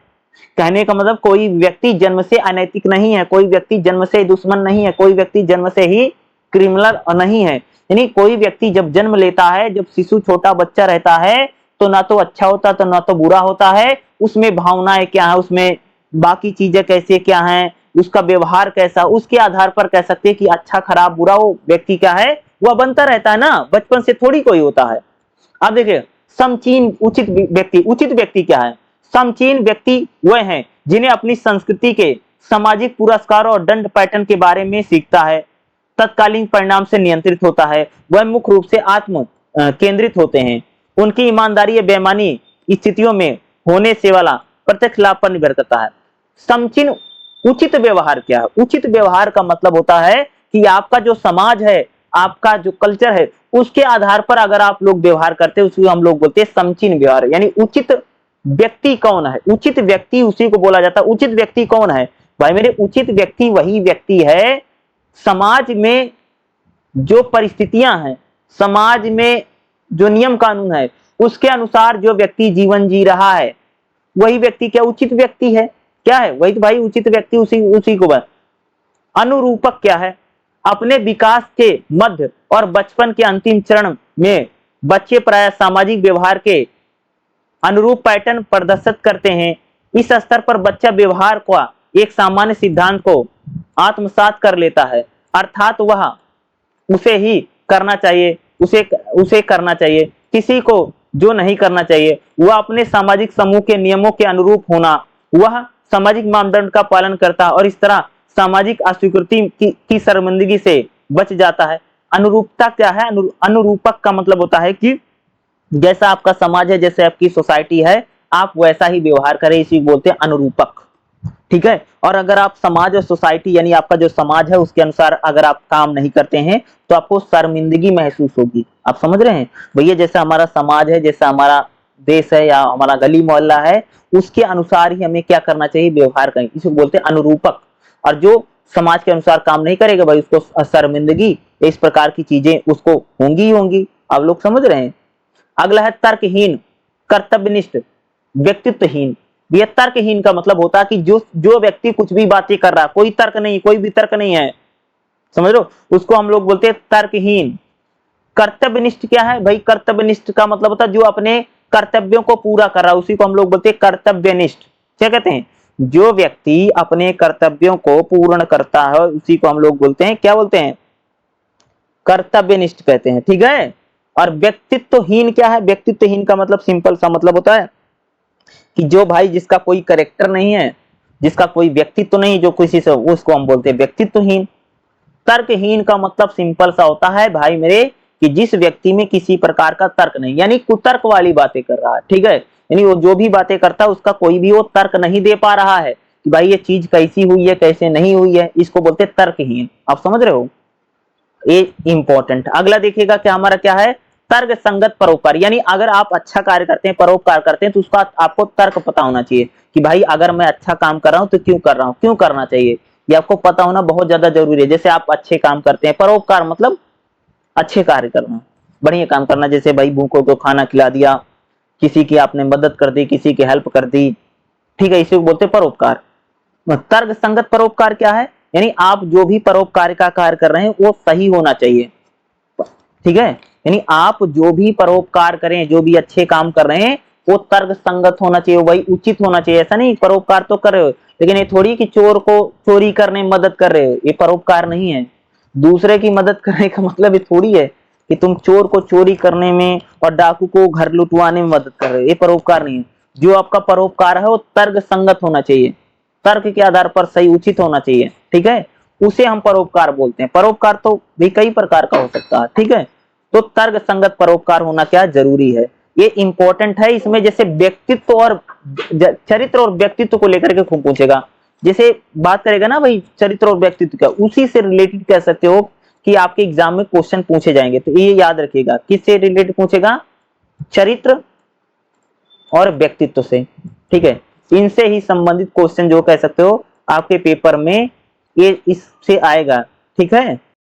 कहने का मतलब कोई व्यक्ति जन्म से अनैतिक नहीं है, कोई व्यक्ति जन्म से दुश्मन नहीं है, कोई व्यक्ति जन्म से ही क्रिमिनल नहीं है। यानी कोई व्यक्ति जब जन्म लेता है, जब शिशु छोटा बच्चा रहता है तो ना तो अच्छा होता तो ना तो बुरा होता है। उसमें भावनाएं क्या है, उसमें बाकी चीजें कैसे क्या है, उसका व्यवहार कैसा, उसके आधार पर कह सकते हैं कि अच्छा खराब बुरा वो व्यक्ति क्या है वह बनता रहता है ना, बचपन से थोड़ी कोई होता है। अब देखिए समचीन उचित व्यक्ति, उचित व्यक्ति क्या है, समचीन व्यक्ति वह हैं जिन्हें अपनी संस्कृति के सामाजिक पुरस्कार और दंड पैटर्न के बारे में सीखता है, तत्कालीन परिणाम से नियंत्रित होता है। वह मुख्य रूप से आत्म केंद्रित होते हैं। उनकी ईमानदारी या बेईमानी स्थितियों में होने से वाला प्रत्यक्ष लाभ पर निर्भर करता है। समचीन उचित व्यवहार क्या है, उचित व्यवहार का मतलब होता है कि आपका जो समाज है, आपका जो कल्चर है, उसके आधार पर अगर आप लोग व्यवहार करते हैं उसको हम लोग बोलते हैं समचीन व्यवहार। यानी उचित व्यक्ति कौन है, उचित व्यक्ति उसी को बोला जाता है। उचित व्यक्ति कौन है भाई मेरे, उचित व्यक्ति वही व्यक्ति है समाज में जो परिस्थितियां हैं, समाज में जो नियम कानून है उसके अनुसार जो व्यक्ति जीवन जी रहा है वही व्यक्ति क्या उचित व्यक्ति है। क्या है वही तो भाई उचित व्यक्ति, उसी को बन। अनुरूपक क्या है, अपने विकास के मध्य और बचपन के अंतिम चरण में बच्चे प्राय सामाजिक व्यवहार के अनुरूप पैटर्न प्रदर्शित करते हैं। इस स्तर पर बच्चा व्यवहार का एक सामान्य सिद्धांत को आत्मसात कर लेता है, अर्थात वह उसे ही करना चाहिए, उसे करना चाहिए, किसी को जो नहीं करना चाहिए। वह अपने सामाजिक समूह के नियमों के अनुरूप होना, वह सामाजिक मानदंड का पालन करता है और इस तरह सामाजिक अस्वीकृति की शर्मिंदगी से बच जाता है। अनुरूपता क्या है, अनुरूपक का मतलब होता है कि जैसा आपका समाज है, जैसे आपकी सोसाइटी है, आप वैसा ही व्यवहार करें, इसी को बोलते हैं अनुरूपक। ठीक है, और अगर आप समाज और सोसाइटी यानी आपका जो समाज है उसके अनुसार अगर आप काम नहीं करते हैं तो आपको शर्मिंदगी महसूस होगी। आप समझ रहे हैं भैया, जैसा हमारा समाज है, जैसा हमारा देश है या हमारा गली मोहल्ला है, उसके अनुसार ही हमें क्या करना चाहिए, व्यवहार करें, इसे बोलते हैं अनुरूपक। और जो समाज के अनुसार काम नहीं करेगा भाई, उसको शर्मिंदगी, इस प्रकार की चीजें उसको होंगी ही होंगी। आप लोग समझ रहे हैं। अगला है तर्कहीन, कर्तव्यनिष्ठ, व्यक्तित्वहीन। ये तर्कहीन का मतलब होता है कि जो व्यक्ति कुछ भी बातें कर रहा है, कोई तर्क नहीं, कोई भी तर्क नहीं है, समझ लो, उसको हम लोग बोलते हैं तर्कहीन। कर्तव्यनिष्ठ क्या है भाई, कर्तव्यनिष्ठ का मतलब होता है जो अपने कर्तव्यों को पूरा कर रहा है, उसी को हम लोग बोलते हैं कर्तव्यनिष्ठ। क्या कहते हैं, जो व्यक्ति अपने कर्तव्यों को पूर्ण करता है उसी को हम लोग बोलते हैं, क्या बोलते हैं, कर्तव्यनिष्ठ कहते हैं। ठीक है। और व्यक्तित्वहीन क्या है, व्यक्तित्वहीन का मतलब सिंपल सा मतलब होता है कि जो भाई जिसका कोई करेक्टर नहीं है, जिसका कोई व्यक्तित्व नहीं, जो किसी से, उसको हम बोलते हैं व्यक्तित्वहीन। तर्कहीन का मतलब सिंपल सा होता है भाई मेरे, कि जिस व्यक्ति में किसी प्रकार का तर्क नहीं, यानी कुतर्क वाली बातें कर रहा है। ठीक है। यानी वो जो भी बातें करता है उसका कोई भी वो तर्क नहीं दे पा रहा है कि भाई ये चीज कैसी हुई है, कैसे नहीं हुई है, इसको बोलते हैं तर्कहीन। आप समझ रहे हो, ये इंपॉर्टेंट। अगला देखिएगा क्या हमारा क्या है, तर्क संगत परोपकार। यानी अगर आप अच्छा कार्य करते हैं, परोपकार करते हैं, तो उसका आपको तर्क पता होना चाहिए कि भाई अगर मैं अच्छा काम कर रहा हूं तो क्यों कर रहा हूं, क्यों करना चाहिए, ये आपको पता होना बहुत ज्यादा जरूरी है। जैसे आप अच्छे काम करते हैं, परोपकार मतलब अच्छे कार्य करना, बढ़िया काम करना, जैसे भाई भूखों को खाना खिला दिया, किसी की आपने मदद कर दी, किसी की हेल्प कर दी। ठीक है, इसे बोलते हैं परोपकार। तर्क संगत परोपकार क्या है, यानी आप जो भी परोपकार का कार्य कर रहे हैं वो सही होना चाहिए। ठीक है। यानी आप जो भी परोपकार करें, जो भी अच्छे काम कर रहे हैं, वो तर्क संगत होना चाहिए, वही उचित होना चाहिए। ऐसा नहीं परोपकार तो कर रहे हो, लेकिन ये थोड़ी कि चोर को चोरी करने में मदद कर रहे हो, ये परोपकार नहीं है। दूसरे की मदद करने का मतलब ये थोड़ी है कि तुम चोर को चोरी करने में और डाकू को घर लुटवाने में मदद कर रहे हो, ये परोपकार नहीं है। जो आपका परोपकार है वो तर्क संगत होना चाहिए, तर्क के आधार पर सही उचित होना चाहिए। ठीक है, उसे हम परोपकार बोलते हैं। परोपकार तो भी कई प्रकार का हो सकता है। ठीक है, तो तर्क संगत परोपकार होना क्या जरूरी है, ये इंपॉर्टेंट है। इसमें जैसे व्यक्तित्व और चरित्र और व्यक्तित्व को लेकर के खूब पूछेगा। जैसे बात करेगा ना भाई चरित्र और व्यक्तित्व का, उसी से रिलेटेड कह सकते हो कि आपके एग्जाम में क्वेश्चन पूछे जाएंगे। तो ये याद रखिएगा, किससे रिलेटेड पूछेगा, चरित्र और व्यक्तित्व से। ठीक है, इनसे ही संबंधित क्वेश्चन जो कह सकते हो आपके पेपर में ये इससे आएगा। ठीक है।